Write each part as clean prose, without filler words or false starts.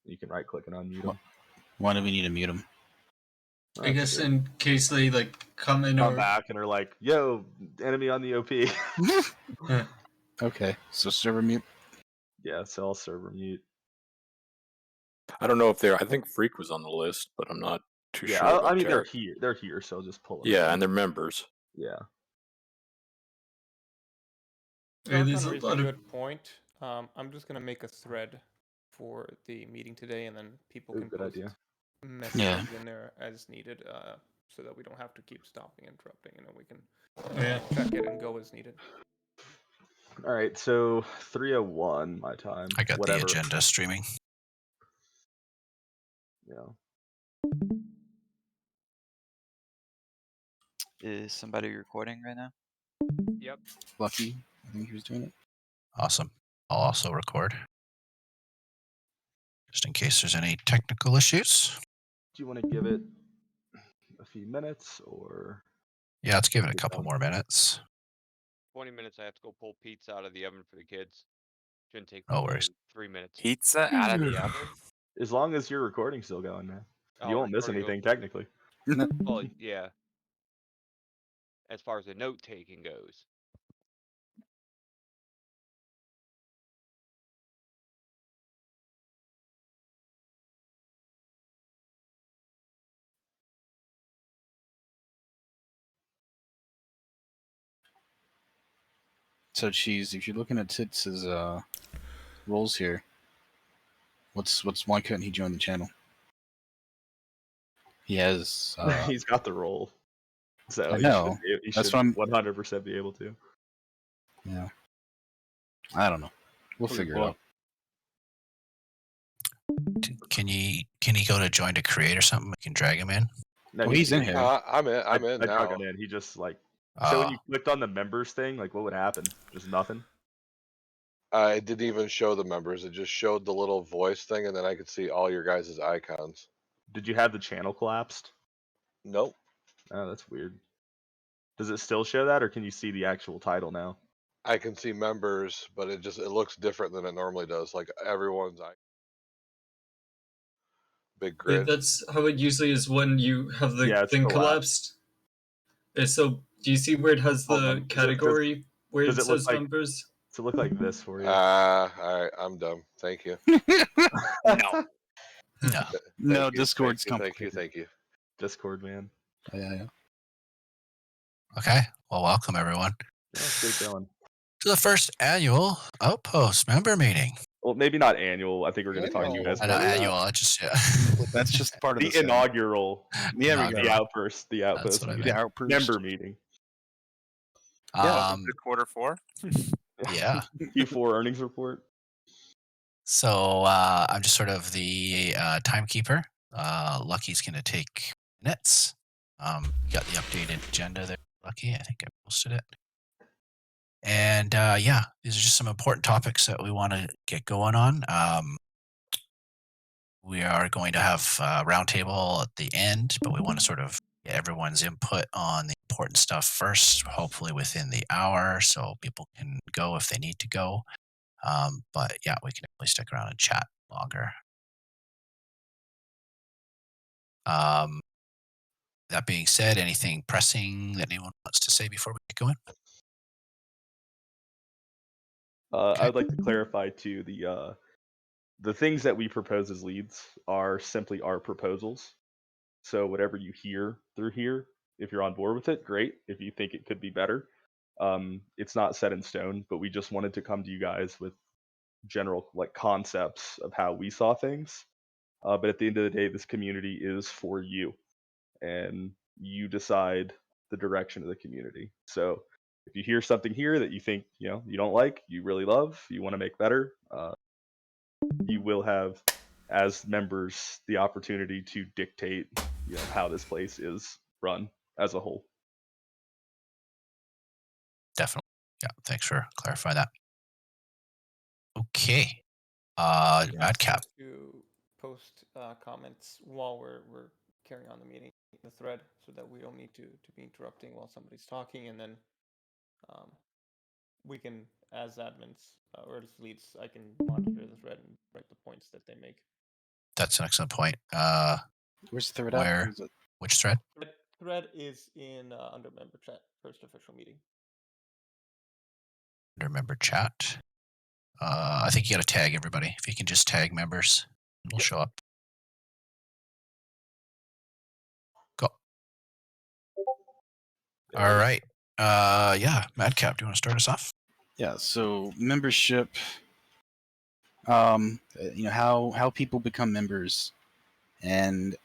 You can right click and unmute Wha- them. Why do we need to mute them? I guess in case they come in Come or back and are like, "Yo, enemy on the OP." Okay, so server mute. Yeah, so I'll server mute. I don't know if they're. I think Freak was on the list, but I'm not too Yeah, sure. About I mean Tarek. they're here, so I'll just pull them. Yeah, in. and they're members. Yeah. there's a Raised lot a of good point. I'm just gonna make a thread for the meeting today, and then people Ooh, can good post idea. messages in there as needed, so that we don't have to keep stopping, interrupting. We can check it and go as needed. All right, so 3:01 my time. I got Whatever. the agenda streaming. Yeah. Is somebody recording right now? Yep. Lucky, I think he was doing it. Awesome. I'll also record. Just in case there's any technical issues. Do you want to give it a few minutes or? Yeah, let's give it a couple more minutes. 20 minutes. I have to go pull pizza out of the oven for the kids. Shouldn't take No more worries. than 3 minutes. Pizza out of the oven? As long as your recording's still going, man. You won't miss anything technically. Well, yeah. As far as the note taking goes. So, Cheese, if you're looking at Tits' roles here, why couldn't he join the channel? He has. He's got the role, so I know. He That's should what I'm. 100% be able to. Yeah. I don't know. We'll figure it out. Can he go to join to create or something? We can drag him in. No, he's in here. I'm in. I'm in I now. drug him in. He just like. So when you clicked on the members thing, like what would happen? Just nothing. It didn't even show the members. It just showed the little voice thing, and then I could see all your guys' icons. Did you have the channel collapsed? Nope. Oh, that's weird. Does it still show that, or can you see the actual title now? I can see members, but it looks different than it normally does. Like everyone's big grid. that's how it usually is when you have the thing collapsed. So do you see where it has the category where it says members? Does it look like this for you? All right, I'm dumb. Thank you. No, Discord's complicated. Thank you. Discord, man. Yeah. Okay. Well, welcome everyone Yeah, let's get going. to the first annual Outpost member meeting. Well, maybe not annual. I think we're going to talk to you guys. I know annual. I just That's just part of the inaugural. Yeah, the outpost. The outpost. Mean. The outpost member meeting. Quarter 4. Yeah. Q4 earnings report. So I'm just sort of the timekeeper. Lucky's going to take minutes. Got the updated agenda there, Lucky. I think I posted it. And yeah, these are just some important topics that we want to get going on. We are going to have a roundtable at the end, but we want to sort of get everyone's input on the important stuff first, hopefully within the hour, so people can go if they need to go. But yeah, we can definitely stick around and chat longer. That being said, anything pressing that anyone wants to say before we get going? I would like to clarify too, the things that we propose as leads are simply our proposals. So whatever you hear through here, if you're on board with it, great. If you think it could be better, it's not set in stone, but we just wanted to come to you guys with general concepts of how we saw things. But at the end of the day, this community is for you, and you decide the direction of the community. So if you hear something here that you think you don't like, you really love, you want to make better, you will have, as members, the opportunity to dictate how this place is run as a whole. Definitely. Yeah, thanks for clarifying that. Okay. Madcap. To post comments while we're carrying on the meeting, the thread, so that we don't need to be interrupting while somebody's talking, and then we can, as admins or as leads, I can monitor the thread and write the points that they make. That's an excellent point. Where's the thread where? at? Which thread? Thread is in under member chat, first official meeting. Under member chat. I think you got to tag everybody. If you can just tag members, it'll show up. Go. All right. Yeah, Madcap, do you want to start us off? Yeah. So membership. How people become members, and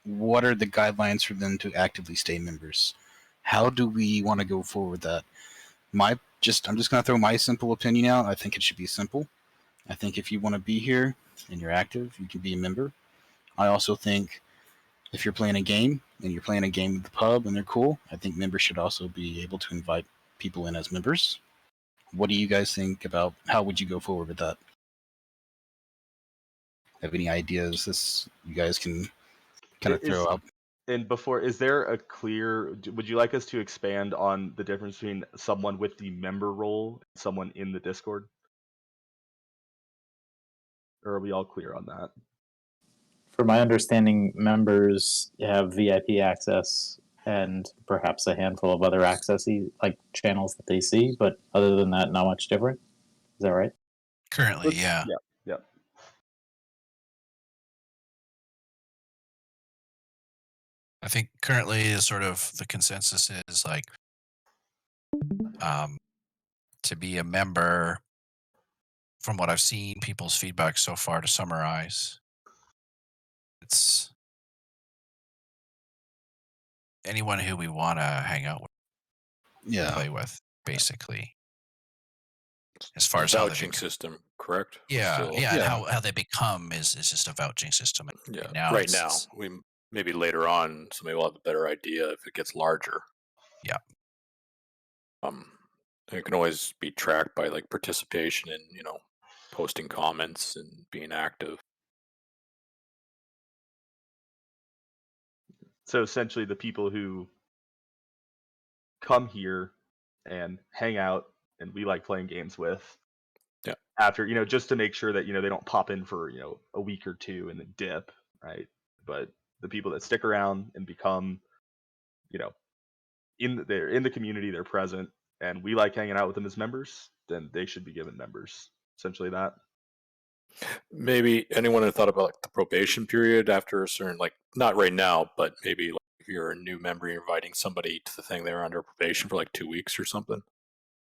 what are the guidelines for them to actively stay members? How do we want to go forward with that? I'm just going to throw my simple opinion out. I think it should be simple. I think if you want to be here and you're active, you can be a member. I also think if you're playing a game and you're playing a game at the pub and they're cool, I think members should also be able to invite people in as members. What do you guys think about how would you go forward with that? Have any ideas you guys can kind of throw out? And before, is there a clear, would you like us to expand on the difference between someone with the member role and someone in the Discord? Or are we all clear on that? From my understanding, members have VIP access and perhaps a handful of other accessy like channels that they see, but other than that, not much different. Is that right? Currently, yeah. Yeah. I think currently sort of the consensus is like to be a member, from what I've seen people's feedback so far, to summarize, it's anyone who we want to hang out with, play with, basically. As far as how vouching system, correct? Yeah, and how they become is just a vouching system. Yeah, right now, we maybe later on somebody will have a better idea if it gets larger. Yeah. It can always be tracked by like participation and posting comments and being active. So essentially, the people who come here and hang out and we like playing games with, after just to make sure that they don't pop in for a week or two and then dip, right? But the people that stick around and become they're in the community, they're present, and we like hanging out with them as members, then they should be given members. Essentially that. Maybe anyone had thought about like the probation period after a certain, like not right now, but maybe like if you're a new member, you're inviting somebody to the thing, they're under probation for like 2 weeks or something.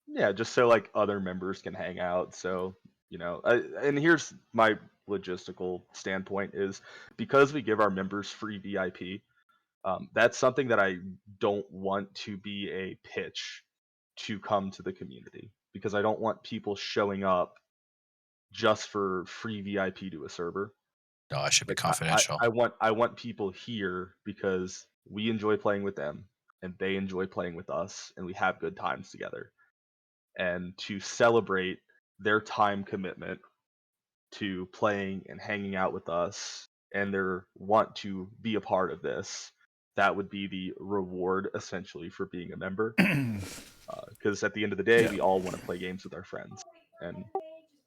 Yeah, just so like other members can hang out. So and here's my logistical standpoint is because we give our members free VIP. That's something that I don't want to be a pitch to come to the community, because I don't want people showing up just for free VIP to a server. No, it should be confidential. I want people here because we enjoy playing with them and they enjoy playing with us and we have good times together. And to celebrate their time commitment to playing and hanging out with us and their want to be a part of this, that would be the reward essentially for being a member. Because at the end of the day, we all want to play games with our friends, and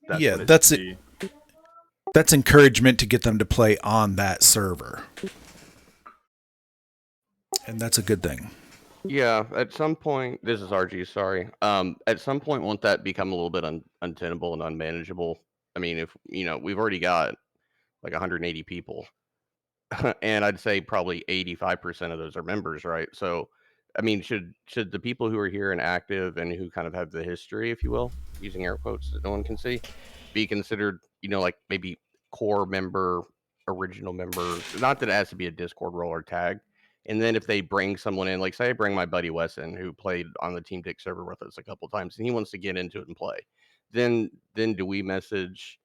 that's that's encouragement to get them to play on that server, and that's a good thing. Yeah, at some point, this is RG, sorry. At some point, won't that become a little bit untenable and unmanageable? I mean, if we've already got like 180 people, and I'd say probably 85% of those are members, right? So, I mean, should the people who are here and active and who kind of have the history, if you will, using air quotes that no one can see, be considered, like maybe core member, original member? Not that it has to be a Discord role or tag. And then if they bring someone in, like say I bring my buddy Wesson, who played on the Team Dick server with us a couple times, and he wants to get into it and play, then do we message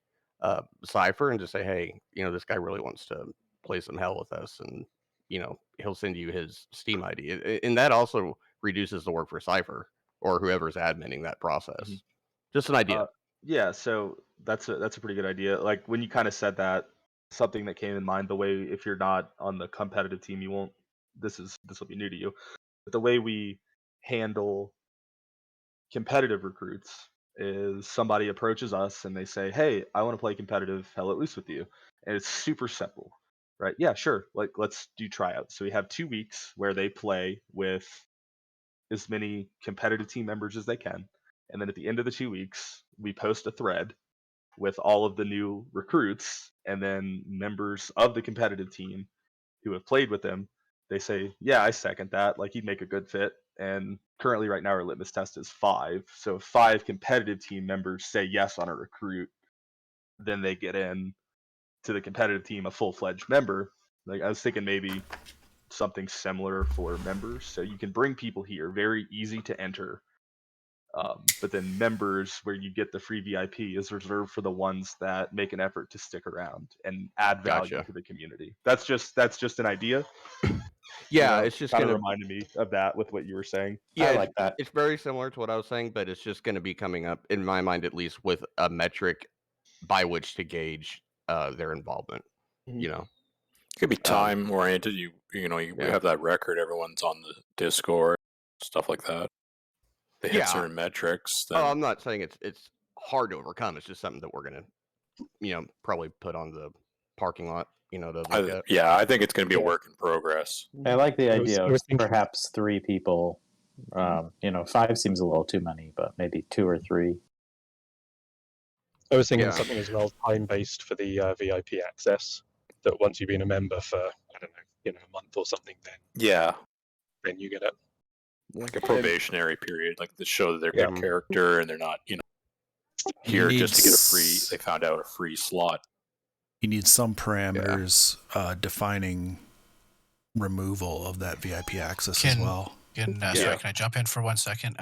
Cypher and just say, hey, this guy really wants to play some hell with us, and he'll send you his Steam ID, and that also reduces the work for Cypher or whoever's adminning that process. Just an idea. Yeah, so that's a pretty good idea. Like when you kind of said that, something that came in mind, the way if you're not on the competitive team, you won't. This will be new to you, but the way we handle competitive recruits is somebody approaches us and they say, "Hey, I want to play competitive Hell Let Loose with you," and it's super simple, right? Yeah, sure. Like, let's do tryouts. So we have 2 weeks where they play with as many competitive team members as they can, and then at the end of the 2 weeks, we post a thread with all of the new recruits, and then members of the competitive team who have played with him, they say, "Yeah, I second that. Like, he'd make a good fit." And currently, right now, our litmus test is 5. So if 5 competitive team members say yes on a recruit, then they get in to the competitive team, a full-fledged member. Like, I was thinking maybe something similar for members, so you can bring people here, very easy to enter. But then members, where you get the free VIP, is reserved for the ones that make an effort to stick around and add value Gotcha. to the community. That's just an idea. Yeah, it's just kind of gonna reminded me of that with what you were saying. Yeah, I it's, like that. it's very similar to what I was saying, but it's just going to be coming up in my mind, at least, with a metric by which to gauge their involvement. Mhm. You know, It could be time oriented. You Yeah. have that record. Everyone's on the Discord, stuff like that. They hit Yeah. certain metrics. Then Oh, I'm not saying it's hard to overcome. It's just something that we're gonna, probably put on the parking lot. To look at. I think it's going to be a work in progress. I like the I was idea of thinking- perhaps 3 people. 5 seems a little too many, but maybe 2 or 3. I was thinking Yeah. something as well, time-based for the VIP access. That once you've been a member for, I don't know, a month or something, then you get it. Like a probationary period, like to show that they're Yeah. good character and they're not, here just to get a free. They found out a free slot. You need some parameters defining removal of that VIP access as well. Sorry, can I jump in for 1 second?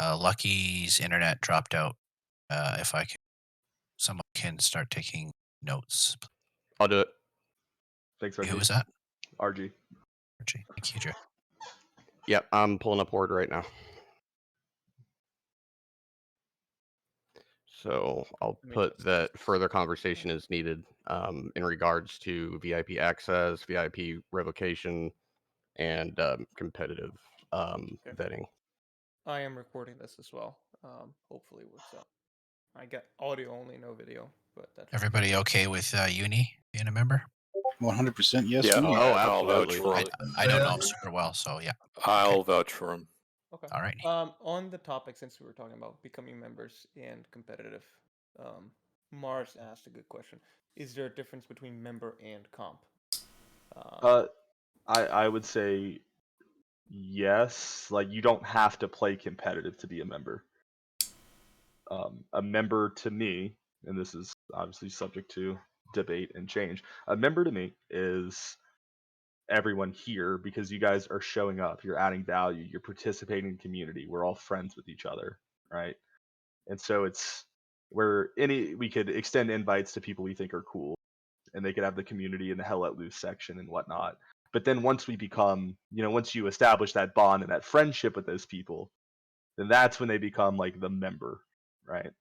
Lucky's internet dropped out. If someone can start taking notes. I'll do it. Thanks, RG. Who was that? RG. RG. Thank you, Drew. Yep, I'm pulling up Word right now. So I'll put that further conversation is needed in regards to VIP access, VIP revocation, and competitive vetting. I am recording this as well. Hopefully it works out. I get audio only, no video, but that's Everybody okay with Uni being a member? 100% yes. Yeah, for me. I'll vouch for him. I don't know him super well, so yeah. I'll vouch for him. Okay. All right. On the topic, since we were talking about becoming members and competitive, Mars asked a good question. Is there a difference between member and comp? I would say yes. Like, you don't have to play competitive to be a member. A member to me, and this is obviously subject to debate and change, a member to me is everyone here because you guys are showing up, you're adding value, you're participating in community, we're all friends with each other, right? And so it's where we could extend invites to people we think are cool, and they could have the community in the Hell Let Loose section and whatnot. But then once we become, once you establish that bond and that friendship with those people, then that's when they become like the member, right?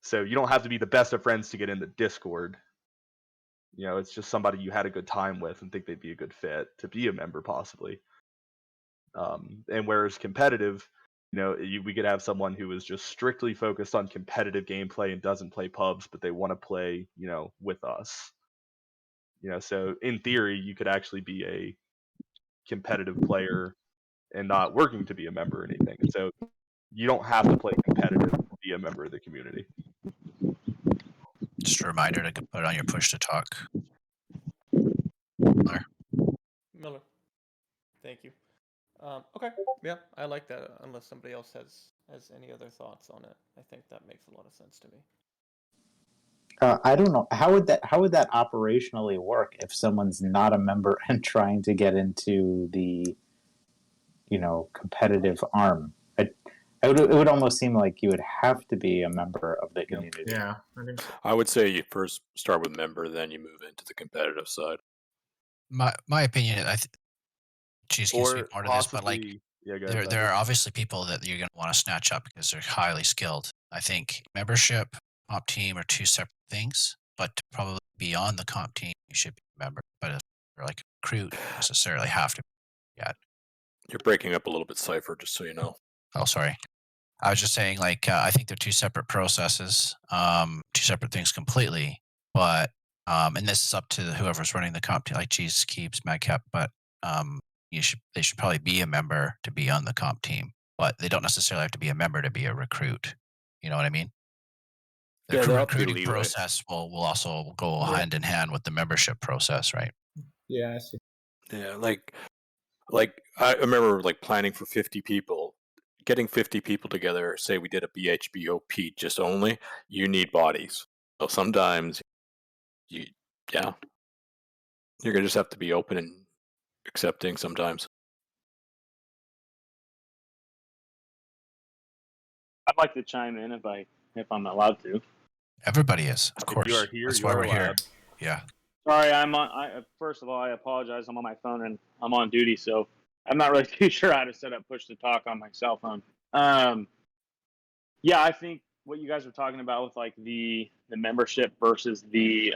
So you don't have to be the best of friends to get in the Discord. It's just somebody you had a good time with and think they'd be a good fit to be a member, possibly. And whereas competitive, we could have someone who is just strictly focused on competitive gameplay and doesn't play pubs, but they want to play, with us. So in theory, you could actually be a competitive player and not working to be a member or anything. So you don't have to play competitive to be a member of the community. Just a reminder to put on your push to talk. Miller. Thank you. Okay. Yeah, I like that. Unless somebody else has any other thoughts on it, I think that makes a lot of sense to me. I don't know how would that operationally work if someone's not a member and trying to get into the competitive arm. It would almost seem like you would have to be a member of the community. Yeah, I think so. I would say you first start with member, then you move into the competitive side. My opinion, Cheese can speak more to this, but like Yeah, there are obviously people that you're going to want to snatch up because they're highly skilled. I think membership, comp team are two separate things, but to probably be on the comp team, you should be a member. But if you're like a recruit, you don't necessarily have to be yet. You're breaking up a little bit, Cypher, just so you know. Oh, sorry. I was just saying, like, I think they're two separate processes, two separate things completely. But and this is up to whoever's running the comp team, like Cheese Keeps, Madcap. But they should probably be a member to be on the comp team, but they don't necessarily have to be a member to be a recruit. You know what I mean? The recruiting process will also go hand in hand with the membership process, right? Yeah, I see. Yeah, like I remember like planning for 50 people, getting 50 people together. Say we did a BHBOP just only. You need bodies, so sometimes you're gonna just have to be open and accepting sometimes. I'd like to chime in if I'm allowed to. Everybody is, of course. If you are here, That's you why are we're here. allowed. Yeah. Sorry, first of all, I apologize. I'm on my phone and I'm on duty, so I'm not really too sure how to set up push to talk on my cell phone. Yeah, I think what you guys were talking about with like the membership versus the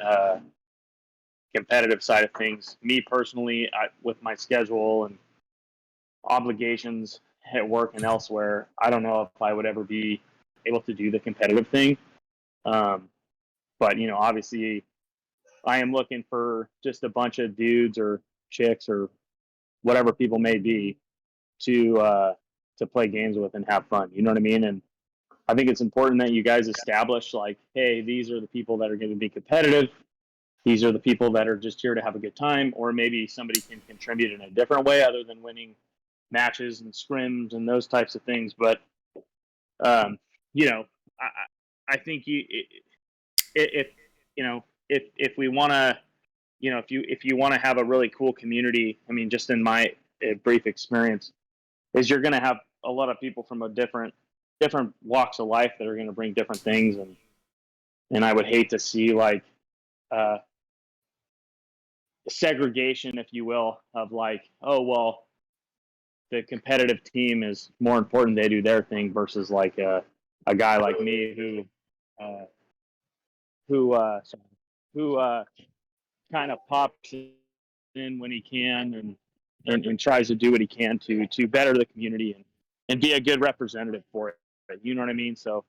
competitive side of things. Me personally, with my schedule and obligations at work and elsewhere, I don't know if I would ever be able to do the competitive thing. But obviously, I am looking for just a bunch of dudes or chicks or whatever people may be to play games with and have fun. You know what I mean? And I think it's important that you guys establish like, hey, these are the people that are going to be competitive. These are the people that are just here to have a good time, or maybe somebody can contribute in a different way other than winning matches and scrims and those types of things. But I think if we want to, if you want to have a really cool community, I mean, just in my brief experience, is you're going to have a lot of people from a different walks of life that are going to bring different things, and I would hate to see like segregation, if you will, of like, oh well, the competitive team is more important, they do their thing, versus like a guy like me who kind of pops in when he can and tries to do what he can to better the community and be a good representative for it. You know what I mean? So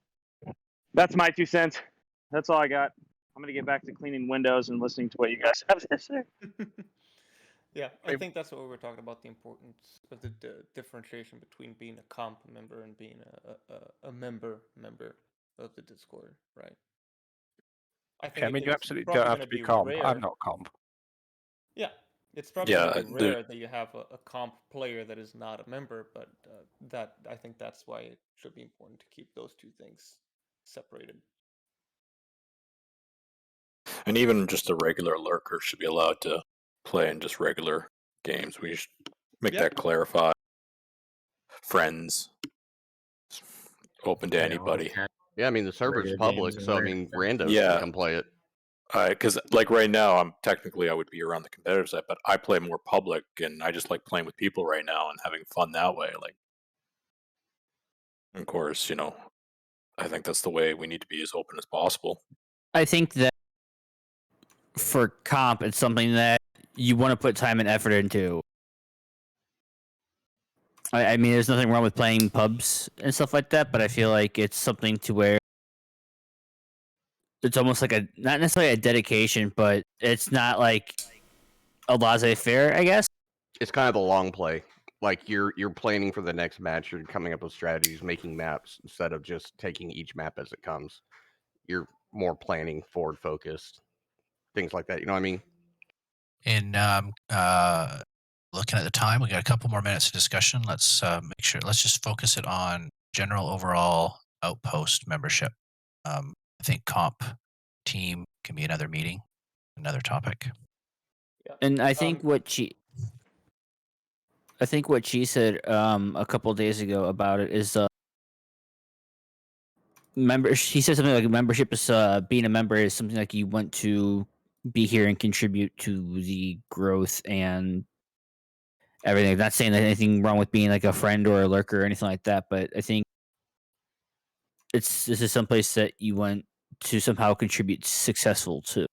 that's my 2 cents. That's all I got. I'm going to get back to cleaning windows and listening to what you guys have to say. Yeah, I think that's what we were talking about, the importance of the differentiation between being a comp member and being a member of the Discord, right? I mean, you absolutely don't have to be comp. Rare. I'm not comp. Yeah, it's probably going to be rare that you have a comp player that is not a member, but that I think that's why it should be important to keep those two things separated. And even just a regular lurker should be allowed to play in just regular games. We should make that clarified. Friends, open to anybody. Yeah, I mean the server's public, so I mean randos can come play it. Because like right now, I would be around the competitive side, but I play more public, and I just like playing with people right now and having fun that way. Like, of course, I think that's the way we need to be, as open as possible. I think that for comp, it's something that you want to put time and effort into. I mean, there's nothing wrong with playing pubs and stuff like that, but I feel like it's something to where it's almost like not necessarily a dedication, but it's not like a laissez-faire, I guess. It's kind of a long play. Like you're planning for the next match, you're coming up with strategies, making maps instead of just taking each map as it comes. You're more planning, forward focused, things like that. You know what I mean? In looking at the time, we got a couple more minutes of discussion. Let's make sure. Let's just focus it on general overall outpost membership. I think comp team can be another meeting, another topic. Yeah. And I think what she said a couple of days ago about it is he said something like membership is being a member is something like you want to be here and contribute to the growth and everything. I'm not saying there's anything wrong with being like a friend or a lurker or anything like that, but I think this is someplace that you want to somehow contribute success to.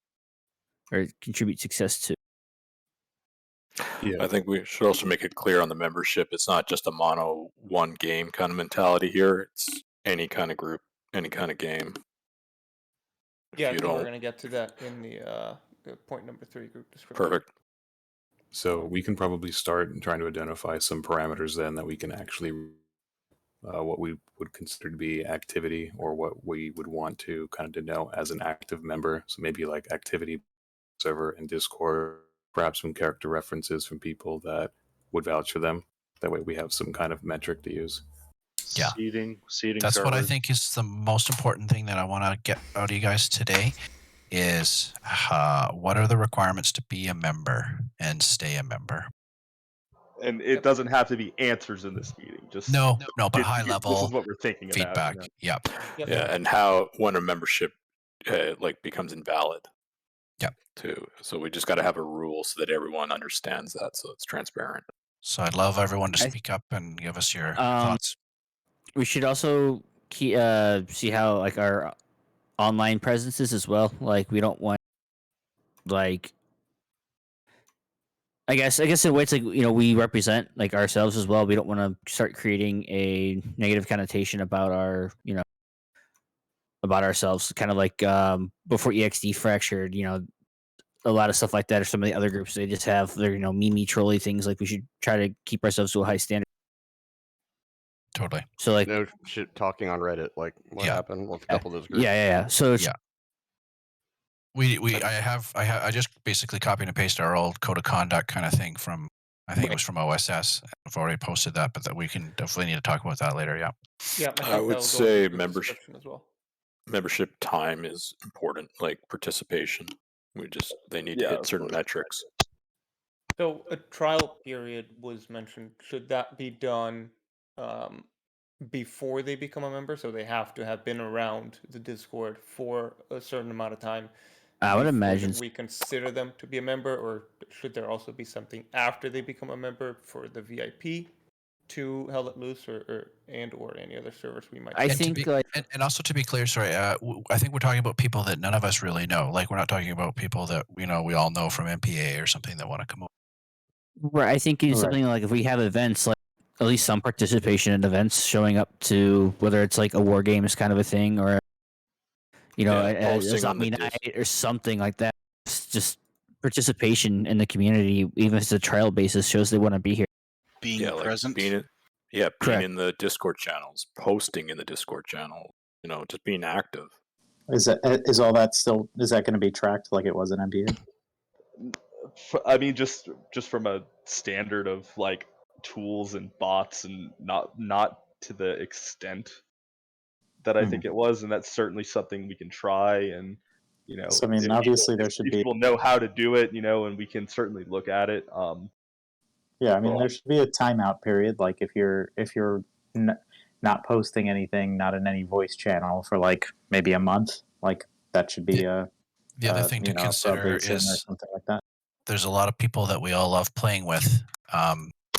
Yeah. I think we should also make it clear on the membership, it's not just a mono one game kind of mentality here. It's any kind of group, any kind of game. Yeah, we're going to get to that in the point number 3 group description. Perfect. So we can probably start trying to identify some parameters then that we can actually what we would consider to be activity, or what we would want to kind of denote as an active member. So maybe like activity server in Discord, perhaps some character references from people that would vouch for them. That way we have some kind of metric to use. Yeah. Seeding That's servers. what I think is the most important thing that I want to get out of you guys today is what are the requirements to be a member and stay a member? And it doesn't have to be answers in this meeting. Just no, but high level. This is what we're thinking feedback. about. Yep. Yeah, and how when a membership like becomes invalid. Yep. Too. So we just got to have a rule so that everyone understands that, so it's transparent. So I'd love everyone to speak up and give us your thoughts. We should also see how like our online presence is as well. Like we don't want like. I guess in a way it's like, you know, we represent like ourselves as well. We don't want to start creating a negative connotation about our, you know, about ourselves. Kind of like before EXD fractured, you know, a lot of stuff like that, or some of the other groups, they just have their, you know, meme trolly things. Like we should try to keep ourselves to a high standard. Totally. So like no shit talking on Reddit, like what happened with a couple of those groups. Yeah. So it's, I just basically copied and pasted our old code of conduct kind of thing from, I think it was from OSS. I've already posted that, but that we can definitely need to talk about that later. Yeah. Yeah. I would say membership time is important, like participation. They need to hit certain metrics. So a trial period was mentioned. Should that be done before they become a member? So they have to have been around the Discord for a certain amount of time. I would imagine we consider them to be a member, or should there also be something after they become a member for the VIP to Hell Let Loose or any other servers we might? I think and also to be clear, sorry, I think we're talking about people that none of us really know. Like we're not talking about people that we all know from MPA or something that want to come over. Right. I think it's something like if we have events, like at least some participation in events, showing up to whether it's like a war games kind of a thing, or you know, a zombie night or something like that. It's just participation in the community, even if it's a trial basis, shows they want to be here. Being present. Being in the Discord channels, posting in the Discord channel, you know, just being active. Is all that still, is that going to be tracked like it was in NBA? I mean, just from a standard of like tools and bots, and not to the extent that I think it was, and that's certainly something we can try. And you know, so I mean, obviously there should be people know how to do it, you know, and we can certainly look at it. Yeah, I mean, there should be a timeout period. Like if you're not posting anything, not in any voice channel for like maybe a month, like that should be the other thing to consider is something like that. There's a lot of people that we all love playing with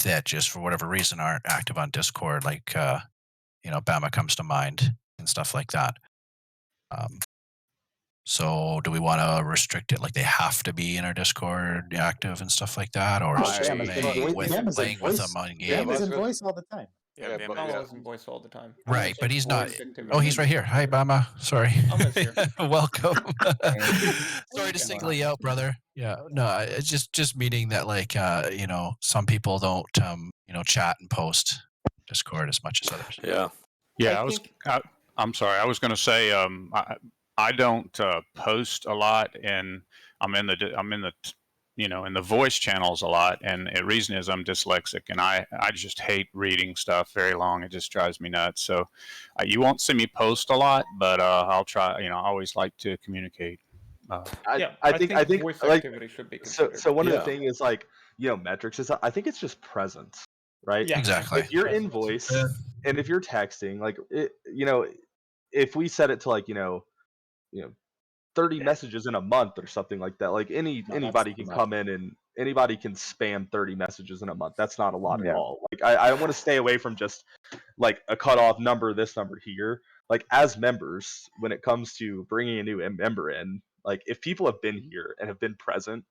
that just for whatever reason aren't active on Discord. Like you know, Bama comes to mind and stuff like that. So do we want to restrict it? Like they have to be in our Discord active and stuff like that, or just playing with them on game? Bama's in voice all the time. Yeah, Bama in voice all the time. Right, but he's not. Oh, he's right here. Hi, Bama. Sorry. Welcome. Sorry to single you out, brother. Yeah, no, it's just meaning that like you know, some people don't you know, chat and post Discord as much as others. Yeah. I'm sorry. I was going to say I don't post a lot, and I'm in the you know, in the voice channels a lot, and the reason is I'm dyslexic, and I just hate reading stuff very long. It just drives me nuts. So you won't see me post a lot, but I'll try. You know, I always like to communicate. I think voice like, activity should be considered. So one of the things is like, you know, metrics is, I think it's just presence, right? Yeah, exactly. If you're in voice and if you're texting, like you know, if we set it to like, you know, 30 messages in a month or something like that, like anybody can come in and anybody can spam 30 messages in a month. That's not a lot at all. Like I want to stay away from just like a cutoff number, this number here. Like as members, when it comes to bringing a new member in, like if people have been here and have been present,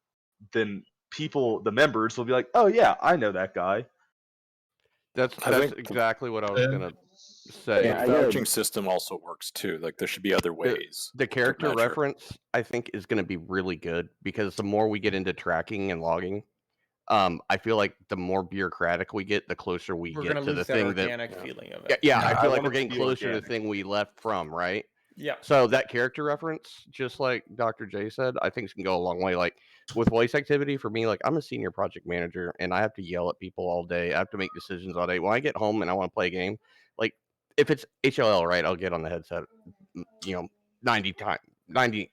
then the members will be like, oh yeah, I know that guy. That's exactly what I was gonna say. The vouching system also works too. Like there should be other ways. The character measure. reference, I think, is going to be really good because the more we get into tracking and logging, I feel like the more bureaucratic we get, the closer we We're get gonna to the lose that thing that. organic feeling of it. Yeah, I feel like want we're it to getting be closer to organic. the thing we left from, right? Yeah. So that character reference, just like Dr. J said, I think can go a long way. Like with voice activity, for me, like I'm a senior project manager and I have to yell at people all day. I have to make decisions all day. When I get home and I want to play a game, like if it's HLL, right, I'll get on the headset, 90%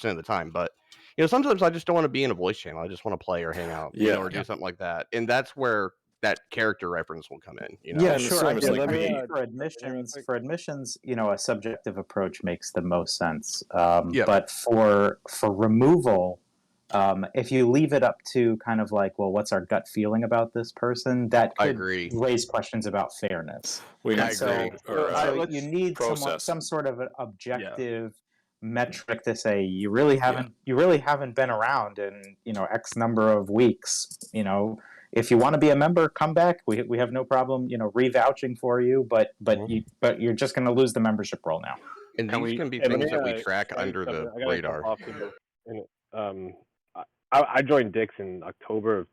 of the time. But sometimes I just don't want to be in a voice channel. I just want to play or hang out, or do something like that. And that's where that character reference will come in. Yeah, sure. I like think for admissions, a subjective approach makes the most sense. But for removal, if you leave it up to kind of like, well, what's our gut feeling about this person? That could raise questions about fairness. I agree. So you need some sort of an objective metric to say you really haven't been around in X number of weeks. If you want to be a member, come back. We have no problem, re-vouching for you, but you're just going to lose the membership role now. And these can be things that we track under the radar. I joined Dix in October of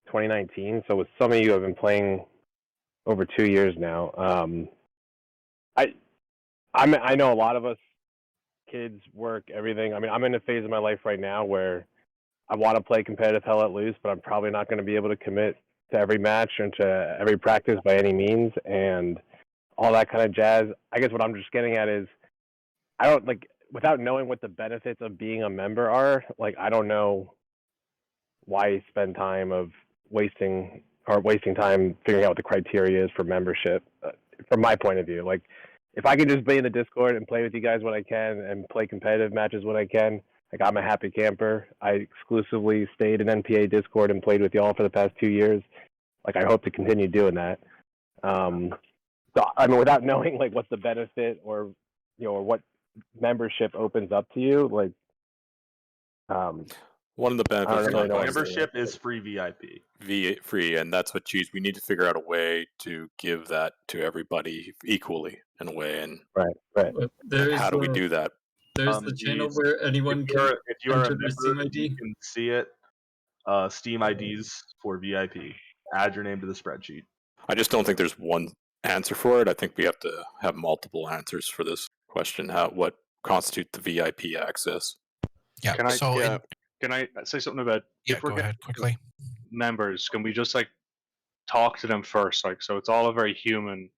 2019, so with some of you have been playing over 2 years now. I know a lot of us, kids, work, everything. I mean, I'm in a phase of my life right now where I want to play competitive Hell Let Loose, but I'm probably not going to be able to commit to every match and to every practice by any means, and all that kind of jazz. I guess what I'm just getting at is, I don't without knowing what the benefits of being a member are. I don't know why spend time of wasting time figuring out what the criteria is for membership. From my point of view, if I could just be in the Discord and play with you guys when I can and play competitive matches when I can. I'm a happy camper. I exclusively stayed in NPA Discord and played with y'all for the past 2 years. I hope to continue doing that. So I mean, without knowing what's the benefit or or what membership opens up to you, one of the benefits of membership is free VIP. Free, and that's what we need to figure out a way to give that to everybody equally in a way. And right. How do we do that? There's the channel where anyone can enter their Steam ID. You can see it. Steam IDs for VIP. Add your name to the spreadsheet. I just don't think there's one answer for it. I think we have to have multiple answers for this question. What constitutes the VIP access? Yeah. Can I say something about if we're getting quickly members? Can we just talk to them first? So it's all a very human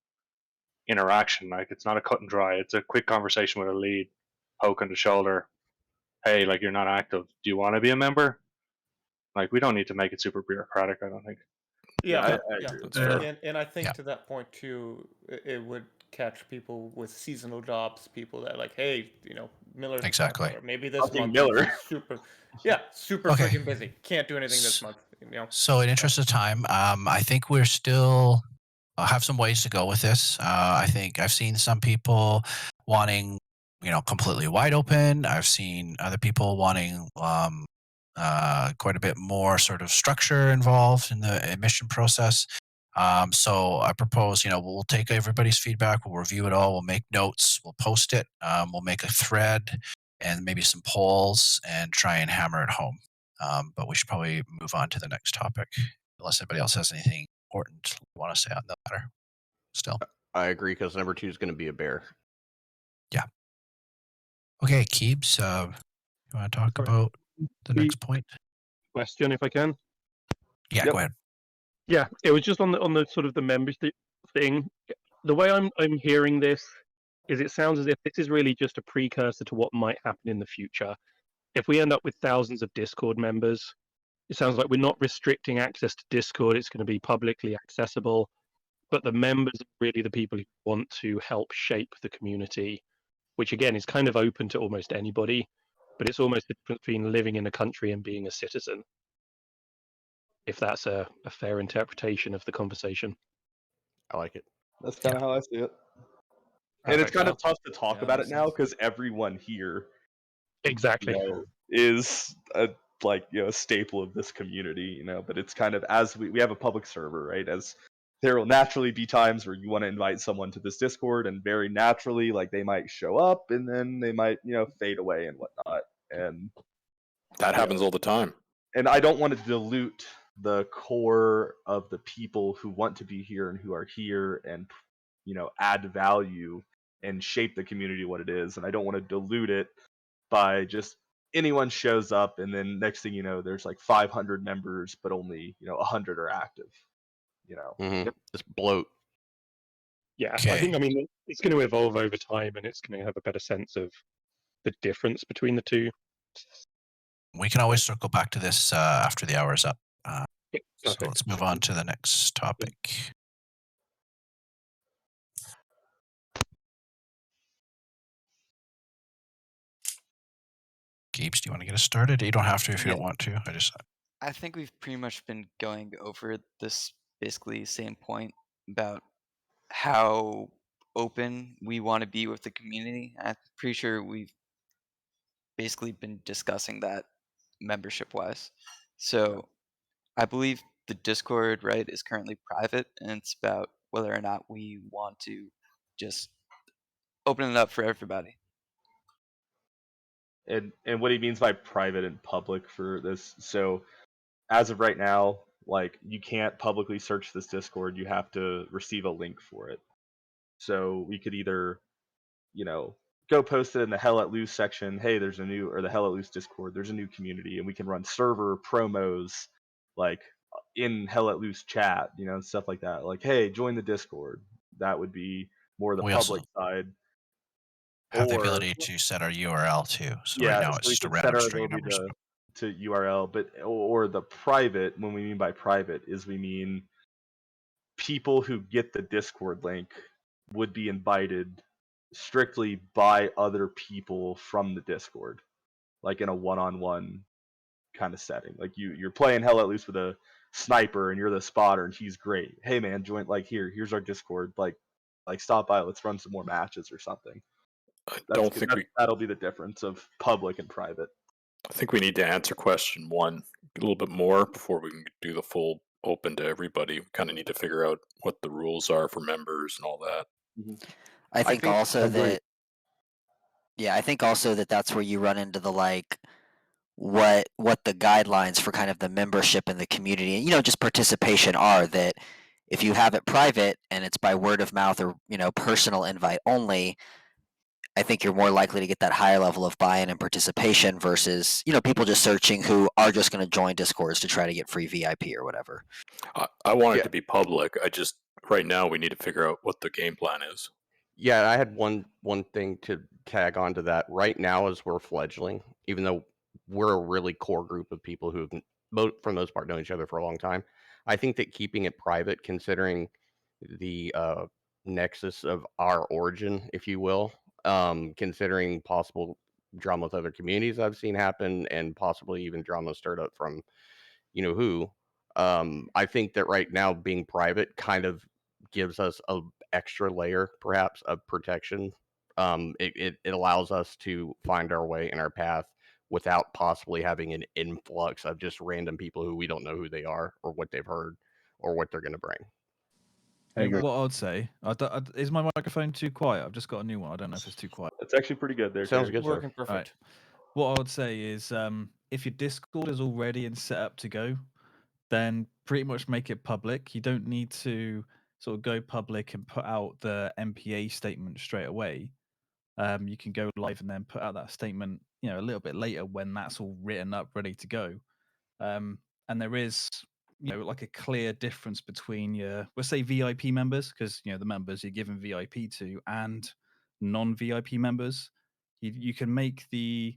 interaction. It's not a cut and dry. It's a quick conversation with a lead, poke on the shoulder. Hey, you're not active. Do you want to be a member? We don't need to make it super bureaucratic, I don't think. Yeah. And I think to that point too, it would catch people with seasonal jobs, people that hey, Miller's exactly. Or maybe this month Miller. super freaking busy. Can't do anything this month. So in interest of time, I think we're still have some ways to go with this. I think I've seen some people wanting, completely wide open. I've seen other people wanting quite a bit more sort of structure involved in the admission process. So I propose, we'll take everybody's feedback, we'll review it all, we'll make notes, we'll post it, we'll make a thread and maybe some polls and try and hammer it home. But we should probably move on to the next topic, unless anybody else has anything important they want to say on the matter. Still, I agree because number 2 is going to be a bear. Yeah. Okay, Keebs, you want to talk about the next point? Question, if I can. Yeah, go ahead. Yeah, it was just on the sort of the members thing. The way I'm hearing this is it sounds as if this is really just a precursor to what might happen in the future. If we end up with thousands of Discord members, it sounds like we're not restricting access to Discord. It's going to be publicly accessible, but the members are really the people who want to help shape the community, which again is kind of open to almost anybody, but it's almost the difference between living in a country and being a citizen. If that's a fair interpretation of the conversation. I like it. That's kind of how I see it. And it's kind of tough to talk about it now because everyone here exactly is a staple of this community, but it's kind of, as we have a public server, right? As there will naturally be times where you want to invite someone to this Discord, and very naturally, like they might show up and then they might, fade away and whatnot. And that happens all the time. And I don't want to dilute the core of the people who want to be here and who are here and, add value and shape the community what it is. And I don't want to dilute it by just anyone shows up and then next thing you know, there's like 500 members, but only, 100 are active. Just bloat. Yeah, I think it's going to evolve over time, and it's going to have a better sense of the difference between the two. We can always circle back to this after the hour is up. So let's move on to the next topic. Gabes, do you want to get us started? You don't have to if you don't want to. I think we've pretty much been going over this basically same point about how open we want to be with the community. I'm pretty sure we've basically been discussing that membership wise. So I believe the Discord, right, is currently private, and it's about whether or not we want to just open it up for everybody. And what he means by private and public for this. So as of right now, like you can't publicly search this Discord. You have to receive a link for it. So we could either, go post it in the Hell at Loose section. Hey, there's or the Hell at Loose Discord. There's a new community, and we can run server promos like in Hell at Loose chat, stuff like that. Like, hey, join the Discord. That would be more the public side. Have the ability to set our URL too. So right now it's just a random string of numbers. To URL, or the private, when we mean by private is we mean people who get the Discord link would be invited strictly by other people from the Discord, like in a one-on-one kind of setting. Like you're playing Hell at Loose with a sniper and you're the spotter and he's great. Hey man, join, like here's our Discord, like stop by, let's run some more matches or something. That'll be the difference of public and private. I think we need to answer question 1 a little bit more before we can do the full open to everybody. We kind of need to figure out what the rules are for members and all that. I think also that that's where you run into the what the guidelines for kind of the membership in the community and just participation are. That if you have it private and it's by word of mouth or personal invite only, I think you're more likely to get that higher level of buy-in and participation versus, people just searching who are just going to join Discords to try to get free VIP or whatever. I want it to be public. Right now we need to figure out what the game plan is. Yeah, I had one thing to tag on to that. Right now, as we're fledgling, even though we're a really core group of people who have, for the most part, known each other for a long time, I think that keeping it private, considering the nexus of our origin, if you will, considering possible drama with other communities I've seen happen and possibly even drama stirred up from who, I think that right now being private kind of gives us a extra layer perhaps of protection. It allows us to find our way in our path without possibly having an influx of just random people who we don't know who they are or what they've heard or what they're going to bring. What I'd say, is my microphone too quiet? I've just got a new one. I don't know if it's too quiet. It's actually pretty good there. Sounds good. Working perfect. Right. What I would say is, if your Discord is all ready and set up to go, then pretty much make it public. You don't need to sort of go public and put out the MPA statement straight away. You can go live and then put out that statement, a little bit later when that's all written up, ready to go. And there is, like a clear difference between your, let's say VIP members, because the members you're giving VIP to, and non-VIP members. You can make the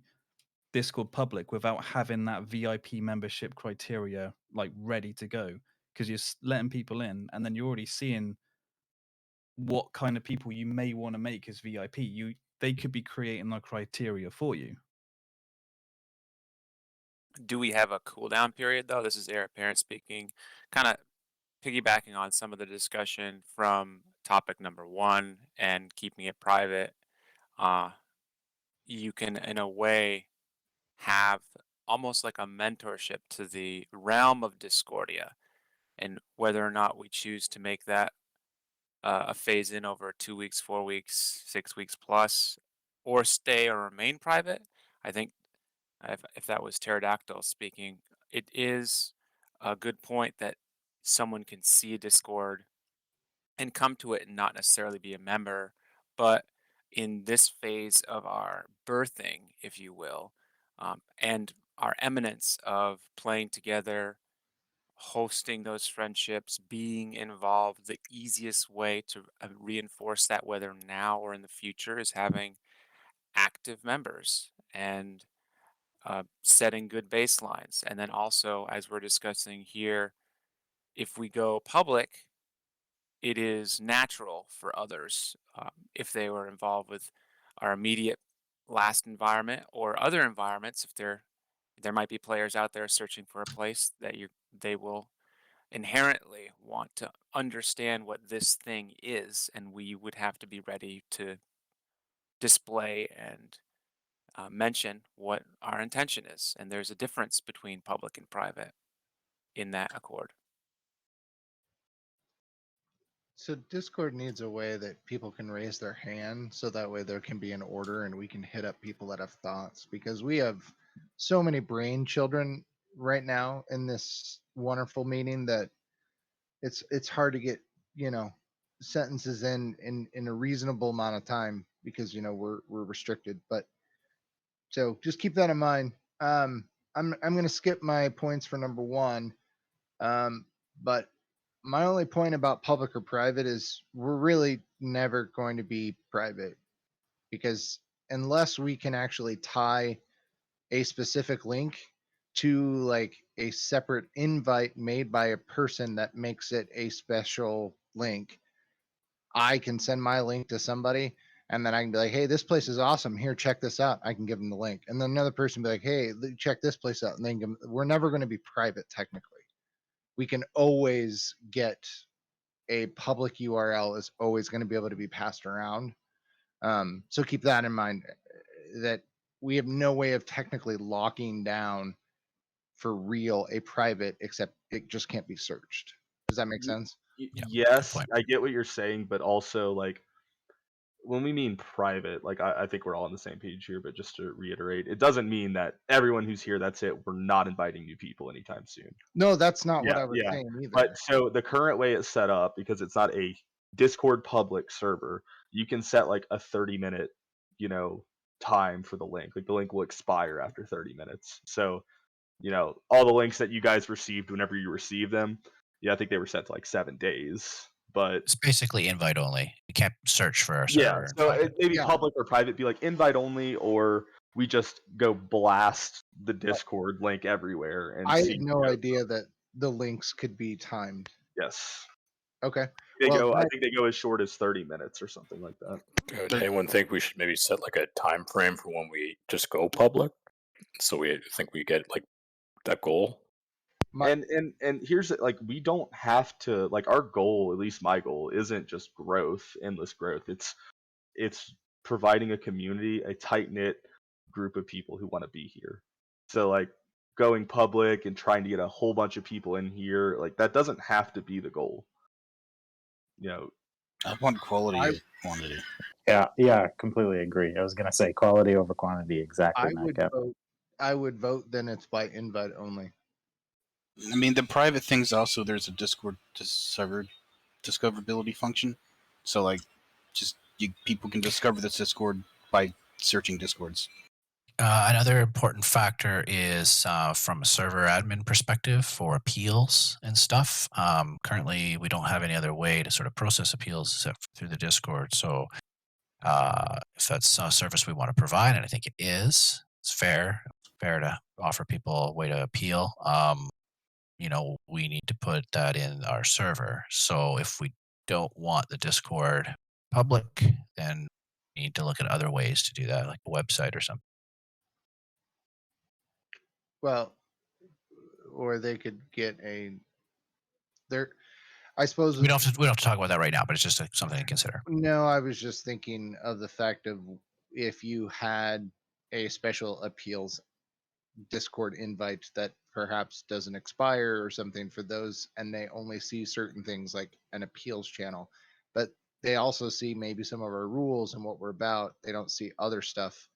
Discord public without having that VIP membership criteria ready to go, because you're letting people in, and then you're already seeing what kind of people you may want to make as VIP. They could be creating the criteria for you. Do we have a cooldown period though? This is Heir Apparent speaking, kind of piggybacking on some of the discussion from topic number 1 and keeping it private. You can, in a way, have almost like a mentorship to the realm of Discordia. and whether or not we choose to make that a phase in over 2 weeks, 4 weeks, 6 weeks plus, or stay or remain private. I think if that was Pterodactyl speaking, it is a good point that someone can see a Discord and come to it and not necessarily be a member. But in this phase of our birthing, if you will, and our eminence of playing together, hosting those friendships, being involved, the easiest way to reinforce that, whether now or in the future, is having active members and setting good baselines. And then also, as we're discussing here, if we go public, it is natural for others, if they were involved with our immediate last environment or other environments, if there might be players out there searching for a place that they will inherently want to understand what this thing is, and we would have to be ready to display and mention what our intention is. And there's a difference between public and private in that accord. So Discord needs a way that people can raise their hand, so that way there can be an order and we can hit up people that have thoughts, because we have so many brain children right now in this wonderful meeting that it's hard to get, sentences in a reasonable amount of time, because we're restricted. But so just keep that in mind. I'm going to skip my points for number 1. But my only point about public or private is we're really never going to be private, because unless we can actually tie a specific link to like a separate invite made by a person that makes it a special link, I can send my link to somebody and then I can be like, hey, this place is awesome. Here, check this out. I can give them the link. And then another person be like, hey, check this place out. And then we're never going to be private technically. We can always get a public URL is always going to be able to be passed around. So keep that in mind, that we have no way of technically locking down for real a private, except it just can't be searched. Does that make sense? Yes, I get what you're saying, but also like when we mean private, like I think we're all on the same page here, but just to reiterate, it doesn't mean that everyone who's here, that's it. We're not inviting new people anytime soon. No, that's not what I was saying either. But so the current way it's set up, because it's not a Discord public server, you can set like a 30-minute, time for the link. Like the link will expire after 30 minutes. So, all the links that you guys received whenever you receive them, I think they were set to like 7 days. But it's basically invite only. You can't search for our server. server. So it maybe public or private be like invite only, or we just go blast the Discord link everywhere. And I had no idea that the links could be timed. Yes. Okay. I think they go as short as 30 minutes or something like that. Does anyone think we should maybe set like a time frame for when we just go public, so we think we get like that goal? And here's it, like we don't have to, like our goal, at least my goal, isn't just growth, endless growth. It's providing a community, a tight-knit group of people who want to be here. So like going public and trying to get a whole bunch of people in here, like that doesn't have to be the goal. I want quality over quantity. Yeah, completely agree. I was gonna say quality over quantity. Exactly. I would vote. Then it's by invite only. I mean, the private things also. There's a Discord discoverability function, so like, people can discover this Discord by searching Discords. Another important factor is from a server admin perspective for appeals and stuff. Currently, we don't have any other way to sort of process appeals except through the Discord. So if that's a service we want to provide, and I think it is, it's fair to offer people a way to appeal. We need to put that in our server. So if we don't want the Discord public, then we need to look at other ways to do that, like a website or something. Well, or they could get I suppose we don't have to talk about that right now, but it's just something to consider. No, I was just thinking of the fact of if you had a special appeals Discord invite that perhaps doesn't expire or something for those, and they only see certain things like an appeals channel, but they also see maybe some of our rules and what we're about. They don't see other stuff,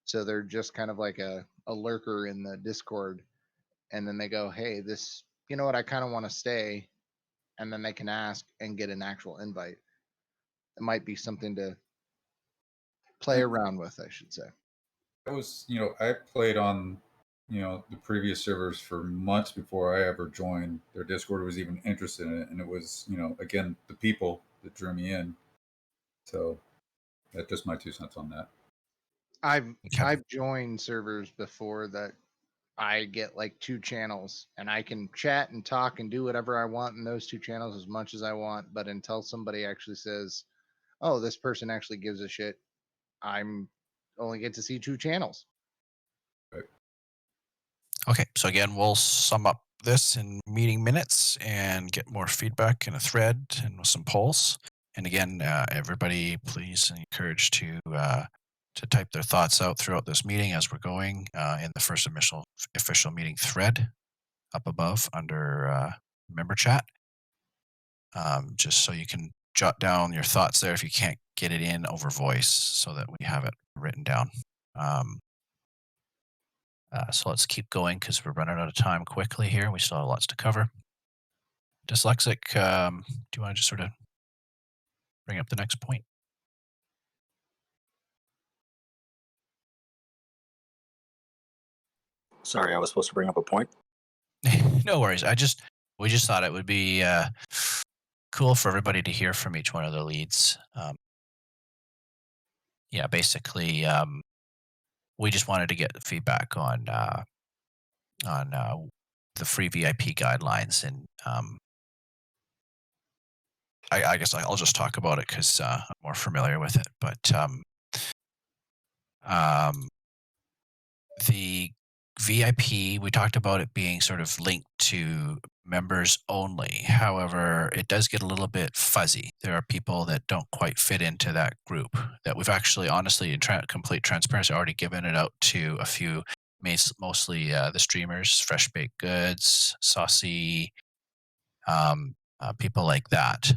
so they're just kind of like a lurker in the Discord, and then they go, hey, this, you know what, I kind of want to stay, and then they can ask and get an actual invite. It might be something to play around with, I should say. I was, I played on, the previous servers for months before I ever joined. Their Discord was even interested in it, and it was, again, the people that drew me in. So that's just my 2 cents on that. I've joined servers before that I get like 2 channels, and I can chat and talk and do whatever I want in those 2 channels as much as I want. But until somebody actually says, oh, this person actually gives a shit, I'm only get to see 2 channels. Okay, so again, we'll sum up this in meeting minutes and get more feedback in a thread and with some polls. And again, everybody, please encourage to type their thoughts out throughout this meeting as we're going in the first official meeting thread up above under member chat. Just so you can jot down your thoughts there if you can't get it in over voice, so that we have it written down. So let's keep going because we're running out of time quickly here. We still have lots to cover. Dyslexic, do you want to just sort of bring up the next point? Sorry, I was supposed to bring up a point. No worries. We just thought it would be cool for everybody to hear from each one of the leads. Yeah, basically, we just wanted to get feedback on the free VIP guidelines, and I guess I'll just talk about it because I'm more familiar with it. But the VIP, we talked about it being sort of linked to members only. However, it does get a little bit fuzzy. There are people that don't quite fit into that group that we've actually, honestly, in complete transparency, already given it out to a few, mostly the streamers, Fresh Baked Goods, Saucy, people like that.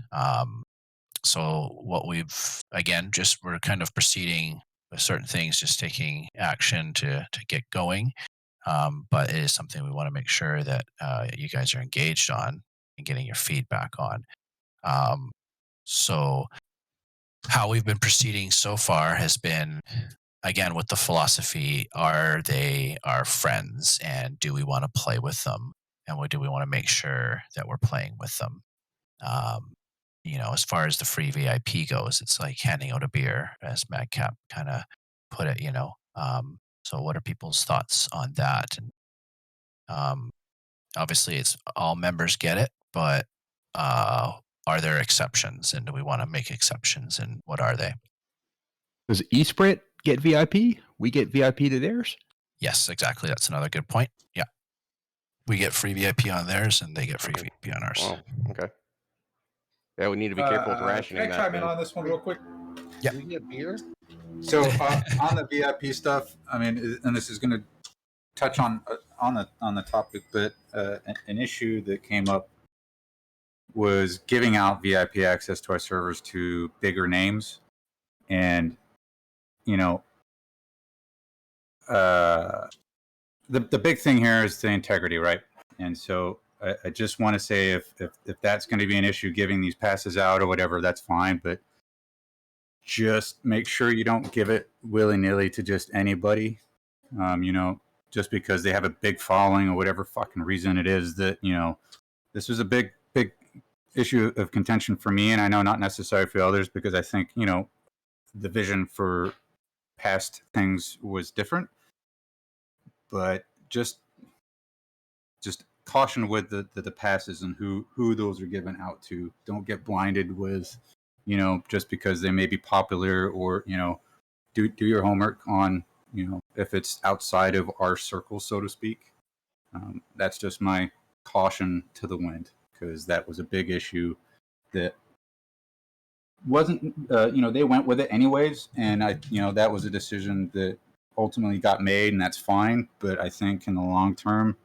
So what we've, again, we're kind of proceeding with certain things, just taking action to get going. But it is something we want to make sure that you guys are engaged on and getting your feedback on. So how we've been proceeding so far has been, again, with the philosophy, are they our friends, and do we want to play with them, and do we want to make sure that we're playing with them? As far as the free VIP goes, it's like handing out a beer, as Madcap kind of put it, So what are people's thoughts on that? And obviously, it's all members get it, but are there exceptions, and do we want to make exceptions, and what are they? Does eSprint get VIP? We get VIP to theirs? Yes, exactly. That's another good point. Yeah. We get free VIP on theirs, and they get free VIP on ours. Oh, okay. Yeah, we need to be careful with rationing Can I chime in on this one real quick? Yeah. Do we get beer? So on the VIP stuff, I mean, and this is going to touch on the topic, but an issue that came up was giving out VIP access to our servers to bigger names, and the big thing here is the integrity, right? And so I just want to say if that's going to be an issue, giving these passes out or whatever, that's fine, but just make sure you don't give it willy-nilly to just anybody, just because they have a big following or whatever fucking reason it is that, this was a big issue of contention for me, and I know not necessary for others, because I think, the vision for past things was different, but just caution with the passes and who those are given out to. Don't get blinded with, just because they may be popular, or, do your homework on, if it's outside of our circle, so to speak. That's just my caution to the wind, because that was a big issue that wasn't, they went with it anyways. And that was a decision that ultimately got made, and that's fine. But I think in the long term,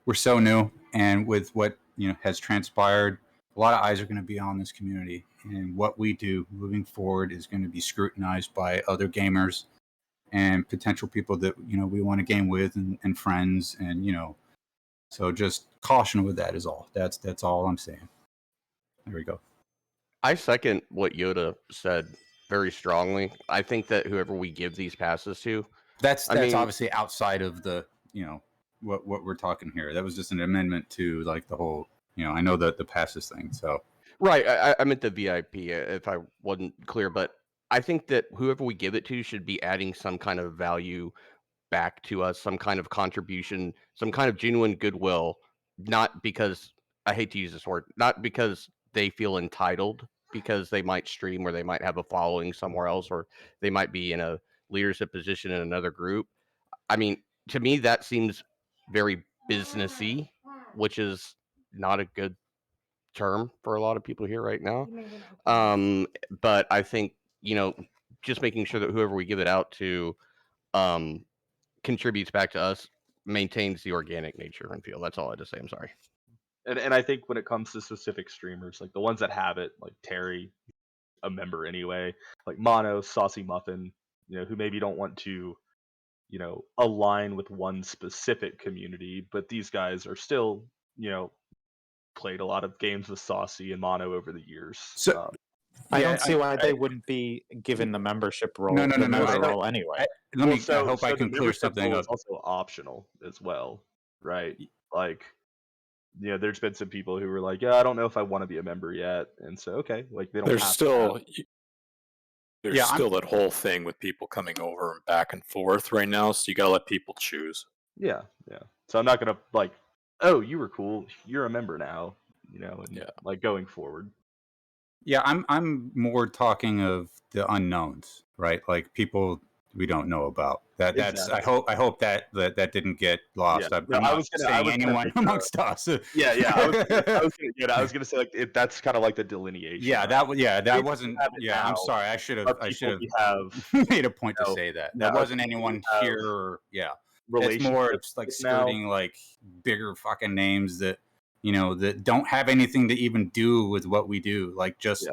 we're so new, and with what has transpired, a lot of eyes are going to be on this community, and what we do moving forward is going to be scrutinized by other gamers and potential people that we want to game with, and friends, and so just caution with that is all. That's all I'm saying. There we go. I second what Yoda said very strongly. I think that whoever we give these passes to, that's obviously outside of the what we're talking here. That was just an amendment to like the whole I know the passes thing. So right, I meant the VIP if I wasn't clear, but I think that whoever we give it to should be adding some kind of value back to us, some kind of contribution, some kind of genuine goodwill, not because, I hate to use this word, not because they feel entitled, because they might stream or they might have a following somewhere else, or they might be in a leadership position in another group. I mean, to me, that seems very businessy, which is not a good term for a lot of people here right now. But I think, just making sure that whoever we give it out to contributes back to us, maintains the organic nature and feel. That's all I had to say. I'm sorry. And I think when it comes to specific streamers, like the ones that have it, like Terry, a member anyway, like Mono, Saucy Muffin, who maybe don't want to, align with one specific community, but these guys are still, played a lot of games with Saucy and Mono over the years. So I don't see why they wouldn't be given the membership role. No. Role anyway. I hope I can clear something up. It's also optional as well, right? Like, there's been some people who were like, yeah, I don't know if I want to be a member yet, and so okay, like they don't. There's still that whole thing with people coming over and back and forth right now, so you gotta let people choose. Yeah. So I'm not gonna like, oh, you were cool, you're a member now, and like going forward. Yeah, I'm more talking of the unknowns, right? Like people we don't know about. That's exactly. I hope that didn't get lost. Yeah. I was saying anyone amongst us. Yeah. I was gonna say like that's kind of like the delineation. Yeah, right? that wasn't. Yeah, I'm sorry. I should have made a point to say that. That wasn't anyone here. Or, it's more like skirting like bigger fucking names that that don't have anything to even do with what we do. Like just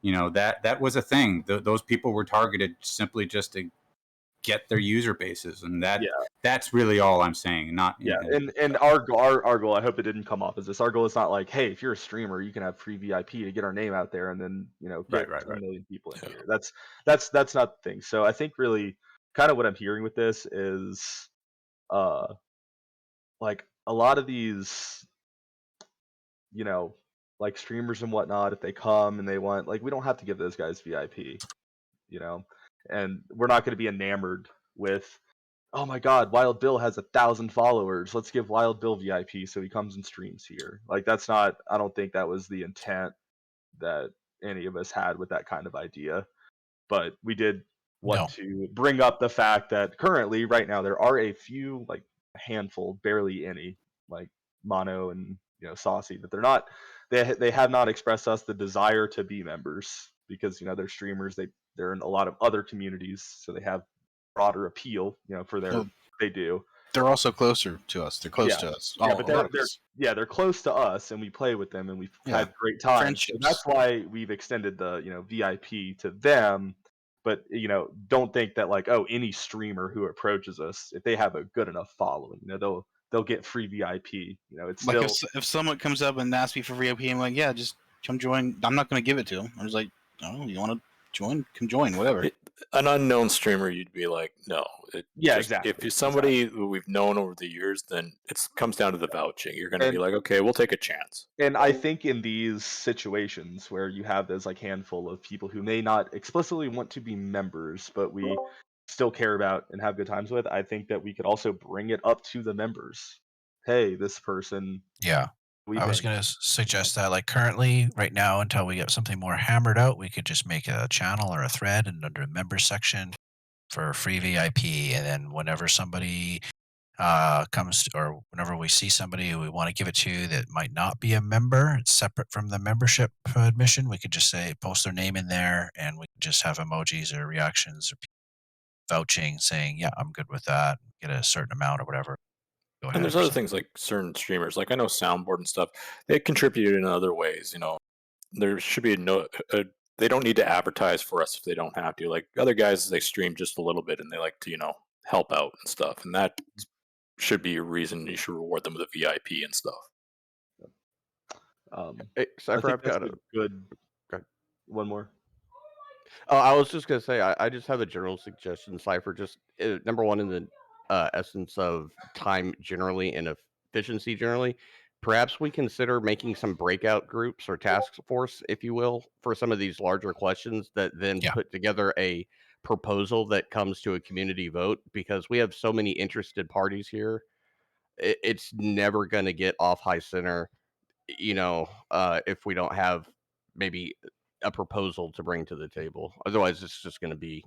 that was a thing. Those people were targeted simply just to get their user bases, and that's really all I'm saying. Not and our goal, I hope it didn't come off as this. Our goal is not like, hey, if you're a streamer, you can have free VIP to get our name out there, and then get 10 million people in here. That's not the thing. So I think really kind of what I'm hearing with this is like a lot of these like streamers and whatnot, if they come and they want, like, we don't have to give those guys VIP, and we're not going to be enamored with, oh my god, Wild Bill has 1,000 followers, let's give Wild Bill VIP so he comes and streams here. Like, that's not, I don't think that was the intent that any of us had with that kind of idea, but we did want to bring up the fact that currently right now there are a few, like a handful, barely any, like Mono and Saucy, that they're not, they have not expressed us the desire to be members, because they're streamers, they're in a lot of other communities, so they have broader appeal for their they do. They're also closer to us. They're close to us. But they're close to us, and we play with them, and we've had great times. So that's why we've extended the VIP to them. But don't think that like, oh, any streamer who approaches us, if they have a good enough following, they'll get free VIP. It's like still, if someone comes up and asks me for VIP, I'm like, yeah, just come join. I'm not going to give it to them. I was like, oh, you want to join? Come join, whatever. An unknown streamer, you'd be like, no. Exactly. If you're somebody who we've known over the years, then it comes down to the vouching. You're going to be like, okay, we'll take a chance. And I think in these situations where you have those like handful of people who may not explicitly want to be members, but we still care about and have good times with, I think that we could also bring it up to the members. Hey, this person. Yeah. I was going to suggest that, like, currently, right now, until we get something more hammered out, we could just make a channel or a thread and under the member section for free VIP. And then whenever somebody comes, or whenever we see somebody who we want to give it to that might not be a member, it's separate from the membership admission, we could just say, post their name in there, and we could just have emojis or reactions or vouching saying, yeah, I'm good with that, get a certain amount or whatever. And there's other things like certain streamers, like I know Soundboard and stuff, they contribute in other ways. There should be they don't need to advertise for us if they don't have to. Like other guys, they stream just a little bit and they like to, help out and stuff. And that should be a reason you should reward them with a VIP and stuff. Hey, Cypher, I've got a good. One more. Oh, I was just gonna say, I just have a general suggestion, Cypher. Just number one, in the essence of time generally and efficiency generally, perhaps we consider making some breakout groups or task force, if you will, for some of these larger questions that then put together a proposal that comes to a community vote, because we have so many interested parties here. It's never going to get off high center, if we don't have maybe a proposal to bring to the table. Otherwise, it's just going to be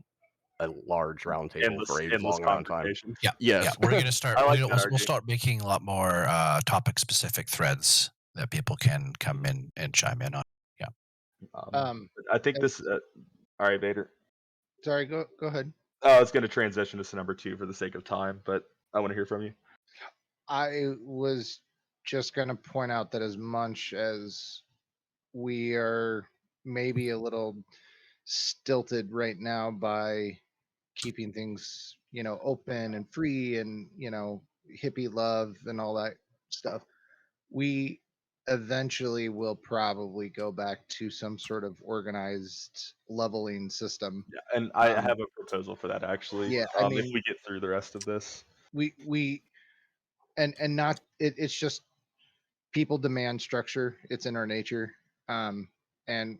a large roundtable for a long amount of time. Yeah. Yes. Yeah. We're gonna start. I like we'll start making a lot more topic-specific threads that people can come in and chime in on. Yeah. I think this. All right, Vader. Sorry, go ahead. I was going to transition to number 2 for the sake of time, but I want to hear from you. I was just going to point out that as much as we are maybe a little stilted right now by keeping things, open and free and, hippie love and all that stuff, we eventually will probably go back to some sort of organized leveling system. Yeah, and I have a proposal for that actually. Yeah, if we get through the rest of this, it's just people demand structure. It's in our nature, and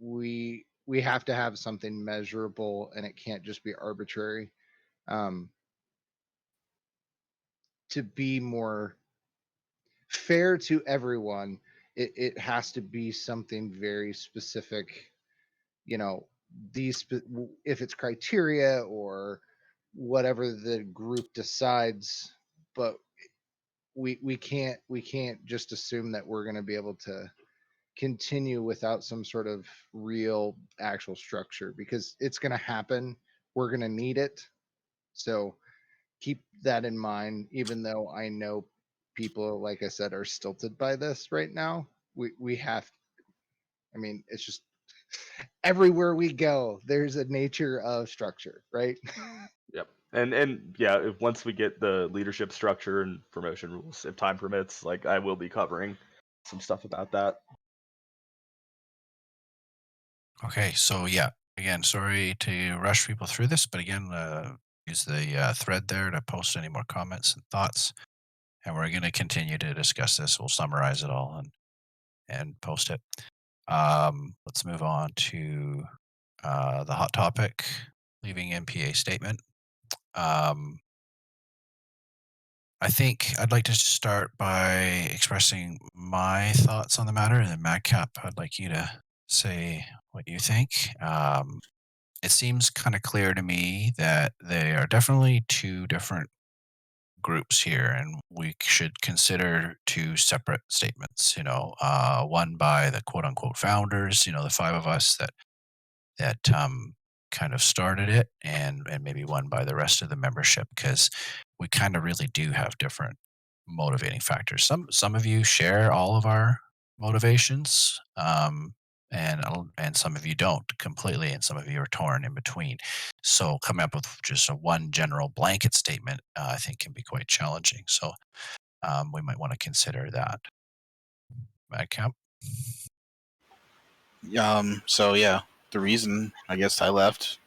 we have to have something measurable, and it can't just be arbitrary. To be more fair to everyone, it has to be something very specific. If it's criteria or whatever the group decides, but we can't just assume that we're going to be able to continue without some sort of real actual structure, because it's going to happen. We're going to need it. So keep that in mind, even though I know people, like I said, are stilted by this right now. We have, it's just everywhere we go, there's a nature of structure, right? Yep. And yeah, once we get the leadership structure and promotion rules, if time permits, like I will be covering some stuff about that. Okay, so yeah, again, sorry to rush people through this, but again, use the thread there to post any more comments and thoughts, and we're going to continue to discuss this. We'll summarize it all and post it. Let's move on to the hot topic, leaving MPA statement. I think I'd like to start by expressing my thoughts on the matter, and then Madcap, I'd like you to say what you think. It seems kind of clear to me that they are definitely two different groups here, and we should consider two separate statements. One by the quote unquote founders, the 5 of us that kind of started it, and maybe one by the rest of the membership, because we kind of really do have different motivating factors. Some of you share all of our motivations, and some of you don't completely, and some of you are torn in between. So coming up with just a one general blanket statement, I think can be quite challenging. So we might want to consider that. Madcap? So yeah, the reason I guess I left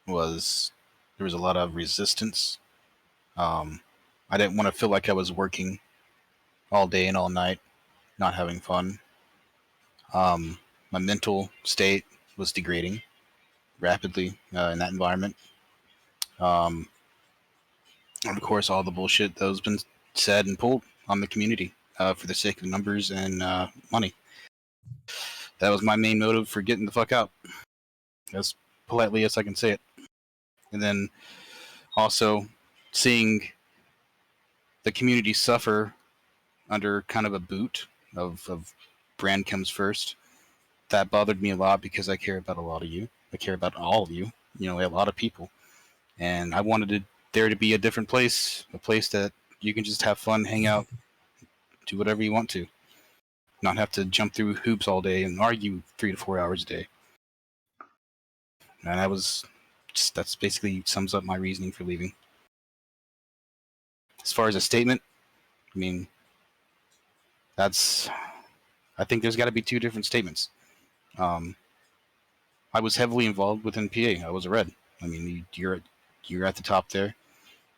was there was a lot of resistance. I didn't want to feel like I was working all day and all night, not having fun. My mental state was degrading rapidly in that environment. And of course, all the bullshit that has been said and pulled on the community for the sake of numbers and money. That was my main motive for getting the fuck out, as politely as I can say it. And then also seeing the community suffer under kind of a boot of brand comes first. That bothered me a lot because I care about a lot of you. I care about all of you, a lot of people. And I wanted there to be a different place, a place that you can just have fun, hang out, do whatever you want to. Not have to jump through hoops all day and argue 3 to 4 hours a day. And that's basically sums up my reasoning for leaving. As far as a statement, I mean, I think there's got to be 2 different statements. I was heavily involved with NPA. I was a red. I mean, you're at the top there,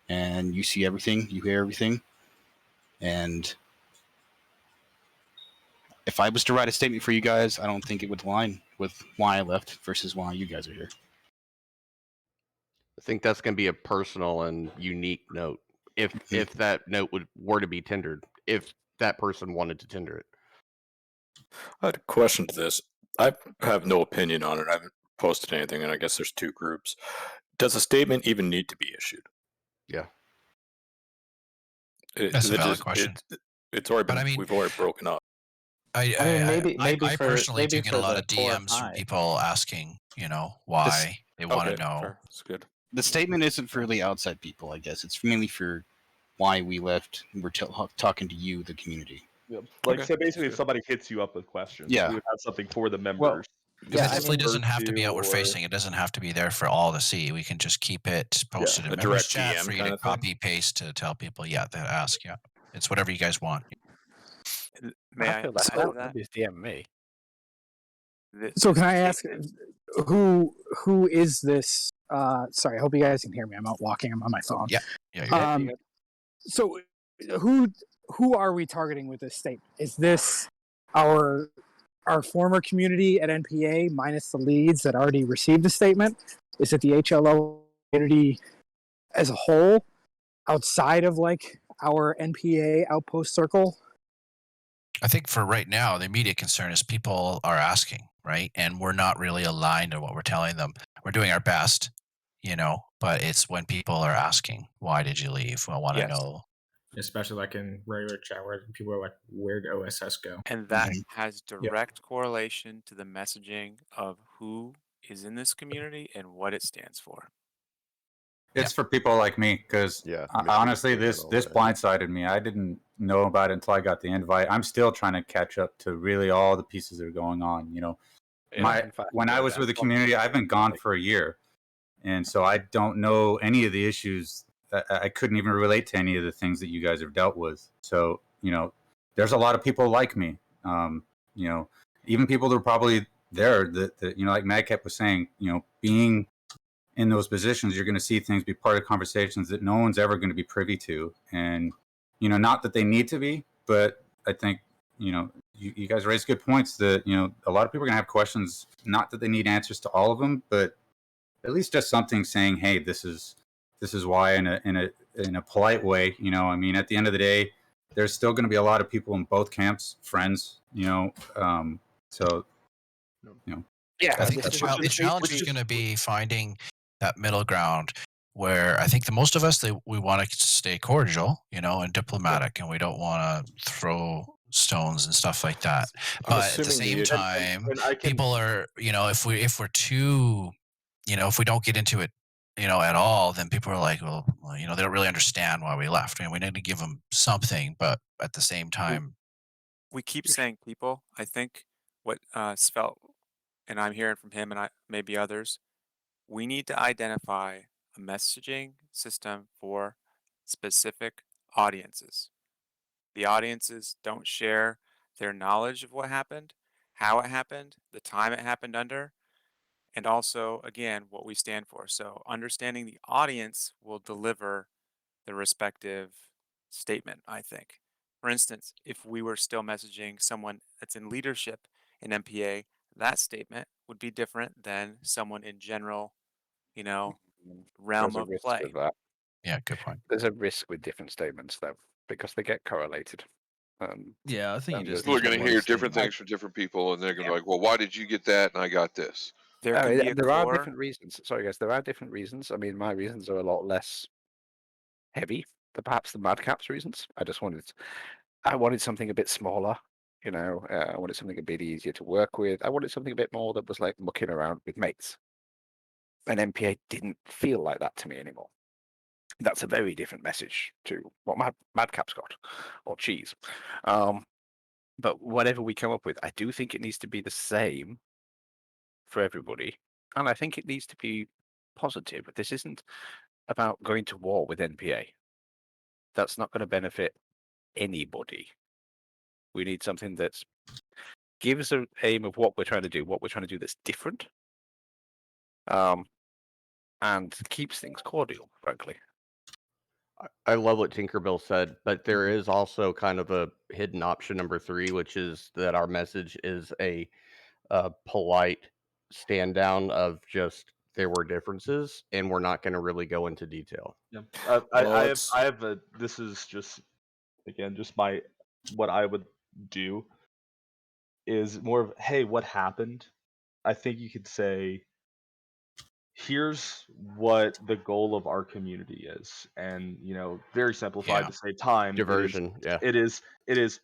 and you see everything, you hear everything, and if I was to write a statement for you guys, I don't think it would align with why I left versus why you guys are here. I think that's going to be a personal and unique note. If that note were to be tendered, if that person wanted to tender it. I had a question to this. I have no opinion on it. I haven't posted anything, and I guess there's 2 groups. Does a statement even need to be issued? Yeah. That's a valid question. It's already been, we've already broken up. I personally do get a lot of DMs from people asking, why they want to know. Fair. That's good. The statement isn't for the outside people, I guess. It's mainly for why we left. We're talking to you, the community. Yep. So basically, if somebody hits you up with questions, Yeah. we would have something for the members. It definitely doesn't have to be outward facing. It doesn't have to be there for all to see. We can just keep it posted in members chat for you to copy paste to tell people. Yeah, that ask. Yeah, it's whatever you guys want. May I feel that? Just DM me. So can I ask, who is this? Sorry, I hope you guys can hear me. I'm out walking. I'm on my phone. Yeah. You're good. So who are we targeting with this statement? Is this our former community at NPA minus the leads that already received the statement? Is it the HLO community as a whole outside of our NPA outpost circle? I think for right now, the immediate concern is people are asking, right? And we're not really aligned to what we're telling them. We're doing our best, but it's when people are asking, why did you leave? I want to know. Especially in regular chat where people are like, where'd OSS go? And that has direct correlation to the messaging of who is in this community and what it stands for. It's for people like me because honestly, this blindsided me. I didn't know about it until I got the invite. I'm still trying to catch up to really all the pieces that are going on. When I was with the community, I've been gone for a year, and so I don't know any of the issues. I couldn't even relate to any of the things that you guys have dealt with. So there's a lot of people like me. Even people that are probably there that like Madcap was saying, being in those positions, you're going to see things, be part of conversations that no one's ever going to be privy to. And, not that they need to be, but I think, you guys raise good points that, a lot of people are going to have questions, not that they need answers to all of them, but at least just something saying, hey, this is why in a polite way, at the end of the day, there's still going to be a lot of people in both camps, friends, so. Yeah, I think the challenge is going to be finding that middle ground where I think the most of us, we want to stay cordial, and diplomatic, and we don't want to throw stones and stuff like that. But at the same time, people are, if we're too, if we don't get into it, at all, then people are like, well, they don't really understand why we left. We need to give them something, but at the same time, we keep saying people. I think what Svelte, and I'm hearing from him and maybe others, we need to identify a messaging system for specific audiences. The audiences don't share their knowledge of what happened, how it happened, the time it happened under, and also, again, what we stand for. So understanding the audience will deliver the respective statement, I think. For instance, if we were still messaging someone that's in leadership in NPA, that statement would be different than someone in general, realm of play. Yeah, good point. There's a risk with different statements, though, because they get correlated. Yeah, I think people are going to hear different things from different people, and they're going to be like, well, why did you get that and I got this? There are different reasons. Sorry, guys, there are different reasons. I mean, my reasons are a lot less heavy than perhaps the Madcap's reasons. I wanted something a bit smaller. I wanted something a bit easier to work with. I wanted something a bit more that was like mucking around with mates. And NPA didn't feel like that to me anymore. That's a very different message to what Madcap's got, or Cheese. But whatever we come up with, I do think it needs to be the same for everybody, and I think it needs to be positive. This isn't about going to war with NPA. That's not going to benefit anybody. We need something that's gives an aim of what we're trying to do, that's different, and keeps things cordial, frankly. I love what Tinkerbell said, but there is also kind of a hidden option number 3, which is that our message is a polite stand down of just there were differences, and we're not going to really go into detail. Yeah. Well, I have a. This is just again just my what I would do is more of, hey, what happened? I think you could say, here's what the goal of our community is, and very simplified Yeah. to save time. Diversion, yeah. It is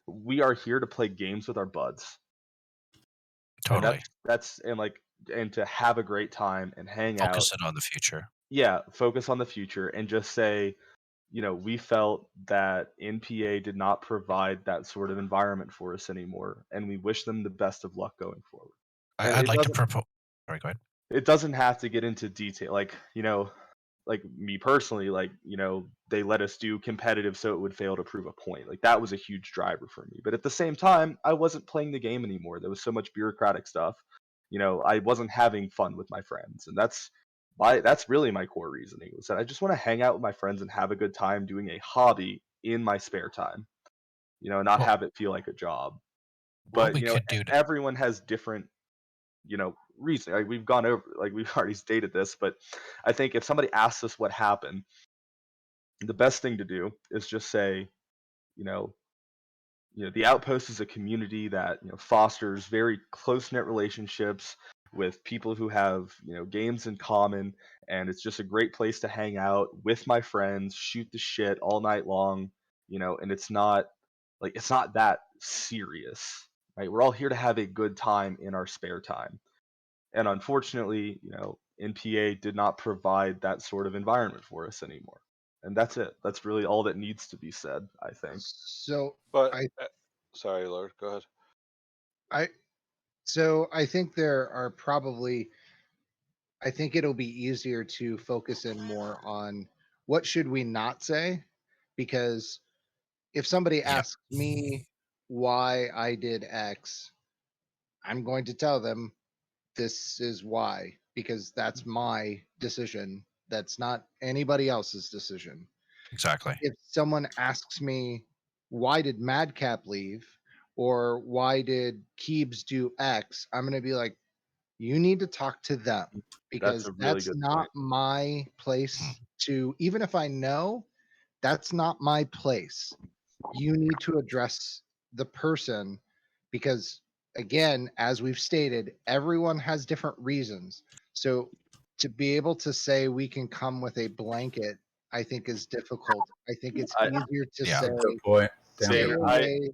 we are here to play games with our buds. And Totally. that's and to have a great time and hang out. Focus it on the future. Yeah, focus on the future and just say, we felt that NPA did not provide that sort of environment for us anymore, and we wish them the best of luck going forward. And I'd it like to doesn't propose. Sorry, go ahead. it doesn't have to get into detail, like me personally, they let us do competitive so it would fail to prove a point. Like, that was a huge driver for me. But at the same time, I wasn't playing the game anymore. There was so much bureaucratic stuff. I wasn't having fun with my friends, and that's really my core reasoning, was that I just want to hang out with my friends and have a good time doing a hobby in my spare time, not have it feel like a job. What But we could do to everyone has different reason. Like, we've gone over, we've already stated this, but I think if somebody asks us what happened, the best thing to do is just say, the Outpost is a community that fosters very close-knit relationships with people who have games in common, and it's just a great place to hang out with my friends, shoot the shit all night long, and it's not that serious, right? We're all here to have a good time in our spare time. And unfortunately, NPA did not provide that sort of environment for us anymore. And that's it. That's really all that needs to be said, I think. So But I sorry, Lord, go ahead. I think there are probably, I think it'll be easier to focus in more on what should we not say, because if somebody asks me why I did X, I'm going to tell them this is why, because that's my decision. That's not anybody else's decision. Exactly. If someone asks me, why did Madcap leave, or why did Keebs do X, I'm going to be like, you need to talk to them, because That's a really that's good not point. my place to, even if I know, that's not my place. You need to address the person, because again, as we've stated, everyone has different reasons. So to be able to say we can come with a blanket, I think is difficult. I think it's easier to say Good point. stay David, away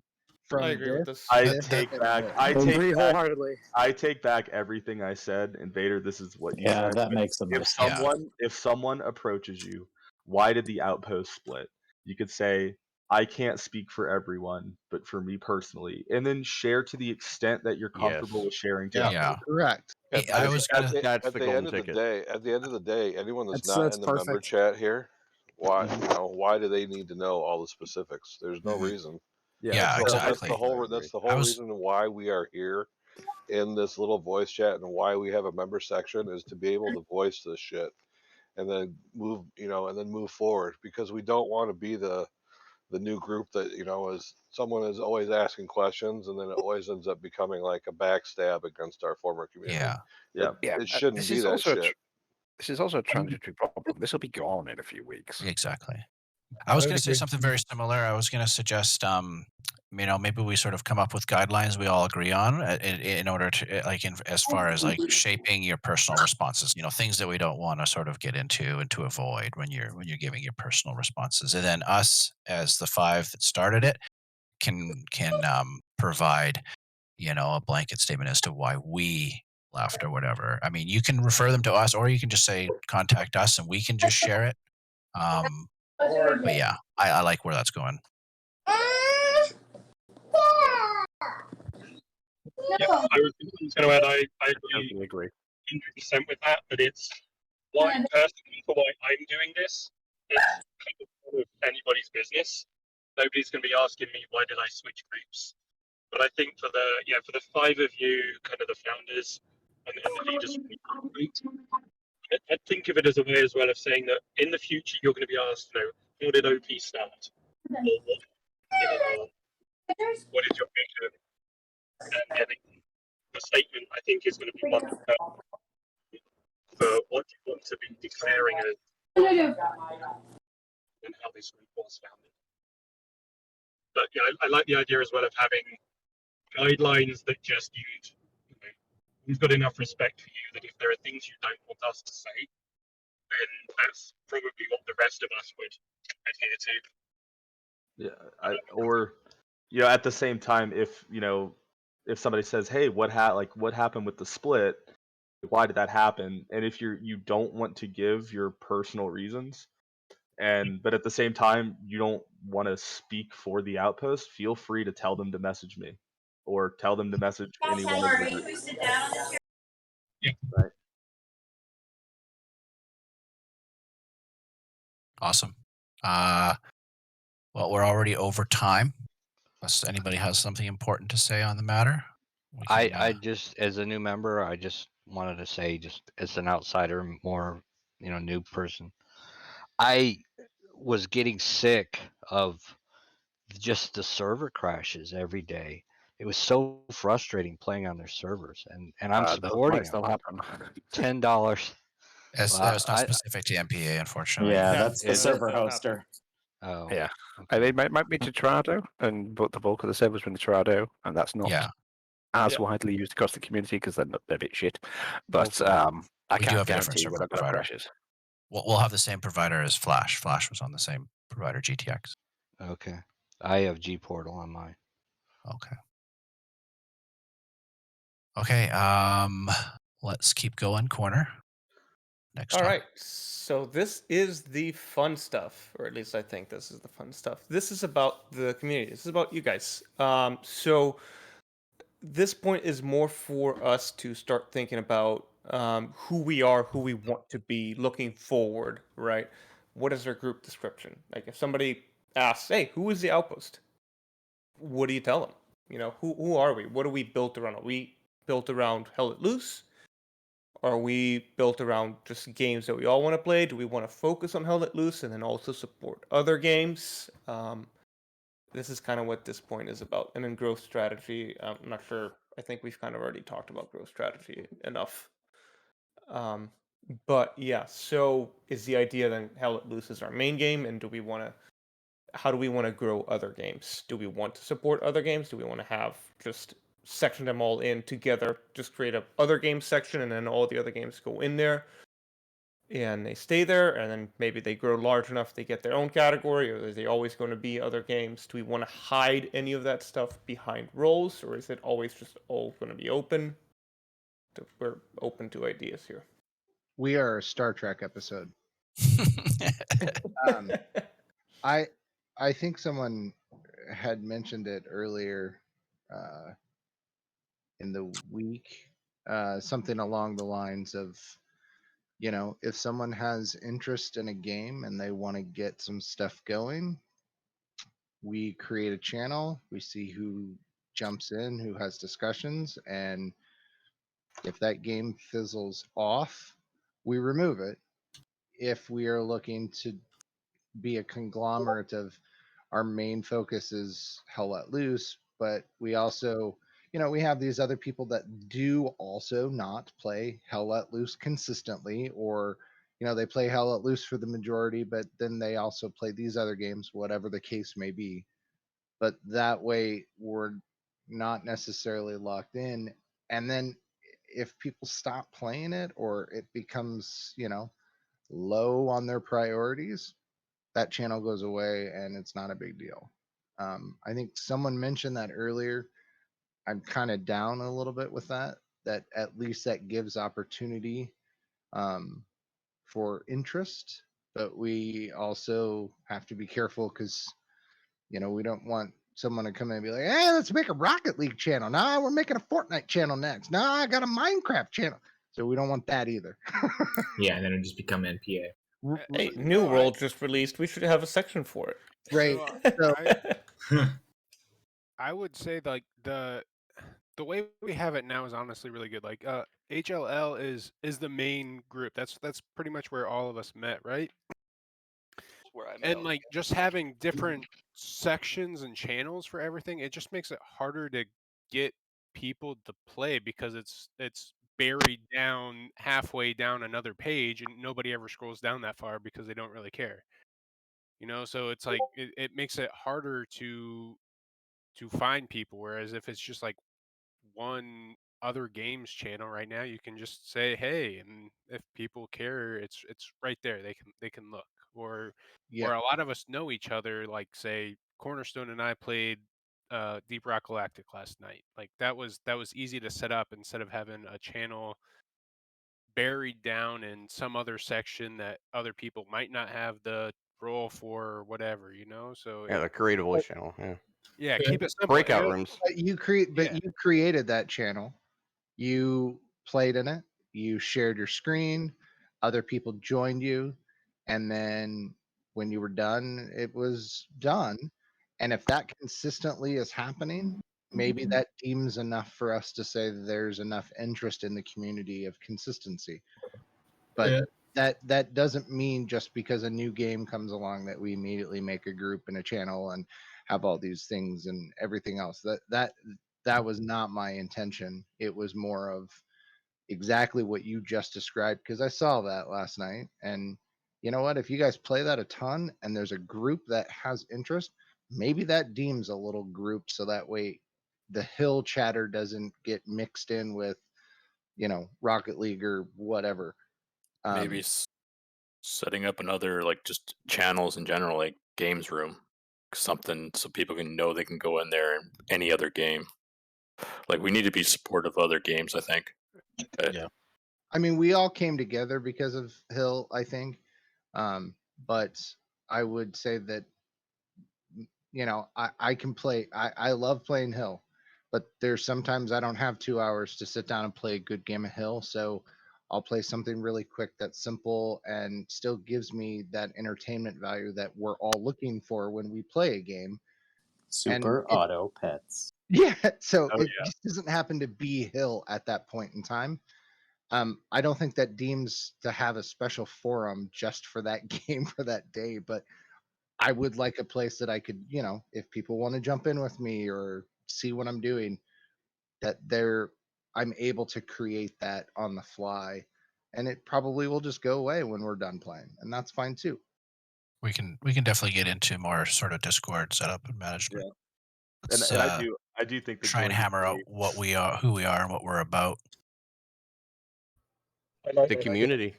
from I agree with this. this. I this, take and back this. I Agree take back wholeheartedly. I take back everything I said, and Vader, this is what you Yeah, said. that makes the If most sense. someone approaches you, why did the Outpost split? You could say, I can't speak for everyone, but for me personally, and then share to the extent that you're comfortable Yes. with sharing to Yeah. others. Yeah. Correct. Hey, I was gonna. That's At the the golden end of the ticket. day, anyone that's That's not that's in the member perfect. chat here, why Mhm. why do they need to know all the specifics? There's no Mhm. reason. Yeah, exactly. That's the I whole was. reason why we are here in this little voice chat, and why we have a member section, is to be able to voice this shit and then move forward, because we don't want to be the new group that is someone is always asking questions, and then it always ends up becoming like a backstab against our former community. Yeah. Yeah. It shouldn't This be is that also shit. this is also a transitory problem. This will be gone in a few weeks. Exactly. I was would going to say agree. something very similar. I was going to suggest, maybe we sort of come up with guidelines we all agree on in order to, as far as like shaping your personal responses. Things that we don't want to sort of get into and to avoid when you're giving your personal responses. And then us, as the 5 that started it, can provide a blanket statement as to why we left or whatever. I mean, you can refer them to us, or you can just say contact us, and we can just share it. But yeah, I like where that's going. Yeah, I was going to add, I agree 100% with that, but it's why personally for why I'm doing this. It's kind of none of anybody's business. Nobody's going to be asking me why did I switch groups. But I think for the 5 of you, kind of the founders and the leaders, I think of it as a way as well of saying that in the future you're going to be asked, how did OP start? Or what is your vision? And the statement I think is going to be one for what you want to be declaring as and how this group was founded. But yeah, I like the idea as well of having guidelines that just we've got enough respect for you that if there are things you don't want us to say, then that's probably what the rest of us would adhere to. Yeah, or at the same time, if somebody says, "Hey, what happened with the split? Why did that happen?" And if you don't want to give your personal reasons, but at the same time you don't want to speak for the outpost, feel free to tell them to message me, or tell them to message any one of the right. Awesome. Well, we're already over time. Unless anybody has something important to say on the matter. I just, as a new member, I just wanted to say, just as an outsider, more, new person, I was getting sick of just the server crashes every day. It was so frustrating playing on their servers, and I'm supporting still happen. $10. That was not specific to MPA, unfortunately. Yeah, that's the server hoster. Oh, yeah. They might be to Torado, but the bulk of the servers are in the Torado, and that's not as widely used across the community because they're a bit shit. But I We do can't have a different guarantee server when I've got provider. crashes. We'll have the same provider as Flash. Flash was on the same provider, GTX. Okay. I have G Portal on mine. Okay. Okay. Let's keep going. Corner. Next. All right. So this is the fun stuff, or at least I think this is the fun stuff. This is about the community. This is about you guys. So this point is more for us to start thinking about who we are, who we want to be, looking forward. Right? What is our group description? Like, if somebody asks, "Hey, who is the Outpost?" What do you tell them? Who are we? What are we built around? Are we built around Hell Let Loose? Are we built around just games that we all want to play? Do we want to focus on Hell Let Loose and then also support other games? This is kind of what this point is about. And then growth strategy, I'm not sure. I think we've kind of already talked about growth strategy enough. But yeah, so is the idea then Hell Let Loose is our main game, and how do we want to grow other games? Do we want to support other games? Do we want to have just section them all in together, just create a other game section, and then all the other games go in there and they stay there, and then maybe they grow large enough they get their own category, or is they always going to be other games? Do we want to hide any of that stuff behind roles, or is it always just all going to be open? We're open to ideas here. We are a Star Trek episode. I think someone had mentioned it earlier in the week, something along the lines of, if someone has interest in a game and they want to get some stuff going, we create a channel, we see who jumps in, who has discussions, and if that game fizzles off, we remove it. If we are looking to be a conglomerate of our main focus is Hell Let Loose, but we also, we have these other people that do also not play Hell Let Loose consistently, or, they play Hell Let Loose for the majority, but then they also play these other games, whatever the case may be. But that way we're not necessarily locked in. And then if people stop playing it, or it becomes, low on their priorities, that channel goes away and it's not a big deal. I think someone mentioned that earlier. I'm kind of down a little bit with that at least that gives opportunity for interest but we also have to be careful because, we don't want someone to come in and be like, hey, let's make a Rocket League channel. Nah, we're making a Fortnite channel next. Nah, I got a Minecraft channel. So we don't want that either. Yeah, and then it just become NPA. Hey, New World just released. We should have a section for it. Right. So, So I would say like the way we have it now is honestly really good. Like HLL is the main group. That's pretty much where all of us met, right? Where I met And all like just having different sections and channels for everything, it just makes it harder to get people to play because it's buried down halfway down another page and nobody ever scrolls down that far because they don't really care. So it's like it makes it harder to find people, whereas if it's just like one other games channel right now, you can just say hey, and if people care, it's right there. They can look. Or Yeah. a lot of us know each other, like say Cornerstone and I played Deep Rock Galactic last night. Like that was easy to set up instead of having a channel buried down in some other section that other people might not have the role for or whatever, so Yeah, the creative voice channel. Yeah. keep it simple. Breakout rooms. But you created that channel. You played in it. You shared your screen. Other people joined you, and then when you were done, it was done. And if that consistently is happening, maybe that deems enough for us to say there's enough interest in the community of consistency. But that doesn't mean just because a new game comes along that we immediately make a group and a channel and have all these things and everything else. That was not my intention. It was more of exactly what you just described, because I saw that last night. And you know what? If you guys play that a ton and there's a group that has interest, maybe that deems a little group so that way the hill chatter doesn't get mixed in with, Rocket League or whatever. Maybe setting up another like just channels in general, like games room, something so people can know they can go in there and any other game. Like we need to be supportive of other games, I think. Yeah. I mean, we all came together because of Hill, I think. But I would say that, I can play. I love playing Hill, but there's sometimes I don't have 2 hours to sit down and play a good game of Hill. So I'll play something really quick that's simple and still gives me that entertainment value that we're all looking for when we play a game. Super auto pets. Yeah, so it just doesn't happen to be Hill at that point in time. I don't think that deems to have a special forum just for that game for that day, but I would like a place that I could, if people want to jump in with me or see what I'm doing, that I'm able to create that on the fly, and it probably will just go away when we're done playing, and that's fine too. We can definitely get into more sort of Discord setup and management. Let's, And I do think the try and joint hammer out debate- what we are, who we are, and what we're about. The community.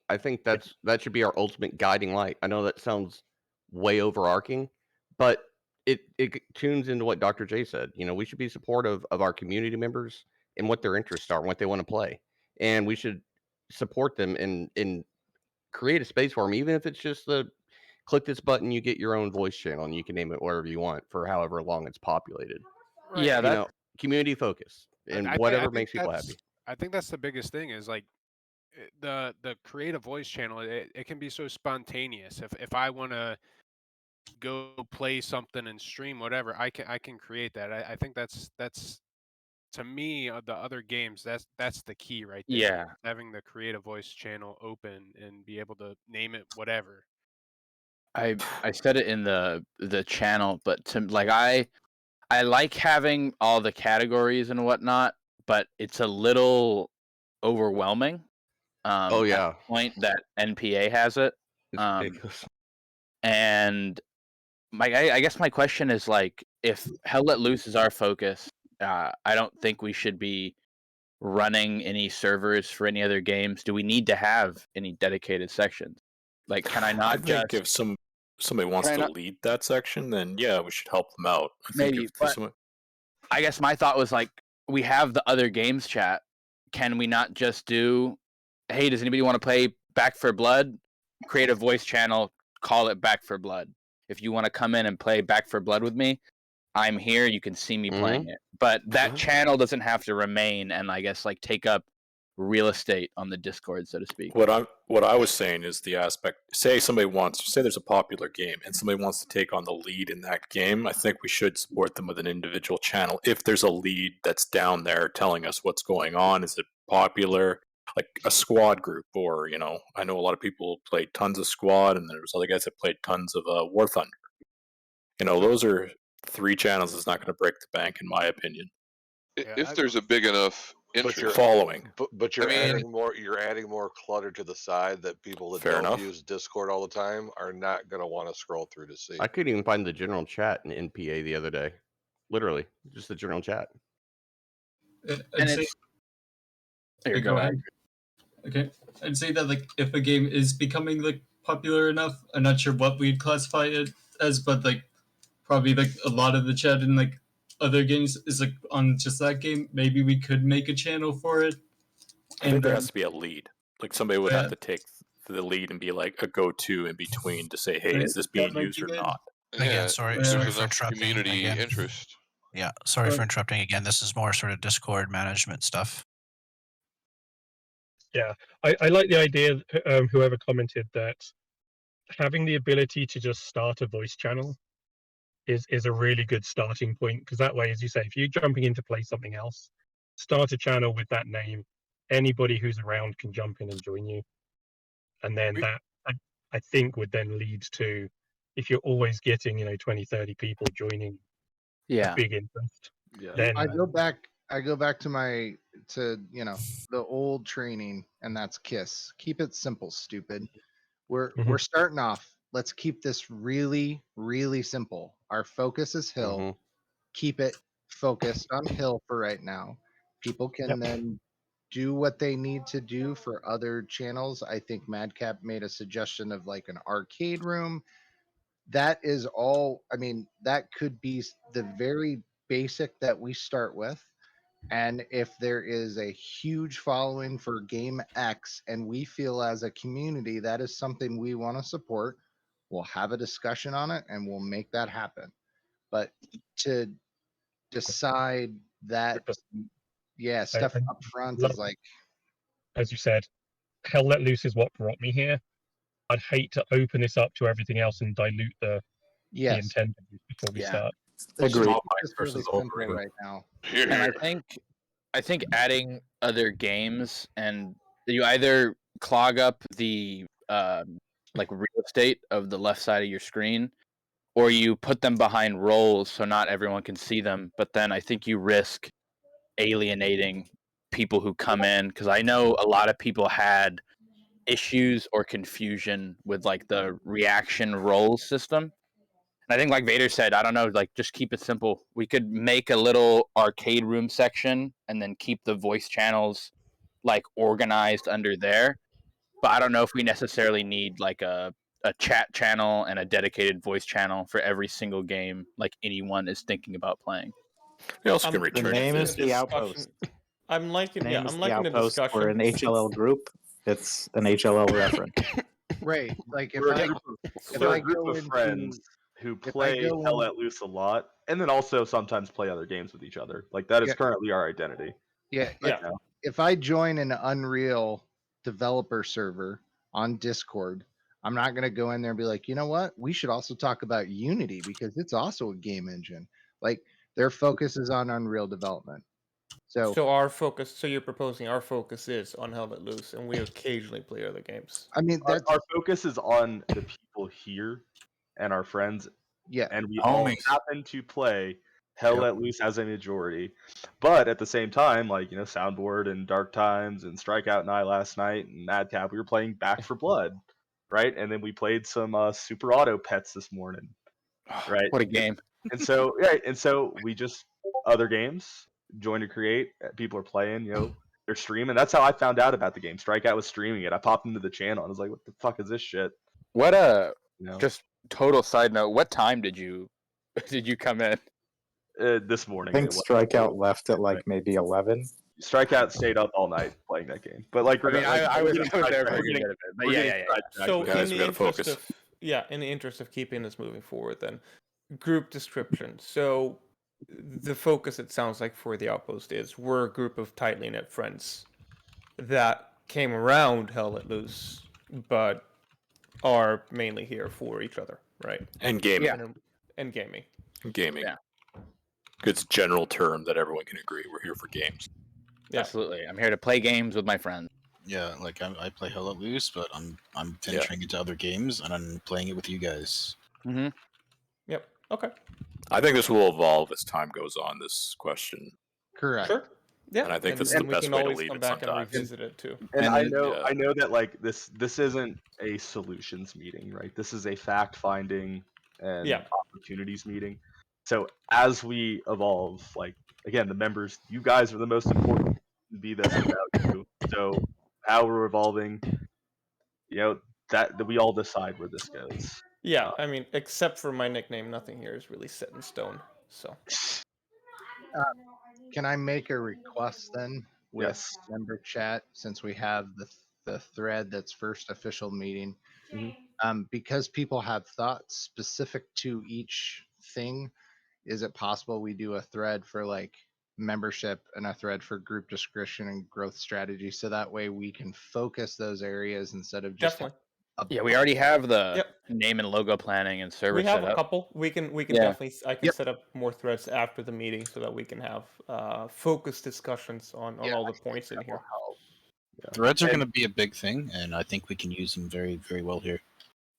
I think that should be our ultimate guiding light. I know that sounds way overarching, but it tunes into what Dr. J said. We should be supportive of our community members and what their interests are and what they want to play. And we should support them and create a space for them, even if it's just click this button, you get your own voice channel and you can name it whatever you want for however long it's populated. Right. Yeah, community focus and I whatever think makes people that's- happy. I think that's the biggest thing is like the creative voice channel. It can be so spontaneous. If I want to go play something and stream whatever, I can create that. I think that's to me the other games. That's the key right there. Yeah. Having the creative voice channel open and be able to name it whatever. I said it in the channel, but I like having all the categories and whatnot, but it's a little overwhelming. Oh, yeah. At the point that NPA has it. It's ridiculous. And I guess my question is like, if Hell Let Loose is our focus, I don't think we should be running any servers for any other games. Do we need to have any dedicated sections? Like, can I not I think just if somebody wants Can I to not- lead that section, then yeah, we should help them out. I think Maybe, if but someone- I guess my thought was like, we have the other games chat. Can we not just do, hey, does anybody want to play Back for Blood? create a voice channel, call it Back for Blood. If you want to come in and play Back for Blood with me, I'm here. You can see me playing it. But that channel doesn't have to remain and I guess like take up real estate on the Discord, so to speak. What I was saying is the aspect. Say there's a popular game and somebody wants to take on the lead in that game. I think we should support them with an individual channel. If there's a lead that's down there telling us what's going on, is it popular? Like a squad group, or I know a lot of people played tons of squad, and there was other guys that played tons of War Thunder. Those are 3 channels that's not going to break the bank, in my opinion. If there's a big enough interest following, but you're adding more clutter to the side that people that don't use Discord all the time are not going to want to scroll through to see. I couldn't even find the general chat in NPA the other day. Literally, just the general chat. Here, go ahead. Okay, I'd say that like if a game is becoming like popular enough, I'm not sure what we'd classify it as, but like probably like a lot of the chat in like other games is like on just that game. Maybe we could make a channel for it. I think there has to be a lead. Like somebody would have to take the lead and be like a go-to in between to say, "Hey, is this being used or not?" Again, sorry for interrupting. Community again. interest. Yeah, sorry for interrupting again. This is more sort of Discord management stuff. Yeah, I like the idea, whoever commented, that having the ability to just start a voice channel is a really good starting point, because that way, as you say, if you're jumping in to play something else, start a channel with that name. Anybody who's around can jump in and join you. And then that, I think, would then lead to, if you're always getting, 20, 30 people joining a big interest. Yeah. Then I go back to the old training, and that's KISS. Keep it simple, stupid. We're starting off. Let's keep this really, really simple. Our focus is Hill. Keep it focused on Hill for right now. People can then do what they need to do for other channels. I think Madcap made a suggestion of like an arcade room. That is all. I mean, that could be the very basic that we start with. And if there is a huge following for game X and we feel as a community that is something we want to support, we'll have a discussion on it and we'll make that happen. But to decide that, stuff up front is like, as you said, Hell Let Loose is what brought me here. I'd hate to open this up to everything else and dilute the intent before we start. Agreed. Right now. And I think adding other games, and you either clog up the like real estate of the left side of your screen, or you put them behind roles so not everyone can see them. But then I think you risk alienating people who come in, because I know a lot of people had issues or confusion with like the reaction roles system. And I think, like Vader said, I don't know, like just keep it simple. We could make a little arcade room section and then keep the voice channels like organized under there. But I don't know if we necessarily need like a chat channel and a dedicated voice channel for every single game like anyone is thinking about playing. We also can The return name it. is the Outpost. I'm liking, Name is I'm the liking the Outpost. discussion. We're an HLL group. It's an HLL reference. right. Like if We're I, a if we're I a group go of into, friends who if I play go Hell in- Let Loose a lot, and then also sometimes play other games with each other. Like that is Yeah. currently our identity. Yeah. right now. If I join an Unreal developer server on Discord, I'm not going to go in there and be like, you know what? We should also talk about Unity because it's also a game engine. Like their focus is on Unreal development. So So you're proposing our focus is on Hell Let Loose, and we occasionally play other games. I mean, our focus is on the people here and our friends. Yeah, and we all happen to play Hell Let Loose as a majority. But at the same time, like Soundboard and Dark Times and Strikeout and I last night and Madcap, we were playing Back for Blood, right? And then we played some Super Auto Pets this morning, right? What a game! And so we just other games. Join to create. People are playing, they're streaming. That's how I found out about the game. Strikeout was streaming it. I popped into the channel and I was like, what the fuck is this shit? What just total side note, what time did you come in? This morning. I think Strikeout left at like maybe 11. Strikeout stayed up all night playing that game. But like, I mean, I was getting there for a sidetracked. good bit of it, but We're yeah, getting yeah. sidetracked. So Guys, in we the gotta interest focus. of in the interest of keeping this moving forward, then group description. So the focus, it sounds like, for the Outpost is we're a group of tightly knit friends that came around Hell Let Loose, but are mainly here for each other, right? And gaming. Yeah. And gaming. Gaming. Yeah. It's a general term that everyone can agree. We're here for games. Yeah. Absolutely. I'm here to play games with my friends. Yeah, like I play Hell Let Loose, but I'm venturing into other games and I'm playing it with you guys. Mm-hmm. Yep. Okay. I think this will evolve as time goes on, this question. Correct. Sure. Yeah. And I think that's and the we best can way to always leave come it back and sometimes. revisit it too. And I yeah. know that like this isn't a solutions meeting, right? This is a fact finding and opportunities meeting. So as we evolve, like again, the members, you guys are the most important. Be this about you. So how we're evolving, that we all decide where this goes. Yeah, I mean, except for my nickname, nothing here is really set in stone. So. Can I make a request then with Yes. member chat, since we have the thread that's first official meeting? Because people have thoughts specific to each thing, is it possible we do a thread for like membership and a thread for group description and growth strategy, so that way we can focus those areas instead of just Definitely. Yeah, we already have the name and logo planning and server We have set a up. couple. We can Yeah. definitely. I can set up more threads after the meeting so that we can have focused discussions on all the points in here. Threads are going to be a big thing, and I think we can use them very, very well here.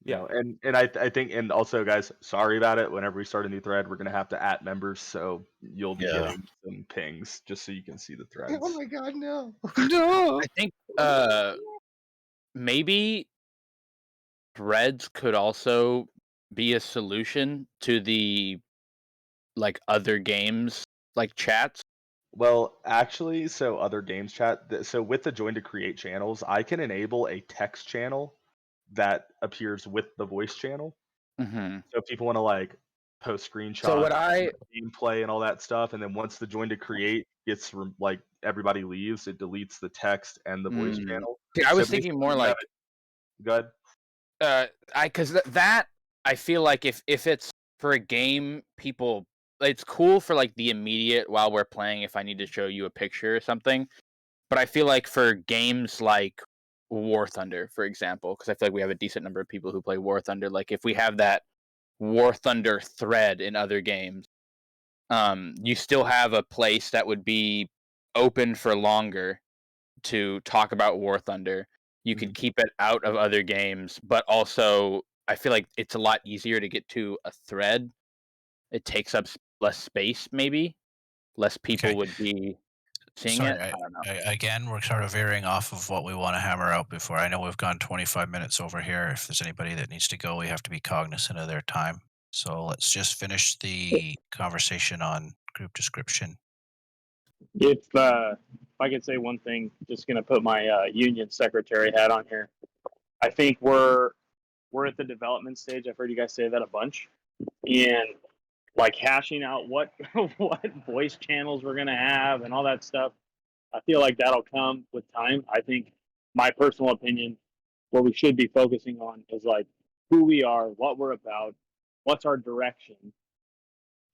Yeah, and I think, and also guys, sorry about it. Whenever we start a new thread, we're gonna have to @ members, so you'll be getting some pings just so you can see the threads. Oh my god, no! I think maybe threads could also be a solution to the like other games like chats. Well, actually, so other games chat. So with the join to create channels, I can enable a text channel that appears with the voice channel. Mm-hmm. So if people want to like post screenshots, So what gameplay and all that stuff, and then once the join to create gets like everybody leaves, it deletes the text and the voice channel. See, I was So thinking basically more you like have it- Go ahead. because that I feel like if it's for a game, people, it's cool for like the immediate while we're playing if I need to show you a picture or something. But I feel like for games like War Thunder, for example, because I feel like we have a decent number of people who play War Thunder. Like if we have that War Thunder thread in other games, you still have a place that would be open for longer to talk about War Thunder. You could keep it out of other games, but also I feel like it's a lot easier to get to a thread. It takes up less space, maybe. Less people would be seeing Sorry, it. I don't know. Again, we're sort of veering off of what we want to hammer out before. I know we've gone 25 minutes over here. If there's anybody that needs to go, we have to be cognizant of their time. So let's just finish the conversation on group description. If I could say one thing, just going to put my union secretary hat on here. I think we're at the development stage. I've heard you guys say that a bunch, and like hashing out what voice channels we're going to have and all that stuff. I feel like that'll come with time. I think, my personal opinion, what we should be focusing on is like who we are, what we're about, what's our direction,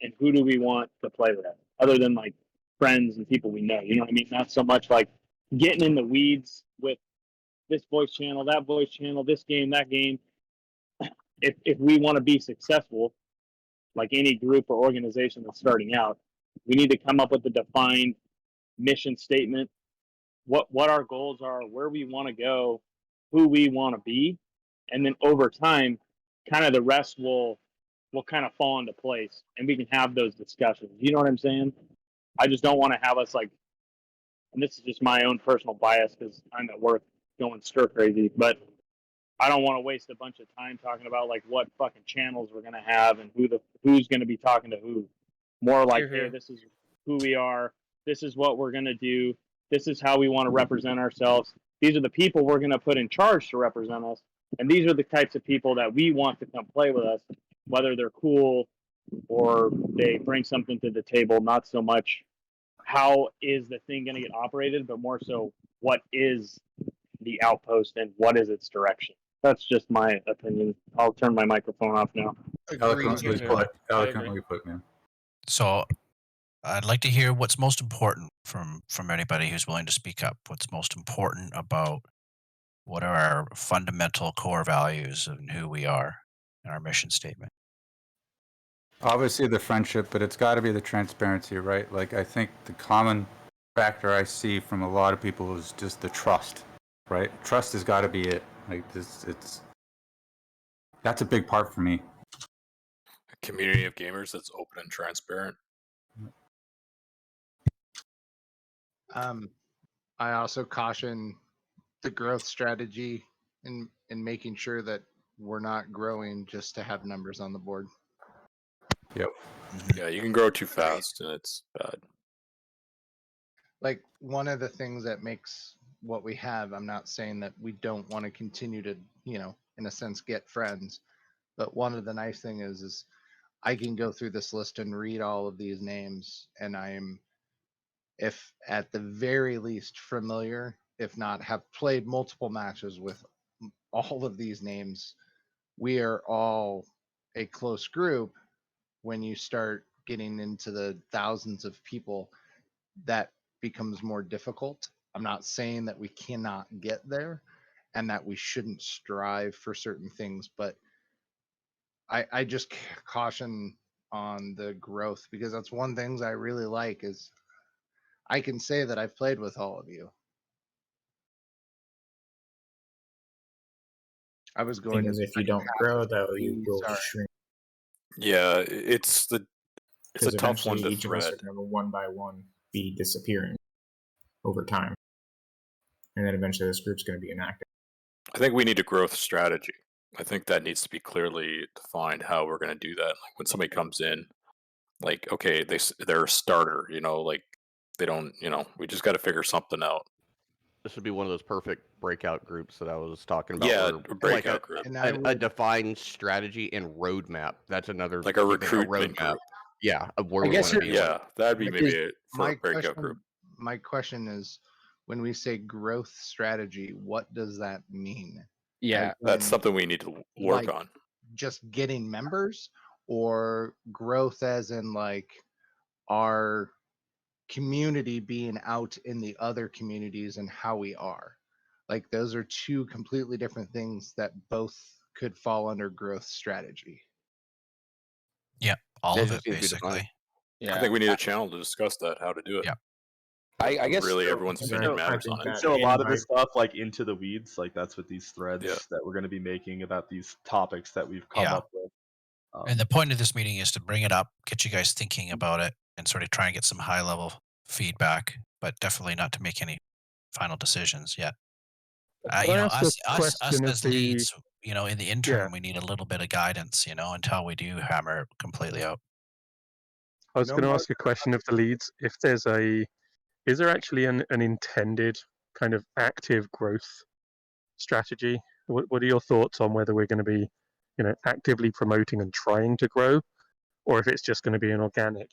and who do we want to play with, other than like friends and people we know. You know what I mean? Not so much like getting in the weeds with this voice channel, that voice channel, this game, that game. If we want to be successful, like any group or organization that's starting out, we need to come up with a defined mission statement, what our goals are, where we want to go, who we want to be, and then over time, kind of the rest will kind of fall into place, and we can have those discussions. You know what I'm saying? I just don't want to have us like, and this is just my own personal bias because I'm at work going stir crazy, but I don't want to waste a bunch of time talking about like what fucking channels we're gonna have and who's gonna be talking to who. More like, hey, this is who we are. This is what we're gonna do. This is how we want to represent ourselves. These are the people we're gonna put in charge to represent us, and these are the types of people that we want to come play with us, whether they're cool or they bring something to the table. Not so much how is the thing going to get operated, but more so what is the outpost and what is its direction. That's just my opinion. I'll turn my microphone off now. Eloquently put. Eloquently put, man. So I'd like to hear what's most important from anybody who's willing to speak up. What's most important about what are our fundamental core values and who we are in our mission statement? Obviously the friendship, but it's got to be the transparency, right? Like, I think the common factor I see from a lot of people is just the trust, right? Trust has got to be it. Like, that's a big part for me. A community of gamers that's open and transparent. I also caution the growth strategy in making sure that we're not growing just to have numbers on the board. Yep. Yeah, you can grow too fast and it's bad. Like, one of the things that makes what we have, I'm not saying that we don't want to continue to, in a sense, get friends, but one of the nice thing is I can go through this list and read all of these names, and I am, if at the very least, familiar, if not have played multiple matches with all of these names. We are all a close group. When you start getting into the thousands of people, that becomes more difficult. I'm not saying that we cannot get there and that we shouldn't strive for certain things, but I just caution on the growth, because that's one things I really like is I can say that I've played with all of you. I was going Thing is, to if you don't grow, though, you will Sorry. shrink. Yeah, it's a Because tough one eventually to each of us thread. are going to one by one be disappearing over time, and then eventually this group's going to be inactive. I think we need a growth strategy. I think that needs to be clearly defined how we're going to do that. Like when somebody comes in, like, okay, they're a starter, like they don't, we just got to figure something out. This would be one of those perfect breakout groups that I was talking about. Yeah, where, a breakout like group. And I a would, defined strategy and roadmap. That's another Like a maybe recruitment roadmap. group. Yeah, of where I we guess want to you're- be. Yeah, that'd be maybe it for my a breakout question, group. my question is, when we say growth strategy, what does that mean? Yeah, As That's in, something we need to work like, on. just getting members, or growth as in like our community being out in the other communities and how we are? Like, those are two completely different things that both could fall under growth strategy. Yeah, all It of it just needs to be defined. basically. I think we need a channel to discuss that, how to do it. Yeah. I guess really everyone's And opinion I matters think on it. that So a lot of invite- this stuff, like Into the Weeds, like that's what these threads Yeah. that we're going to be making about these topics that we've come Yeah. up with. And the point of this meeting is to bring it up, get you guys thinking about it, and sort of try and get some high level feedback, but definitely not to make any final decisions yet. Can I ask a Us question of as the- leads, in the interim, we need a little bit of guidance, until we do hammer it completely out. I was No going to more- ask a question of the leads. If there's is there actually an intended kind of active growth strategy? What are your thoughts on whether we're going to be, actively promoting and trying to grow, or if it's just going to be an organic,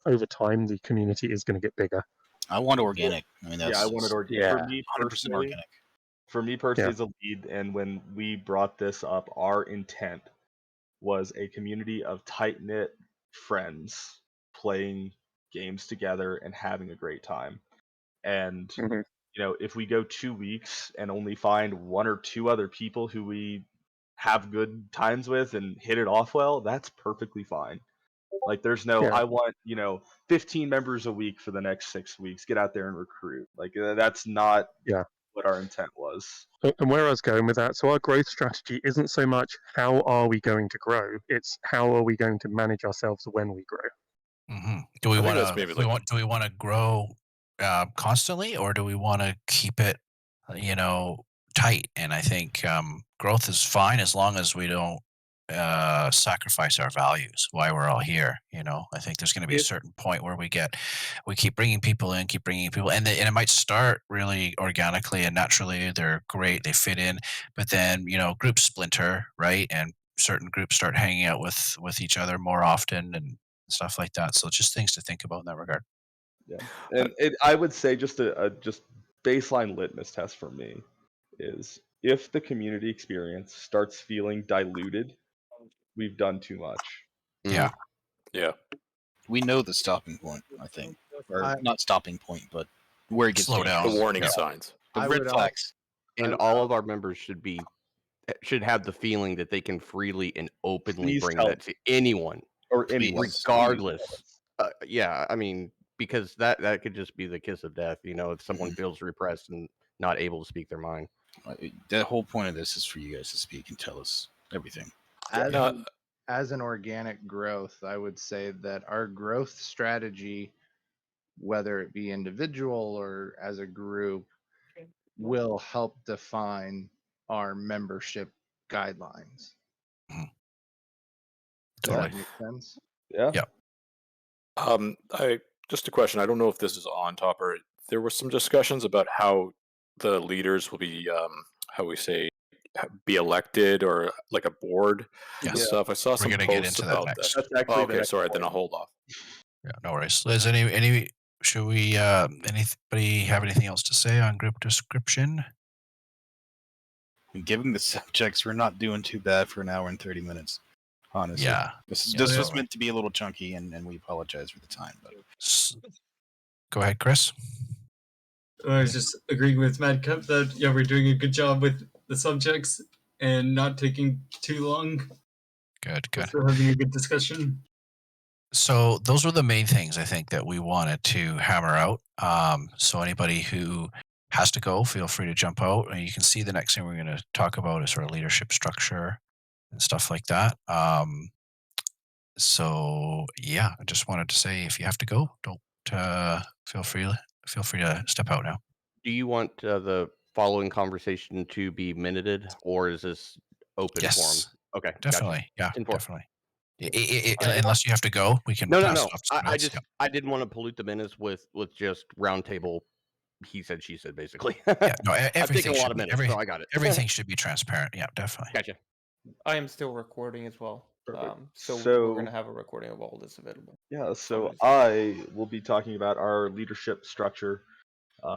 over time the community is going to get bigger? I want organic. I mean, that's I wanted organic. yeah, For me 100% personally, organic. as a lead, and when we brought this up, our intent was a community of tight knit friends playing games together and having a great time. And Mhm. if we go 2 weeks and only find one or two other people who we have good times with and hit it off well, that's perfectly fine. Like, there's no, Yeah. I want 15 members a week for the next 6 weeks. Get out there and recruit. Like, that's not Yeah. what our intent was. And where I was going with that, so our growth strategy isn't so much how are we going to grow, it's how are we going to manage ourselves when we grow. Mm-hmm. Do we I think want that's to? maybe Do we like- want? Do we want to grow constantly, or do we want to keep it, tight? And I think growth is fine as long as we don't sacrifice our values. Why we're all here. I think there's going to be a certain point where we keep bringing people in, and it might start really organically and naturally. They're great, they fit in, but then groups splinter, right? And certain groups start hanging out with each other more often and stuff like that. So just things to think about in that regard. Yeah, and I would say just a just baseline litmus test for me is if the community experience starts feeling diluted, we've done too much. Yeah. Yeah. We know the stopping point, I think, or I- not stopping point, but where it gets Slow down. dangerous. The warning Yeah. signs. The I red would al- flags. And I- all of our members should have the feeling that they can freely and openly Please bring tell that to anyone, or anyone, regardless. Yeah, I mean, because that could just be the kiss of death, you know, if someone Mhm. feels repressed and not able to speak their mind. The whole point of this is for you guys to speak and tell us everything. As an organic growth, I would say that our growth strategy, whether it be individual or as a group, will help define our membership guidelines. Does that make sense? Yeah. Yep. I just a question. I don't know if this is on top or there were some discussions about how the leaders will be, how we say, be elected or like a board and Yes. stuff. I saw We're some gonna get posts into that about next. that. That's actually the okay, next sorry. point. Then I'll hold off. Yeah, no worries. Liz, any should we anybody have anything else to say on group description? Given the subjects, we're not doing too bad for an hour and 30 minutes. Honestly. Yeah. This Yeah, was totally. meant to be a little chunky, and we apologize for the time. But Go ahead, Chris. I was just agreeing with Madcap that yeah, we're doing a good job with the subjects and not taking too long. Good, good. Still having a good discussion. So those were the main things I think that we wanted to hammer out. So anybody who has to go, feel free to jump out. And you can see the next thing we're going to talk about is sort of leadership structure and stuff like that. So yeah, I just wanted to say if you have to go, don't feel free to step out now. Do you want the following conversation to be minuted, or is this open Yes, forum? Okay, definitely. gotcha. Yeah, 10-4. definitely. Unless you have to go, we can No. pass it off to someone I else. just Yep. I didn't want to pollute the minutes with just roundtable. He said, she said, basically. Yeah, no, I'm everything taking a should lot of be, minutes, so I got it. everything should be transparent. Yeah, definitely. Gotcha. I am still recording as well. So we're So- going to have a recording of all this available. Yeah, so I will be talking about our leadership structure,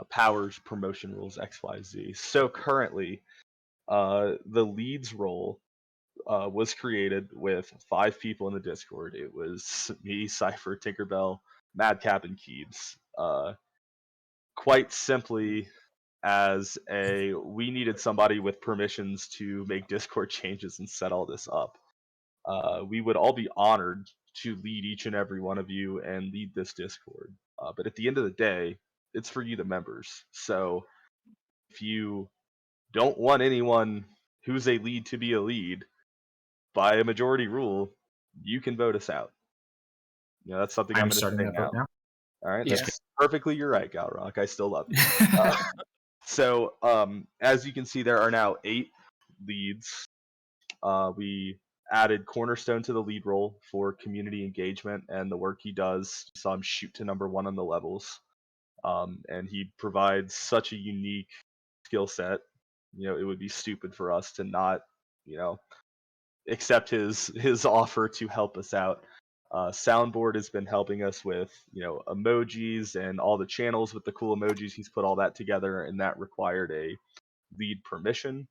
powers, promotion rules, XYZ. So currently, the leads role was created with 5 people in the Discord. It was me, Cypher, Tinkerbell, Madcap, and Keebs. Quite simply, as we needed somebody with permissions to make Discord changes and set all this up. We would all be honored to lead each and every one of you and lead this Discord. But at the end of the day, it's for you, the members. So if you don't want anyone who's a lead to be a lead, by a majority rule, you can vote us out. You know, that's something I'm I'm going to starting say that vote now. All right, Yes. that's perfectly you're right, Galrock. I still love you. So as you can see, there are now 8 leads. We added Cornerstone to the lead role for community engagement and the work he does. Saw him shoot to number 1 on the levels, and he provides such a unique skill set. You know, it would be stupid for us to not, you know, accept his offer to help us out. Soundboard has been helping us with, you know, emojis and all the channels with the cool emojis. He's put all that together, and that required a lead permission.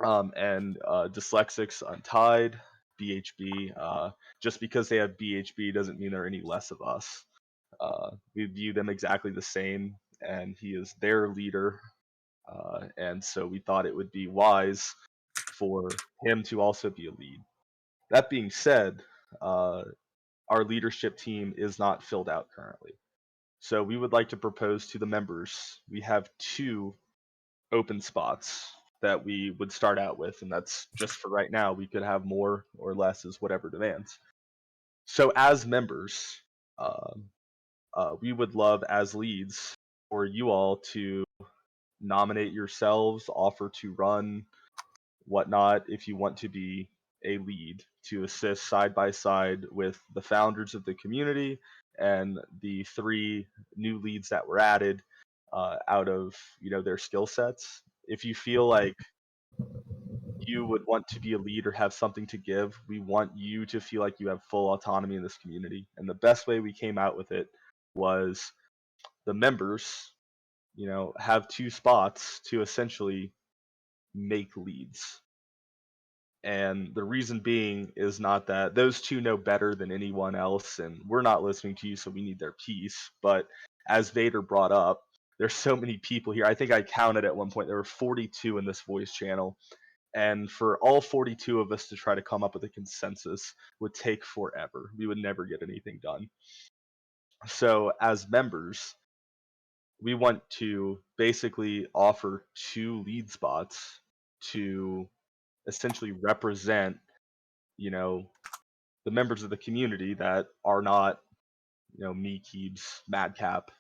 And Dyslexics Untied, BHB. Just because they have BHB doesn't mean they're any less of us. We view them exactly the same, and he is their leader. And so we thought it would be wise for him to also be a lead. That being said, our leadership team is not filled out currently. So we would like to propose to the members. We have 2 open spots that we would start out with, and that's just for right now. We could have more or less as whatever demands. So as members, we would love as leads for you all to nominate yourselves, offer to run, whatnot, if you want to be a lead to assist side by side with the founders of the community and the 3 new leads that were added out of, you know, their skill sets. If you feel like you would want to be a lead or have something to give, we want you to feel like you have full autonomy in this community. And the best way we came out with it was the members, have 2 spots to essentially make leads. And the reason being is not that those 2 know better than anyone else, and we're not listening to you, so we need their piece. But as Vader brought up, there's so many people here. I think I counted at one point there were 42 in this voice channel, and for all 42 of us to try to come up with a consensus would take forever. We would never get anything done. So as members, we want to basically offer 2 lead spots to essentially represent, the members of the community that are not, me, Keebs, Madcap,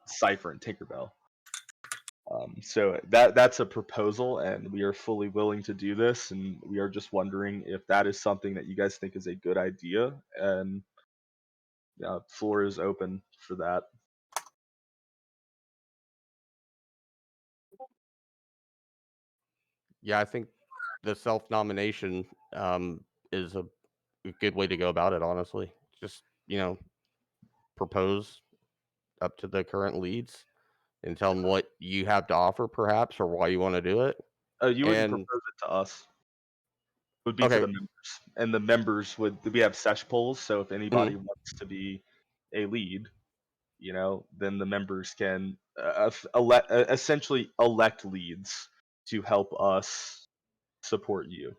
Cypher, and Tinkerbell. So that's a proposal, and we are fully willing to do this, and we are just wondering if that is something that you guys think is a good idea, and floor is open for that. Yeah, I think the self-nomination is a good way to go about it, honestly. Just, propose up to the current leads and tell them what you have to offer, perhaps, or why you want to do it. You wouldn't propose it to us. It would be to the members. And the members we have sesh polls, so if anybody wants to be a lead, then the members can essentially elect leads to help us support you.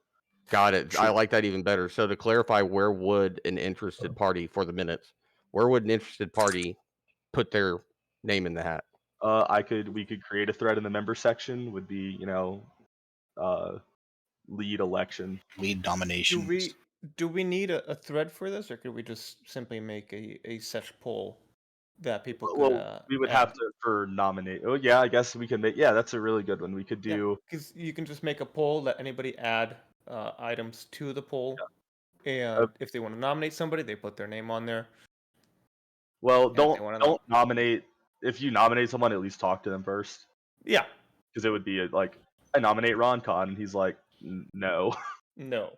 Got it. I like that even better. So to clarify, where would an interested party, for the minutes, where would an interested party put their name in the hat? We could create a thread in the member section. Would be lead election, lead nomination. Do we need a thread for this, or could we just simply make a sesh poll that people could? Well, we would have to for nominate. Oh yeah, I guess we can make. Yeah, that's a really good one. We could do because you can just make a poll, let anybody add items to the poll, and if they want to nominate somebody, they put their name on there. Well, don't nominate. If you nominate someone, at least talk to them first. Yeah, because it would be like, I nominate Ron Con, and he's like, no. No.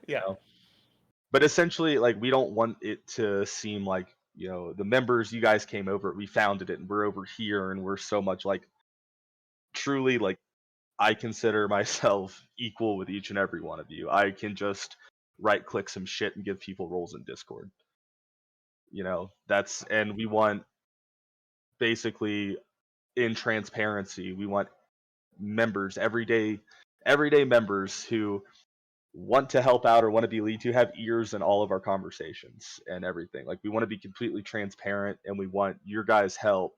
Yeah. But essentially, like, we don't want it to seem like, the members, you guys came over, we founded it, and we're over here, and we're so much like, truly, like, I consider myself equal with each and every one of you. I can just right click some shit and give people roles in Discord. And we want, basically, in transparency, we want members, everyday members who want to help out or want to be lead to have ears in all of our conversations and everything. Like, we want to be completely transparent, and we want your guys' help,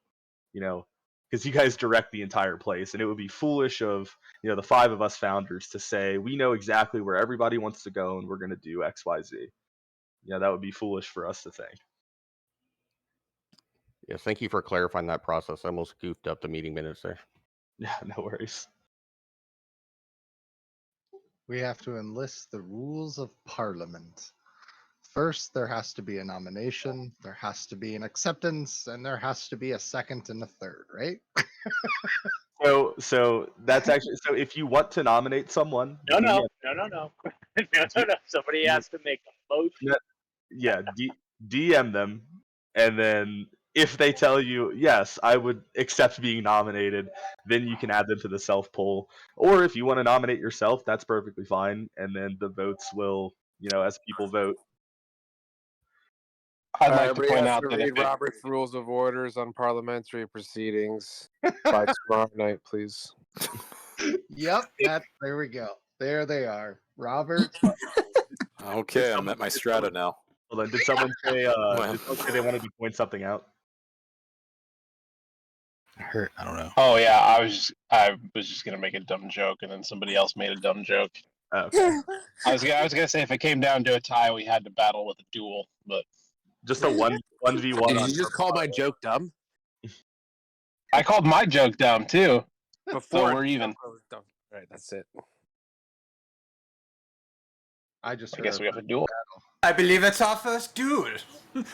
because you guys direct the entire place, and it would be foolish of the 5 of us founders to say we know exactly where everybody wants to go and we're going to do XYZ. That would be foolish for us to think. Yeah, thank you for clarifying that process. I almost goofed up the meeting minutes there. Yeah, no worries. We have to enlist the rules of Parliament. First, there has to be a nomination, there has to be an acceptance, and there has to be a second and a third, right? So that's actually, so if you want to nominate someone, No. Somebody has to make a motion. Yeah, DM them, and then if they tell you, yes, I would accept being nominated, then you can add them to the self poll. Or if you want to nominate yourself, that's perfectly fine, and then the votes will, as people vote. I'd like to point out that read Robert's Rules of Orders on Parliamentary Proceedings by tomorrow night, please. Yep, there we go. There they are. Robert. Okay, I'm at my strata now. Hold on, did someone say they wanted to point something out? I don't know. Oh yeah, I was just gonna make a dumb joke, and then somebody else made a dumb joke. Okay. I was gonna say if it came down to a tie, we had to battle with a duel, but just a 1v1. Did you just call my joke dumb? I called my joke dumb too. Before so we're even. All right, that's it. I guess we have a duel. I believe it's our first duel.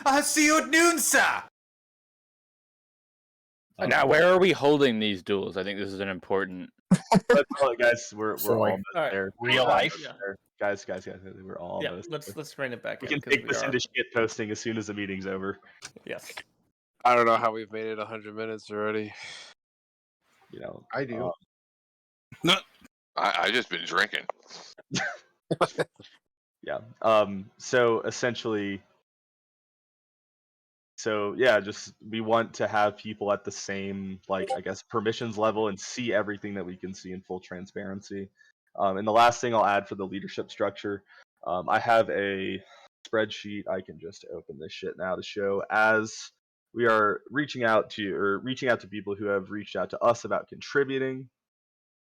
I'll see you at noon, sir. Now, where are we holding these duels? I think this is an important. Let's call it, guys. We're So, almost Alright. there. Real We're life? almost there. Guys, we're almost. Yeah, let's rein it back We in can because take we this are. into shit posting as soon as the meeting's over. Yes. I don't know how we've made it 100 minutes already. You know, I do. I just been drinking. Yeah. So essentially, just we want to have people at the same, like, I guess, permissions level and see everything that we can see in full transparency. And the last thing I'll add for the leadership structure, I have a spreadsheet. I can just open this shit now to show as we are reaching out to people who have reached out to us about contributing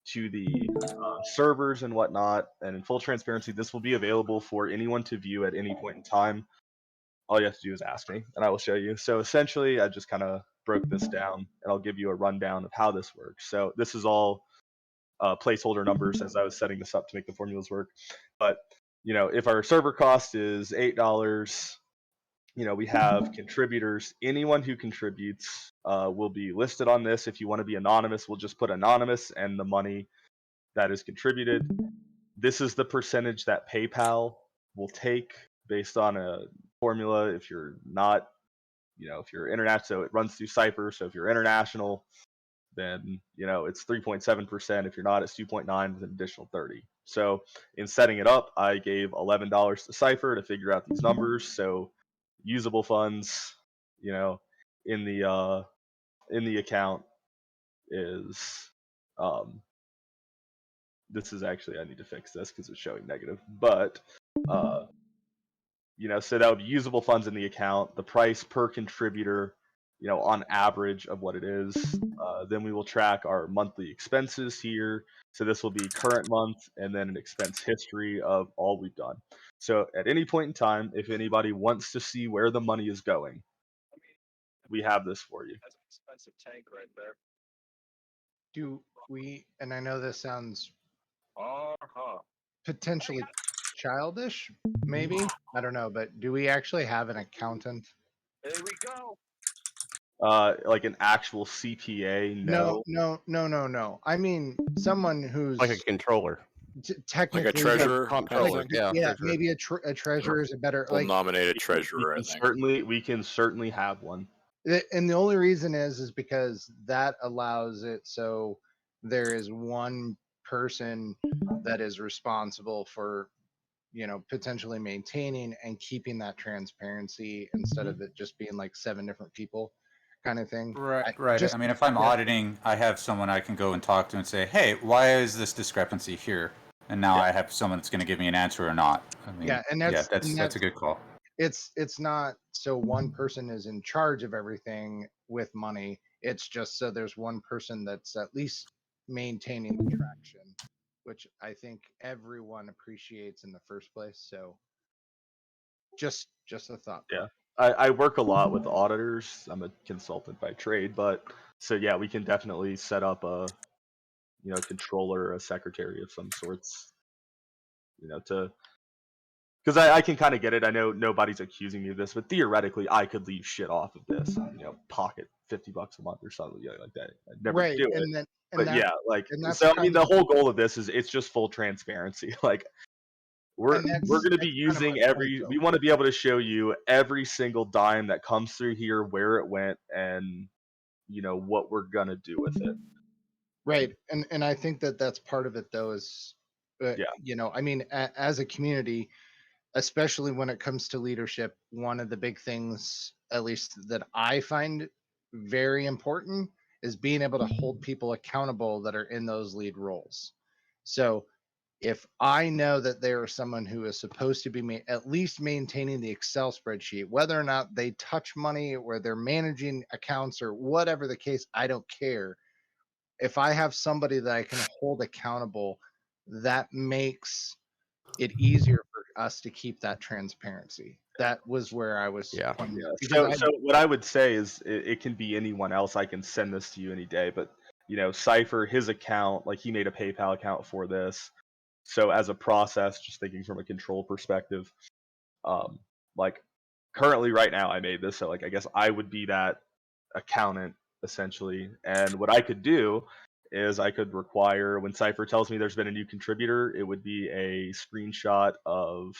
to the servers and whatnot. And in full transparency, this will be available for anyone to view at any point in time. All you have to do is ask me, and I will show you. So essentially, I just kind of broke this down, and I'll give you a rundown of how this works. So this is all placeholder numbers as I was setting this up to make the formulas work. But if our server cost is $8, we have contributors. Anyone who contributes will be listed on this. If you want to be anonymous, we'll just put anonymous and the money that is contributed. This is the percentage that PayPal will take based on a formula. If you're not, if you're international, so it runs through Cypher. So if you're international, then it's 3.7%. If you're not, it's 2.9 with an additional 30. So in setting it up, I gave $11 to Cypher to figure out these numbers. So usable funds, in the account is this is actually, I need to fix this because it's showing negative, but so that would be usable funds in the account, the price per contributor, on average of what it is. Then we will track our monthly expenses here. So this will be current month and then an expense history of all we've done. So at any point in time, if anybody wants to see where the money is going, we have this for you. That's an expensive tank right there. Do we, and I know this sounds potentially childish, maybe, I don't know, but do we actually have an accountant? There we go. Like an actual CPA? No. I mean, someone who's like a controller, technically like a treasurer. Controller, yeah. Yeah, maybe a treasurer is a better. We'll Like, nominate a treasurer. I think. We can certainly have one. And the only reason is because that allows it so there is one person that is responsible for, potentially maintaining and keeping that transparency instead of it just being like 7 different people kind of thing. Right. Just- I mean, if I'm yeah. auditing, I have someone I can go and talk to and say, hey, why is this discrepancy here? And now I have someone that's going to give me an answer or not. I mean, that's a good call. It's not so one person is in charge of everything with money. It's just so there's one person that's at least maintaining the traction, which I think everyone appreciates in the first place. So just a thought. Yeah. I work a lot with auditors. I'm a consultant by trade, but so yeah, we can definitely set up a controller, a secretary of some sorts, to, because I can kind of get it. I know nobody's accusing me of this, but theoretically I could leave shit off of this, pocket $50 a month or something like that. I'd never Right, do and it. then- and But that- yeah, like, and that's so I kind mean, the of- whole goal of this is it's just full transparency. Like, we're going to be using we want to be able to show you every single dime that comes through here, where it went, and what we're going to do with it. Right, and I think that that's part of it though is, I mean, as a community, especially when it comes to leadership, one of the big things, at least that I find very important, is being able to hold people accountable that are in those lead roles. So if I know that there is someone who is supposed to be at least maintaining the Excel spreadsheet, whether or not they touch money or they're managing accounts or whatever the case, I don't care. If I have somebody that I can hold accountable, that makes it easier for us to keep that transparency. That was where I was. Yeah. Because So what I would say is it can be anyone else. I can send this to you any day, but Cypher, his account, like he made a PayPal account for this. So as a process, just thinking from a control perspective, like currently right now I made this, so like I guess I would be that accountant essentially. And what I could do is I could require, when Cypher tells me there's been a new contributor, it would be a screenshot of,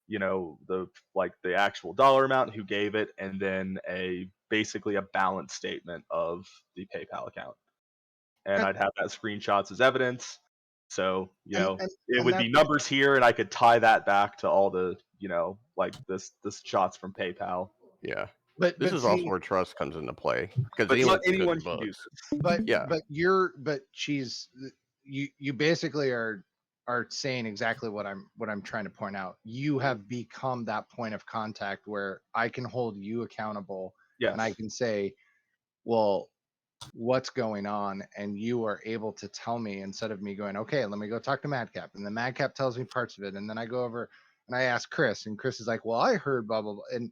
you know, the actual dollar amount, who gave it, and then basically a balance statement of the PayPal account. And And- I'd have that screenshots as evidence. So, you And- know, and- it and would be that's- numbers here, and I could tie that back to all the, you know, like this shots from PayPal. Yeah. But This but is also see, where trust comes into play because But not anyone anyone can can do vote. this. but Yeah. but she's you basically are saying exactly what I'm trying to point out. You have become that point of contact where I can hold you accountable, Yes. and I can say, well, what's going on, and you are able to tell me, instead of me going, okay, let me go talk to Madcap, and then Madcap tells me parts of it, and then I go over and I ask Chris, and Chris is like, well, I heard blah blah blah, and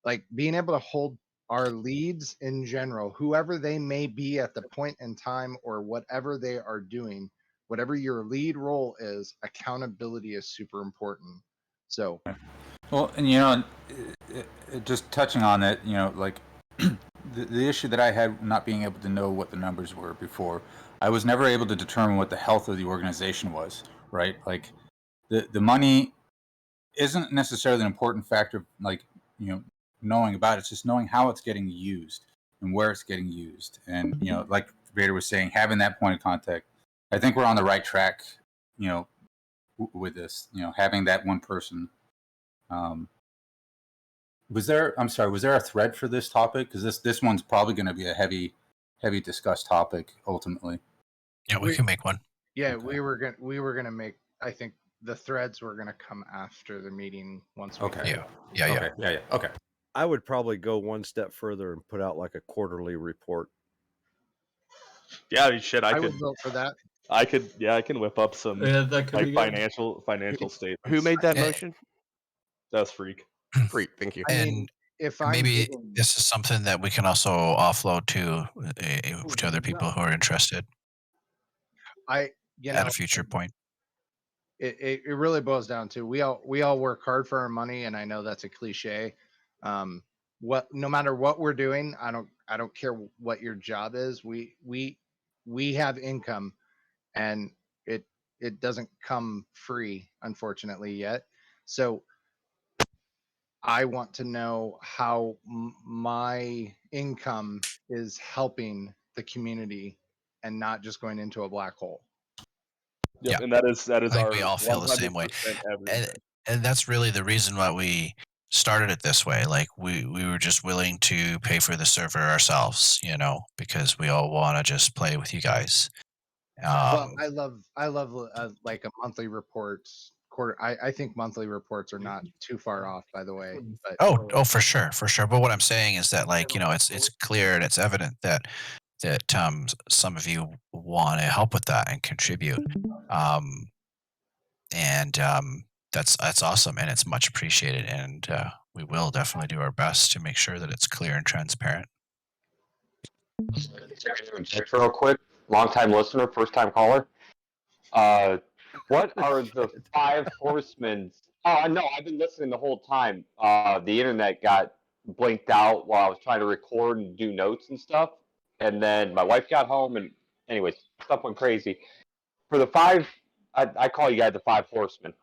like being able to hold our leads in general, whoever they may be at the point in time or whatever they are doing, whatever your lead role is, accountability is super important. So, Well, and you know, just touching on that, you know, like the issue that I had not being able to know what the numbers were before, I was never able to determine what the health of the organization was, right? Like the money isn't necessarily an important factor, like, you know, knowing about it. It's just knowing how it's getting used and where it's getting used. And, you know, like Vader was saying, having that point of contact, I think we're on the right track, you know, with this, you know, having that one person. Was there a thread for this topic? Because this one's probably going to be a heavy discussed topic ultimately. Yeah, we can make one. yeah, we were gonna make. I think the threads were gonna come after the meeting once we. Okay. Yeah. Okay. I would probably go one step further and put out like a quarterly report. Yeah, shit, I would could vote for that. I can whip up some Yeah, that could like be good. financial statements. Who made that Eh. motion? That's Freak. Freak, thank you. I mean, And if I'm maybe getting- this is something that we can also offload to other people who are interested at a future point. it really boils down to we all work hard for our money, and I know that's a cliche. No matter what we're doing, I don't care what your job is. We have income, and it doesn't come free, unfortunately, yet. So I want to know how my income is helping the community and not just going into a black hole. Yep, Yeah. and that is I think our we all feel the same way. 100% everything. And that's really the reason why we started it this way. Like we were just willing to pay for the server ourselves, you know, because we all want to just play with you guys. Well, I love like a monthly reports quarter. I think monthly reports are not too far off, by the way. But Oh, for sure. But what I'm saying is that, like, you know, it's clear and it's evident that some of you want to help with that and contribute. And that's awesome, and it's much appreciated, and we will definitely do our best to make sure that it's clear and transparent. Just real quick, long-time listener, first-time caller. What are the 5 horsemen? Oh, no, I've been listening the whole time. The internet got blinked out while I was trying to record and do notes and stuff. And then my wife got home, and anyways, stuff went crazy. For the 5, I call you guys the 5 horsemen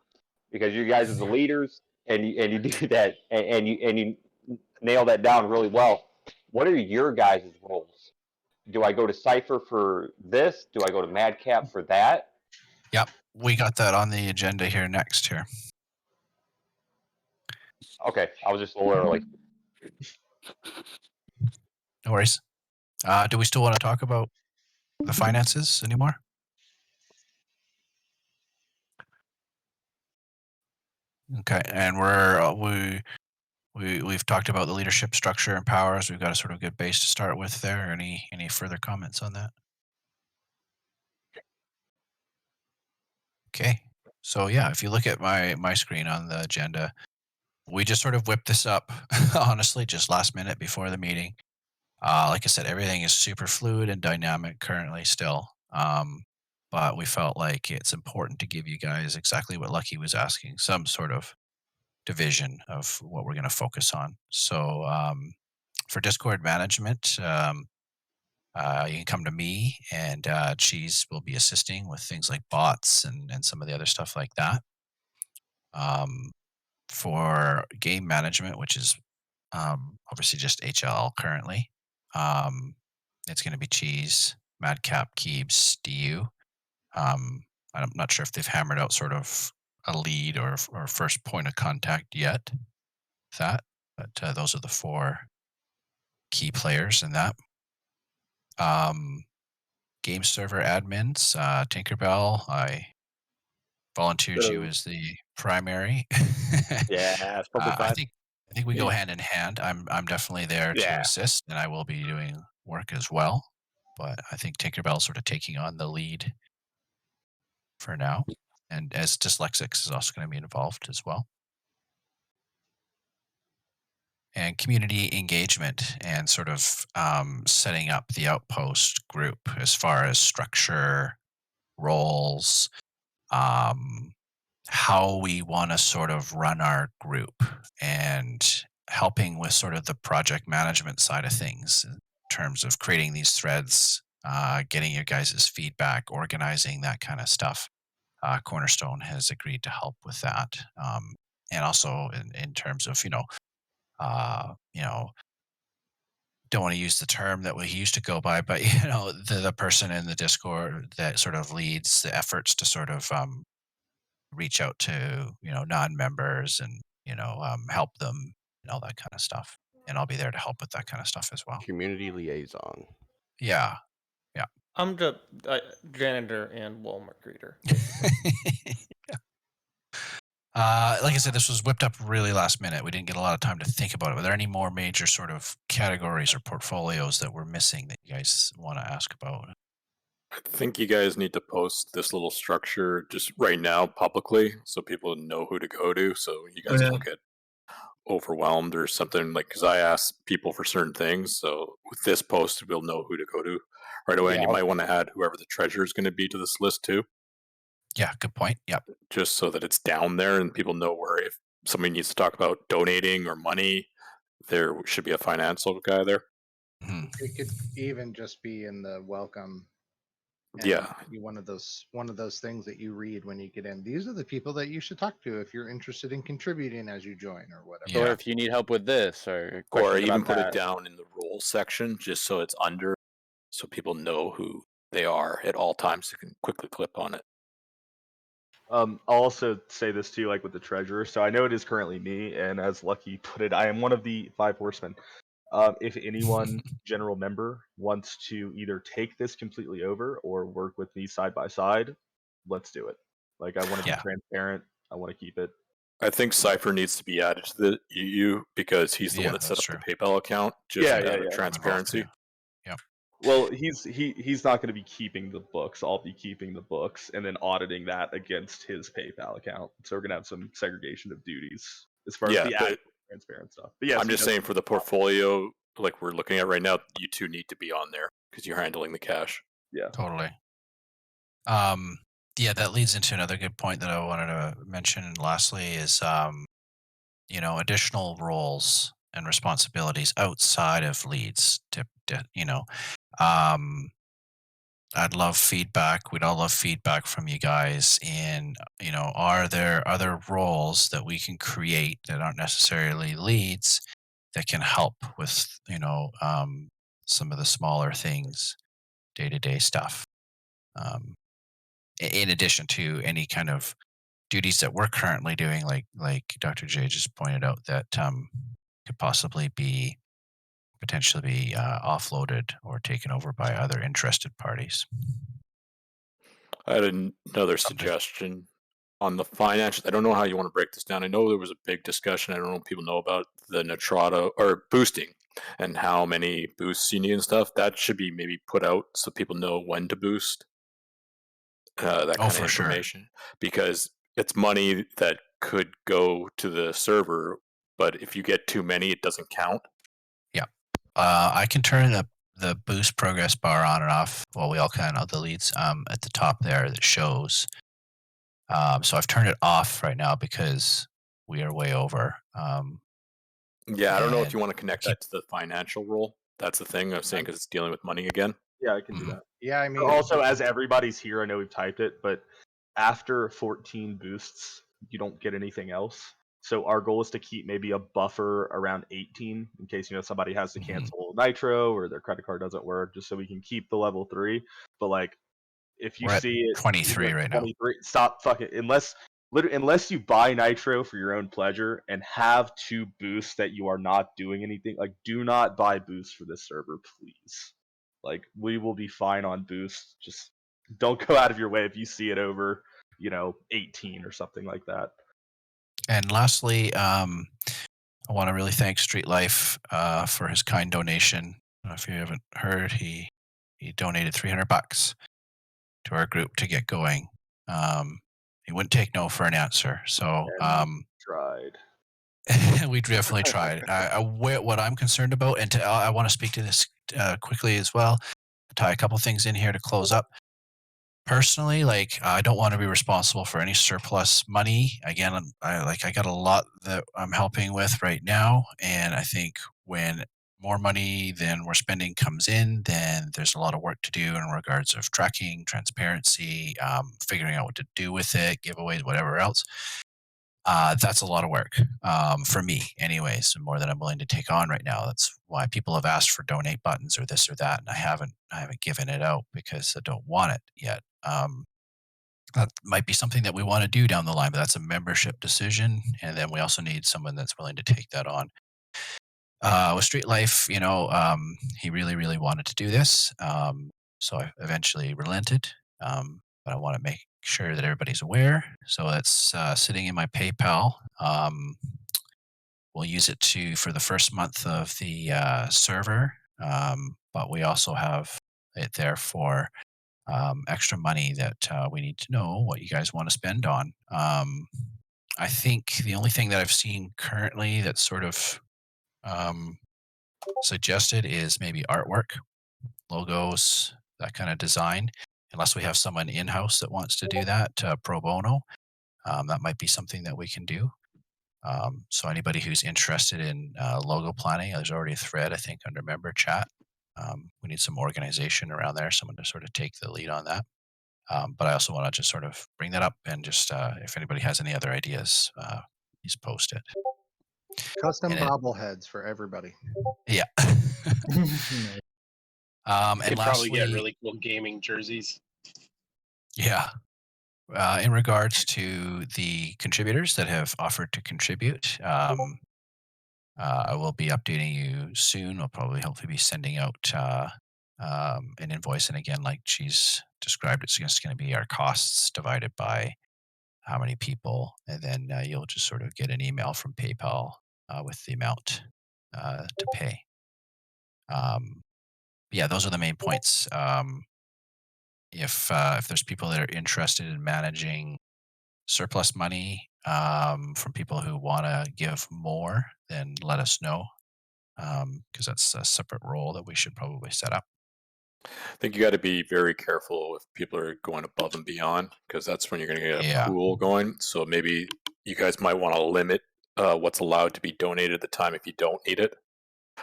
because you guys are the leaders, and you do that, and you nail that down really well. What are your guys' roles? Do I go to Cypher for this? Do I go to Madcap for that? Yep, we got that on the agenda here next here. Okay, I was just a little early. No worries. Do we still want to talk about the finances anymore? Okay, and we've talked about the leadership structure and powers. We've got a sort of good base to start with there. Any further comments on that? Okay, so yeah, if you look at my screen on the agenda, we just sort of whipped this up, honestly, just last minute before the meeting. Like I said, everything is super fluid and dynamic currently still. But we felt like it's important to give you guys exactly what Lucky was asking, some sort of division of what we're going to focus on. So for Discord management, you can come to me, and Cheese will be assisting with things like bots and some of the other stuff like that. For game management, which is obviously just HL currently, it's going to be Cheese, Madcap, Keebs, DU. I'm not sure if they've hammered out sort of a lead or first point of contact yet. That, but those are the 4 key players in that. Game server admins, Tinkerbell, I volunteered you as the primary. Yeah, it's probably I fine. think we go hand in hand. I'm definitely there to Yeah. assist, and I will be doing work as well. But I think Tinkerbell's sort of taking on the lead for now, and as Dyslexics is also going to be involved as well. And community engagement and sort of setting up the outpost group as far as structure, roles, how we want to sort of run our group, and helping with sort of the project management side of things in terms of creating these threads, getting your guys' feedback, organizing that kind of stuff. Cornerstone has agreed to help with that. And also in terms of, don't want to use the term that we used to go by, but the person in the Discord that sort of leads the efforts to sort of reach out to non-members and help them and all that kind of stuff. And I'll be there to help with that kind of stuff as well. Community liaison. Yeah. I'm the janitor and Walmart greeter. Like I said, this was whipped up really last minute. We didn't get a lot of time to think about it. Were there any more major sort of categories or portfolios that we're missing that you guys want to ask about? I think you guys need to post this little structure just right now publicly so people know who to go to, so you guys don't get overwhelmed or something, like, because I ask people for certain things, so with this post we'll know who to go to right away. And you might want to add whoever the treasurer is going to be to this list too. Yeah, good point. Yep. Just so that it's down there and people know where, if somebody needs to talk about donating or money, there should be a financial guy there. It could even just be in the welcome. And Yeah. be one of those things that you read when you get in. These are the people that you should talk to if you're interested in contributing as you join or whatever. Or if you need help with this, or even put it down in the roles section just so it's under, so people know who they are at all times. You can quickly click on it. I'll also say this too, like with the treasurer. So I know it is currently me, and as Lucky put it, I am one of the 5 horsemen. If anyone general member wants to either take this completely over or work with me side by side, let's do it. Like, I want to be transparent. I want to keep it. I think Cypher needs to be added to the EU because he's the one that set up the PayPal account. Just out of transparency. Well, he's not going to be keeping the books. I'll be keeping the books and then auditing that against his PayPal account. So we're gonna have some segregation of duties as far as the actual transparent stuff. But yeah, I'm just saying for the portfolio, like we're looking at right now, you two need to be on there because you're handling the cash. Yeah, totally. Yeah, that leads into another good point that I wanted to mention. Lastly, is additional roles and responsibilities outside of leads. I'd love feedback. We'd all love feedback from you guys. In are there other roles that we can create that aren't necessarily leads that can help with some of the smaller things, day-to-day stuff. In addition to any kind of duties that we're currently doing, like Dr. J just pointed out, that could possibly potentially be offloaded or taken over by other interested parties. I had another suggestion on the financials. I don't know how you want to break this down. I know there was a big discussion. I don't know if people know about the Nitrado or boosting and how many boosts you need and stuff. That should be maybe put out so people know when to boost. That kind of information, because it's money that could go to the server, but if you get too many, it doesn't count. Yeah, I can turn the boost progress bar on and off. Well, we all can. All the leads at the top there that shows. So I've turned it off right now because we are way over. Yeah, I don't know if you want to connect that to the financial role. That's the thing I'm saying, because it's dealing with money again. Yeah, I can do Mhm. that. Yeah, I mean, Also, as everybody's here, I know we've typed it, but after 14 boosts, you don't get anything else. So our goal is to keep maybe a buffer around 18 in case somebody has to Mhm. cancel Nitro or their credit card doesn't work, just so we can keep the level 3. But like, if you We're at see it 23 right now. 23, stop fucking unless you buy Nitro for your own pleasure and have 2 boosts that you are not doing anything. Like, do not buy boosts for this server, please. Like, we will be fine on boosts. Just don't go out of your way if you see it over 18 or something like that. And lastly, I want to really thank Street Life for his kind donation. If you haven't heard, he donated $300 to our group to get going. He wouldn't take no for an answer. So Tried. we definitely tried. What I'm concerned about, and I want to speak to this quickly as well, tie a couple things in here to close up. Personally, like, I don't want to be responsible for any surplus money. Again, I got a lot that I'm helping with right now, and I think when more money than we're spending comes in, then there's a lot of work to do in regards of tracking, transparency, figuring out what to do with it, giveaways, whatever else. That's a lot of work for me, anyways, and more than I'm willing to take on right now. That's why people have asked for donate buttons or this or that, and I haven't given it out because I don't want it yet. That might be something that we want to do down the line, but that's a membership decision, and then we also need someone that's willing to take that on. With Street Life, he really, really wanted to do this, so I eventually relented. But I want to make sure that everybody's aware. So it's sitting in my PayPal. We'll use it for the first month of the server, but we also have it there for extra money that we need to know what you guys want to spend on. I think the only thing that I've seen currently that's sort of suggested is maybe artwork, logos, that kind of design. Unless we have someone in house that wants to do that pro bono, that might be something that we can do. So anybody who's interested in logo planning, there's already a thread I think under member chat. We need some organization around there, someone to sort of take the lead on that. But I also want to just sort of bring that up and just if anybody has any other ideas, please post it. Custom And it- bobbleheads for everybody. Yeah. And Could probably get lastly, really cool gaming jerseys. yeah. In regards to the contributors that have offered to contribute, I will be updating you soon. I'll probably hopefully be sending out an invoice. And again, like she's described, it's just going to be our costs divided by how many people. And then you'll just sort of get an email from PayPal with the amount to pay. Yeah, those are the main points. If there's people that are interested in managing surplus money from people who want to give more, then let us know because that's a separate role that we should probably set up. I think you got to be very careful if people are going above and beyond because that's when you're going to get a Yeah. pool going. So maybe you guys might want to limit what's allowed to be donated at the time if you don't need it.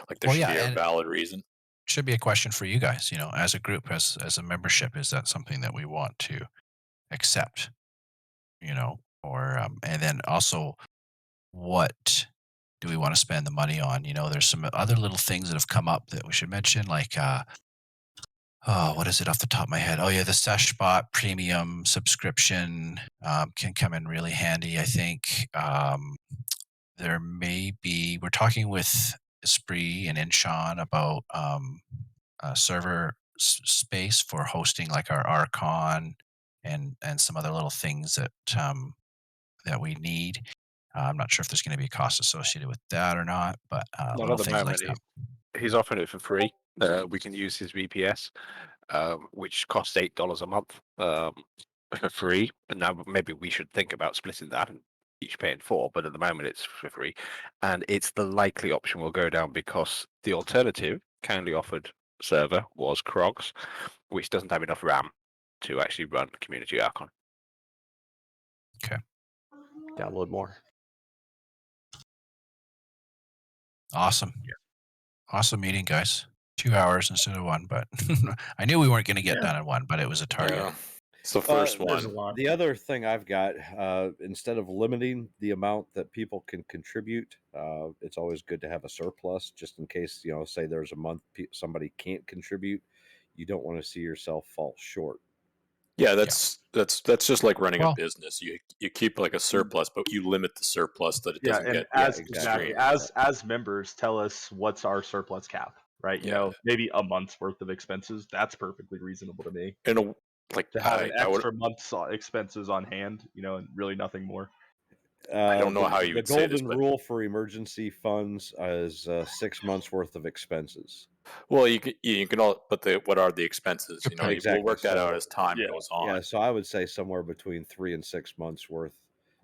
Like there Well, should yeah, be a and- valid reason. Should be a question for you guys, as a group, as a membership, is that something that we want to accept, or and then also what do we want to spend the money on? There's some other little things that have come up that we should mention, like what is it off the top of my head? Oh yeah, the Seshbot premium subscription can come in really handy. I think there may be. We're talking with Esprit and Inshan about server space for hosting like our Archon and some other little things that that we need. I'm not sure if there's going to be a cost associated with that or not, but Not little at the things moment. like that. He's offering it for free. We can use his VPS, which costs $8 a month for free. And now maybe we should think about splitting that and each paying $4, but at the moment it's for free. And it's the likely option we'll go down because the alternative kindly offered server was Krogs, which doesn't have enough RAM to actually run Community Archon. Okay. Download more. Awesome. Awesome meeting, guys. 2 hours instead of 1, but I knew we weren't going to get done in 1, but it was a target. Yeah. It's the first There's a one. lot. The other thing I've got, instead of limiting the amount that people can contribute, it's always good to have a surplus just in case, say there's a month somebody can't contribute. You don't want to see yourself fall short. Yeah, that's just like running Well- a business. You keep like a surplus, but you limit the surplus that it Yeah, doesn't and get as extreme. exactly as members, tell us what's our surplus cap, right? You Yeah. know, maybe a month's worth of expenses. That's perfectly reasonable to me. And like To have I, an I would extra month's expenses on hand, and really nothing more. I don't know how you the would say this, golden but rule for emergency funds is 6 months worth of expenses. well, you can all. But what are the expenses? Good point. We'll work that out So, as time yeah, goes on. Yeah, so I would say somewhere between 3 and 6 months worth.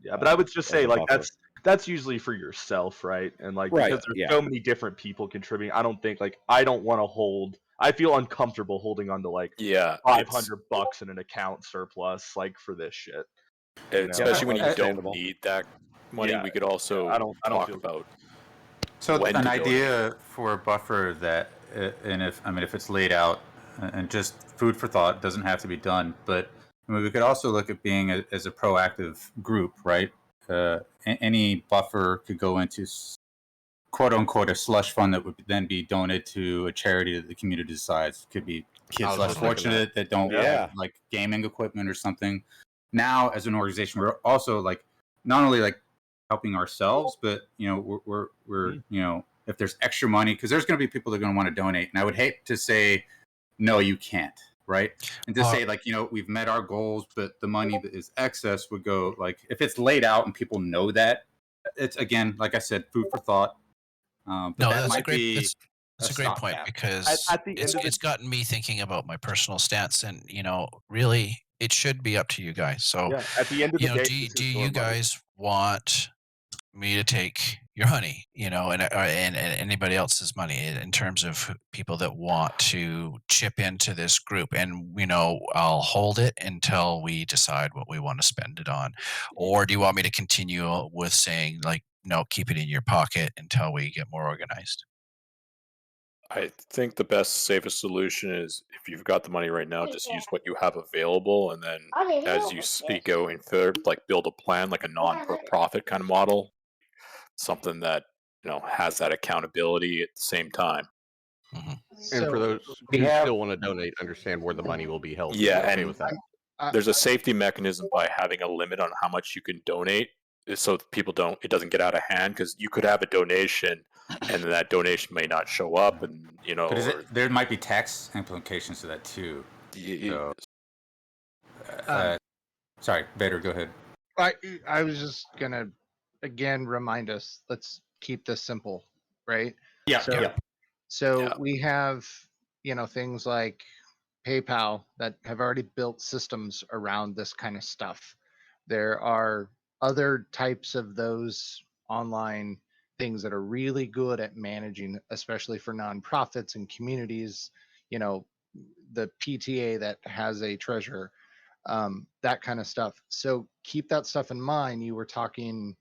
Yeah, but I would just as say a like buffer. that's usually for yourself, right? And like Right, because there's yeah. so many different people contributing, I don't think like I don't want to hold. I feel uncomfortable holding on to like Yeah, $500 in an account surplus like for this shit. especially when you don't understandable. need that money. Yeah, We could also I don't talk feel about So when an to donate. idea for a buffer that, and if it's laid out, and just food for thought, doesn't have to be done. But we could also look at being as a proactive group, right? Any buffer could go into quote unquote a slush fund that would then be donated to a charity that the community decides. Could be kids was less just thinking fortunate that don't Yeah. have like gaming equipment or something. Now, as an organization, we're also like not only like helping ourselves, but we're if there's extra money, because there's going to be people that are going to want to donate, and I would hate to say no, you can't, right? And to say like we've met our goals, but the money that is excess would go like if it's laid out and people know that. It's again, like I said, food for thought. But No, that that's a might great be that's a great point stopgap. because At the end of the it's gotten me thinking about my personal stance, and really it should be up to you guys. So Yeah, at the end of the day, do this do is your you money. guys want me to take your money, and anybody else's money in terms of people that want to chip into this group, and I'll hold it until we decide what we want to spend it on, or do you want me to continue with saying like no, keep it in your pocket until we get more organized? I think the best, safest solution is if you've got the money right now, just use what you have available, and then as you see going further, like build a plan, like a non-for-profit kind of model, something that has that accountability at the same time. And for those who still want to donate, understand where the money will be held. Yeah, Be okay and with that. there's a safety mechanism by having a limit on how much you can donate, so people it doesn't get out of hand, because you could have a donation and then that donation may not show up, and But there might be tax implications to that too. So, sorry, Vader, go ahead. I was just gonna again remind us. Let's keep this simple, right? Yeah, So, yeah. So we have things like PayPal that have already built systems around this kind of stuff. There are other types of those online things that are really good at managing, especially for nonprofits and communities. The PTA that has a treasurer, that kind of stuff. So keep that stuff in mind. You were talking,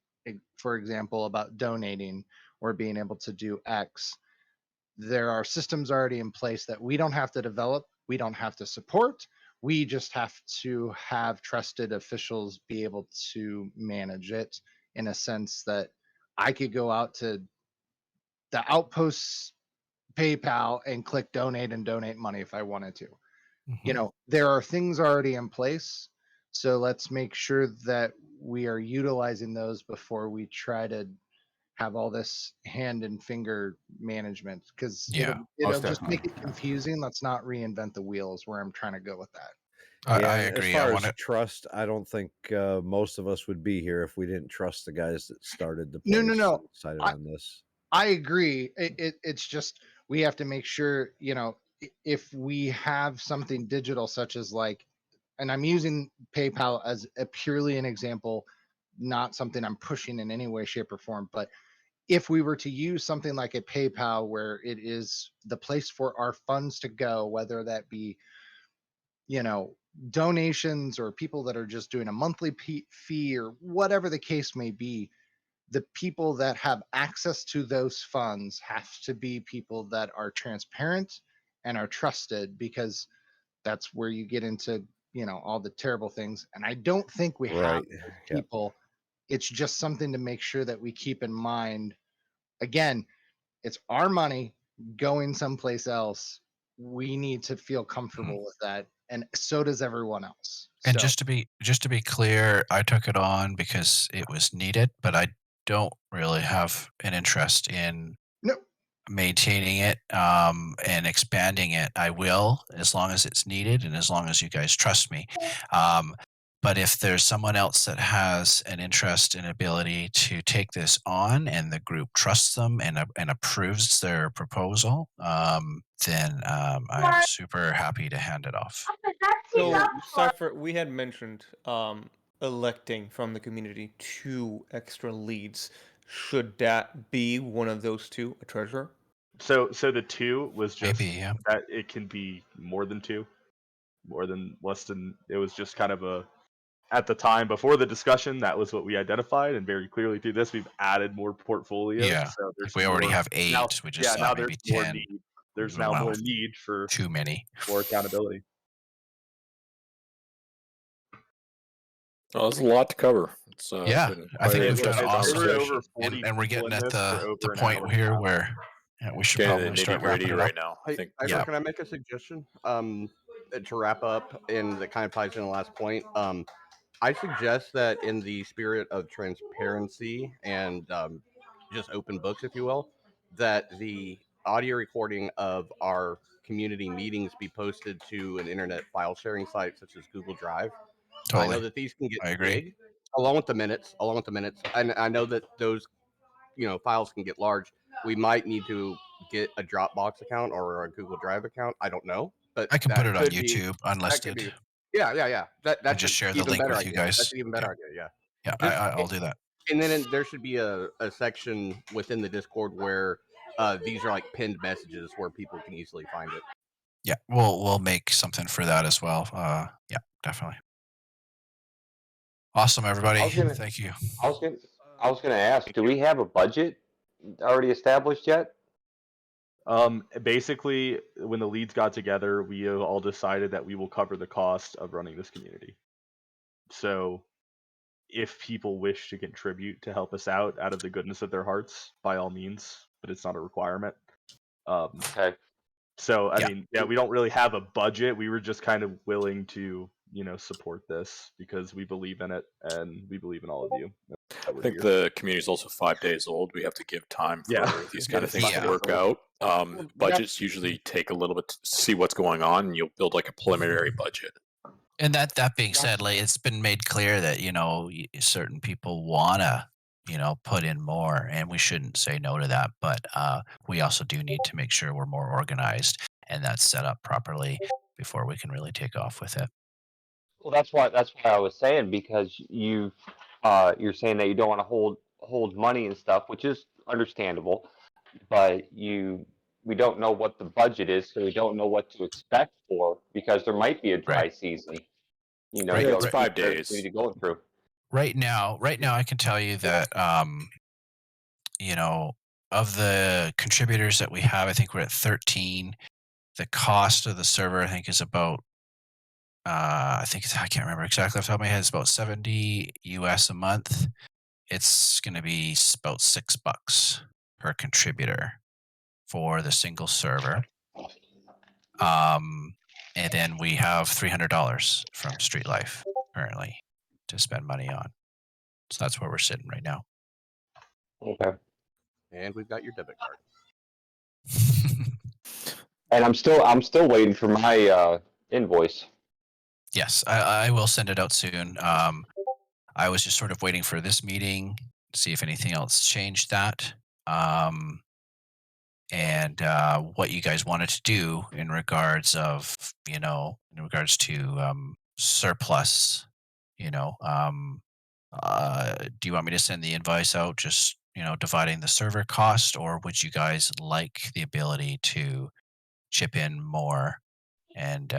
for example, about donating or being able to do X. There are systems already in place that we don't have to develop, we don't have to support. We just have to have trusted officials be able to manage it, in a sense that I could go out to the Outposts PayPal and click donate and donate money if I wanted to. There are things already in place. So let's make sure that we are utilizing those before we try to have all this hand and finger management, because Yeah, it'll most just make definitely, it confusing. Let's not reinvent the wheel is where I'm trying to go with that. I As agree. far I as want to. trust, I don't think most of us would be here if we didn't trust the guys that started the No, place. no. and decided I- on this. I agree. It's just we have to make sure, if we have something digital such as like, and I'm using PayPal as a purely an example, not something I'm pushing in any way, shape, or form, but if we were to use something like a PayPal where it is the place for our funds to go, whether that be, donations or people that are just doing a monthly fee or whatever the case may be, the people that have access to those funds have to be people that are transparent and are trusted, because that's where you get into, all the terrible things. And I don't think we have Right. those Yep. people. It's just something to make sure that we keep in mind. Again, it's our money going someplace else. We need to feel comfortable with that, and so does everyone else. And So just to be clear, I took it on because it was needed, but I don't really have an interest in no, maintaining it and expanding it. I will, as long as it's needed and as long as you guys trust me. But if there's someone else that has an interest and ability to take this on, and the group trusts them and approves their proposal, then I'm super happy to hand it off. So, Cypher, we had mentioned electing from the community 2 extra leads. Should that be one of those 2, a treasurer? So the 2 was just Maybe, yeah. that it can be more than 2, less than. It was just kind of at the time before the discussion, that was what we identified, and very clearly through this, we've added more portfolios. Yeah, So like there's we already more, have 8. now, We just now saw there's maybe more 10. need. There's Wow. now more need for Too many. more accountability. Oh, there's a lot to cover. It's, Yeah, been I think quite we've done a awesome. conversation. And we're getting at this for the over an point hour and a here half. where we should Getting to probably the start wrapping nitty-gritty it right up. now. I Hey, think Ivor, Yeah. can I make a suggestion? To wrap up, and that kind of ties in the last point. I suggest that in the spirit of transparency and just open books, if you will, that the audio recording of our community meetings be posted to an internet file sharing site such as Google Drive. I know Totally. that these can get I agree. big, along with the minutes. And I know that those files can get large. We might need to get a Dropbox account or a Google Drive account. I don't know, but I can that put it on could be- YouTube that could unlisted. be- Yeah. That's And just an share the even link better with you idea. guys. That's an even better idea. Yeah. Yeah, Just- I'll do that. And then there should be a section within the Discord where these are like pinned messages where people can easily find it. Yeah, we'll make something for that as well. Yeah, definitely. Awesome, everybody. Thank you. I was gonna ask, do we have a budget already established yet? Basically, when the leads got together, we have all decided that we will cover the cost of running this community. So, if people wish to contribute to help us out of the goodness of their hearts, by all means, but it's not a requirement. Okay. So, I Yeah. mean, yeah, we don't really have a budget. We were just kind of willing to, support this because we believe in it and we believe in all of you. I think the community is also 5 days old. We have to give time for Yeah. these kind of It's things 5 to days work old. out. Budgets usually take a little bit to see what's going on, and you'll build like a preliminary budget. And that being said, like, it's been made clear that certain people wanna put in more, and we shouldn't say no to that. But we also do need to make sure we're more organized and that's set up properly before we can really take off with it. Well, that's why I was saying, because you're saying that you don't want to hold money and stuff, which is understandable, but we don't know what the budget is, so we don't know what to expect for, because there might be a dry season. You Right, don't it's keep 5 the days. community going through. Right now, I can tell you that of the contributors that we have, I think we're at 13. The cost of the server, I think, is about I can't remember exactly off the top of my head. It's about $70 US a month. It's going to be about $6 per contributor for the single server. And then we have $300 from Street Life currently to spend money on. So that's where we're sitting right now. Okay. And we've got your debit card. And I'm still waiting for my invoice. Yes, I will send it out soon. I was just sort of waiting for this meeting to see if anything else changed that. And what you guys wanted to do in regards of, to surplus, do you want me to send the invoice out just, dividing the server cost, or would you guys like the ability to chip in more? And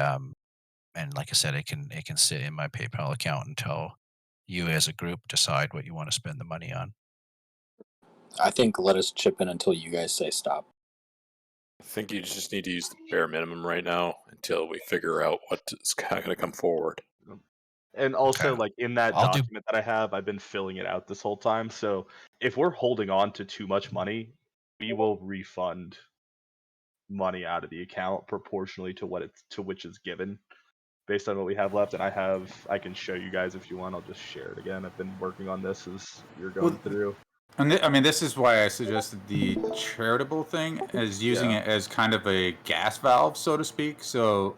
like I said, it can sit in my PayPal account until you as a group decide what you want to spend the money on. I think let us chip in until you guys say stop. I think you just need to use the bare minimum right now until we figure out what's going to come forward. And also, Okay. like in that I'll do- document that I have, I've been filling it out this whole time. So if we're holding on to too much money, we will refund money out of the account proportionally to which is given, based on what we have left. And I can show you guys if you want. I'll just share it again. I've been working on this as you're going through. And I mean, this is why I suggested the charitable thing, as using it as kind of a gas valve, so to speak. So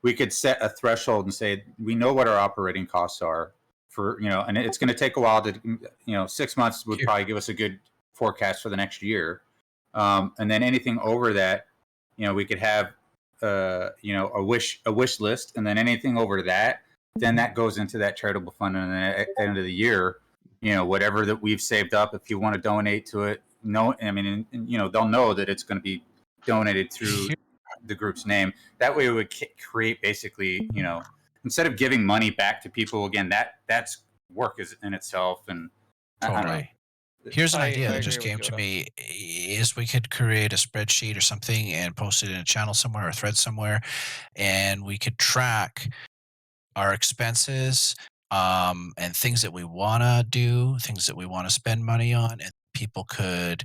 we could set a threshold and say, we know what our operating costs are for, and it's going to take a while to, 6 months would probably give us a good forecast for the next year. And then anything over that, we could have, a wish list, and then anything over that, then that goes into that charitable fund. And then at the end of the year, whatever that we've saved up, if you want to donate to it, they'll know that it's going to be donated through the group's name. That way, it would create basically, instead of giving money back to people, again, that's work in itself. And I don't know. Totally. Here's an idea that just agree came with to Yoda. me: is we could create a spreadsheet or something and post it in a channel somewhere or a thread somewhere, and we could track our expenses and things that we want to do, things that we want to spend money on, and people could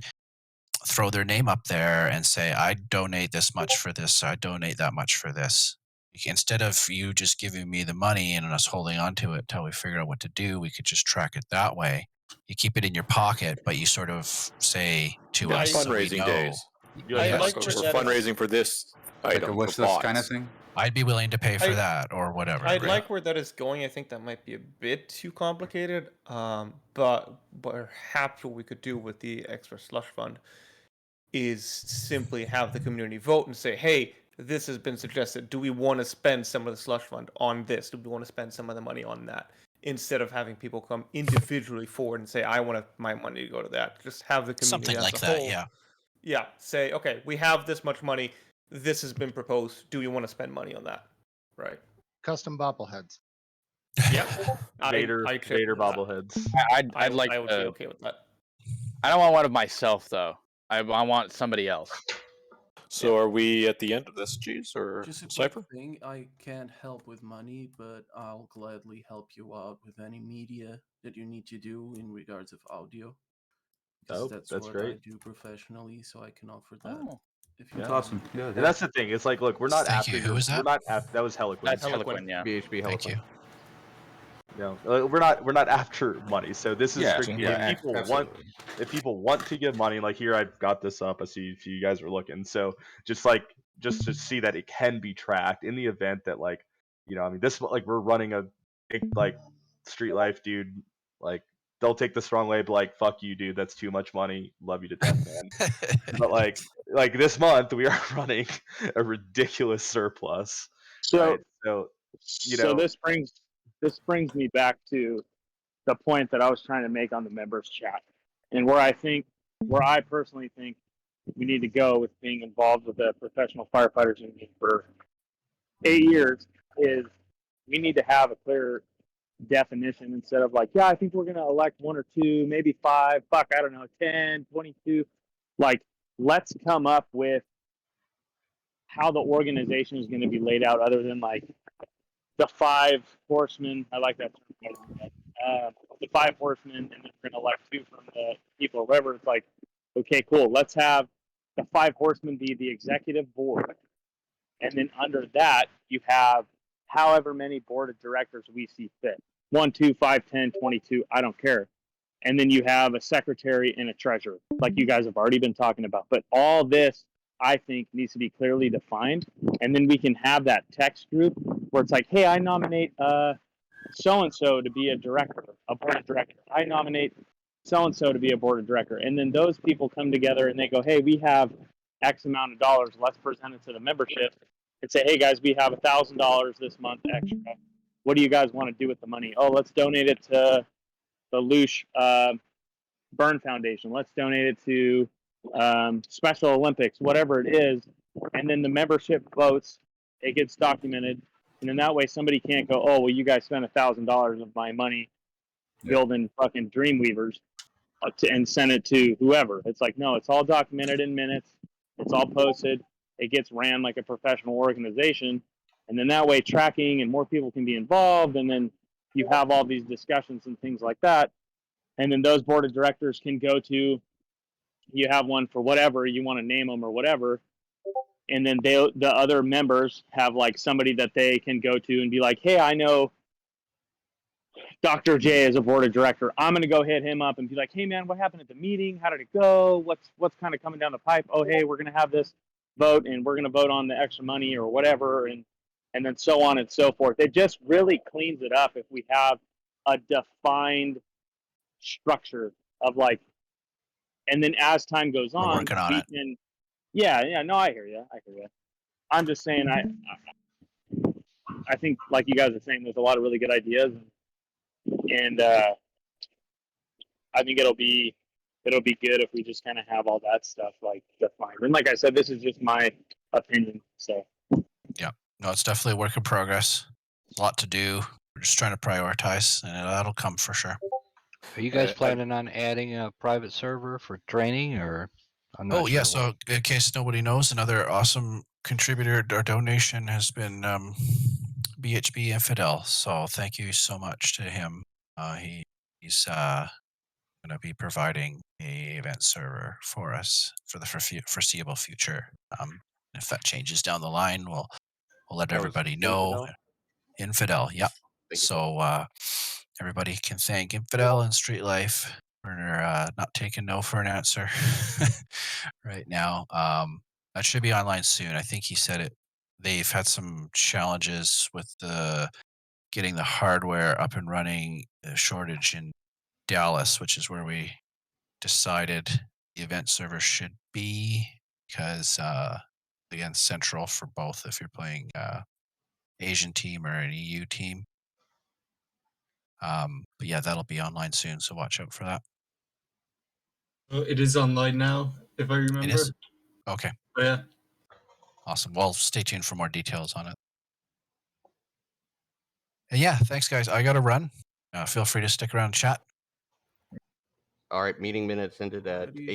throw their name up there and say, I donate this much for this, I donate that much for this. Instead of you just giving me the money and us holding on to it until we figure out what to do, we could just track it that way. You keep it in your pocket, but you sort of say to us, so we fundraising know. days. I like we're where that fundraising for this Like item. a wish for list kind of bots. thing. I'd be willing to pay for I- that or whatever. I right? like where that is going. I think that might be a bit too complicated. But perhaps what we could do with the extra slush fund is simply have the community vote and say, hey, this has been suggested. Do we want to spend some of the slush fund on this? Do we want to spend some of the money on that? Instead of having people come individually forward and say, I want my money to go to that. Just have the community Something as like a that, whole. yeah. Yeah. Say, okay, we have this much money. This has been proposed. Do we want to spend money on that? Right. Custom bobbleheads. Yeah. Vader bobbleheads. I'd like I would to, be okay with that. I don't want one of myself though. I want somebody else. So are we at the end of this, Jeez, or Just a quick Cypher? thing, I can't help with money, but I'll gladly help you out with any media that you need to do in regards of audio. 'Cause Oh, that's that's what I great. do professionally, so I can offer that. Oh. If you Yeah. tell Awesome. me. And that's the thing. It's like, look, we're not Thank after you. Who was We're that? not after. That was Heliquin. That's Heliquin, yeah. BHB Thank Heliquin. you. We're not after money. So this is Yeah, strictly yeah, if people absolutely. if people want to give money. Like here, I've got this up. I see if you guys are looking. So just to see that it can be tracked in the event that this we're running a like Street Life, dude. Like they'll take this wrong way, but like fuck you, dude. That's too much money. Love you to death, man. But like this month we are running a ridiculous surplus. So, right? So so this brings me back to the point that I was trying to make on the members chat, and where I personally think we need to go with being involved with the professional firefighters union for 8 years is we need to have a clear definition instead of like, yeah, I think we're going to elect 1 or 2, maybe 5, fuck, I don't know, 10, 22. Like, let's come up with how the organization is going to be laid out other than like the 5 horsemen. I like that term. The 5 horsemen, and then we're going to elect 2 from the people or whatever. It's like, okay, cool. Let's have the 5 horsemen be the executive board. And then under that, you have however many board of directors we see fit. 1, 2, 5, 10, 22, I don't care. And then you have a secretary and a treasurer, like you guys have already been talking about. But all this, I think, needs to be clearly defined. And then we can have that text group where it's like, hey, I nominate so-and-so to be a director, a board of directors. I nominate so-and-so to be a board of director. And then those people come together and they go, hey, we have X amount of dollars. Let's present it to the membership and say, hey, guys, we have $1,000 this month extra. What do you guys want to do with the money? Oh, let's donate it to the Lush Burn Foundation. Let's donate it to Special Olympics, whatever it is. And then the membership votes. It gets documented. And then that way somebody can't go, oh, well, you guys spent $1,000 of my money building fucking Dreamweavers. and send it to whoever. It's like, no, it's all documented in minutes. It's all posted. It gets ran like a professional organization. And then that way tracking and more people can be involved. And then you have all these discussions and things like that. And then those board of directors can go to, you have one for whatever you want to name them or whatever. And then the other members have like somebody that they can go to and be like, hey, I know Dr. J is a board of director. I'm going to go hit him up and be like, hey man, what happened at the meeting? How did it go? What's kind of coming down the pipe? Oh, hey, we're going to have this vote and we're going to vote on the extra money or whatever. And then so on and so forth. It just really cleans it up if we have a defined structure of like, and then as time goes We're on, working on we it. can, yeah, no, I hear you. I'm just saying, I think like you guys are saying, there's a lot of really good ideas, and I think it'll be good if we just kind of have all that stuff like defined. And like I said, this is just my opinion. So Yeah, no, it's definitely a work in progress. A lot to do. We're just trying to prioritize, and that'll come for sure. Are you guys planning on adding a private server for training, or? I'm not Oh sure yeah, what- so in case nobody knows, another awesome contributor or donation has been BHB Infidel. So thank you so much to him. He's going to be providing a event server for us for the foreseeable future. If that changes down the line, we'll let That was everybody know. Infidel, yep. Thank you. So everybody can thank Infidel and Street Life for not taking no for an answer right now. That should be online soon. I think he said it. They've had some challenges with getting the hardware up and running. The shortage in Dallas, which is where we decided the event server should be, because again, central for both if you're playing Asian team or an EU team. But yeah, that'll be online soon, so watch out for that. Oh, it is online now, if I remember. It is? Okay. Oh, yeah. Awesome. Well, stay tuned for more details on it. And yeah, thanks guys. I gotta run. Feel free to stick around and chat. All right, meeting minutes ended at 8.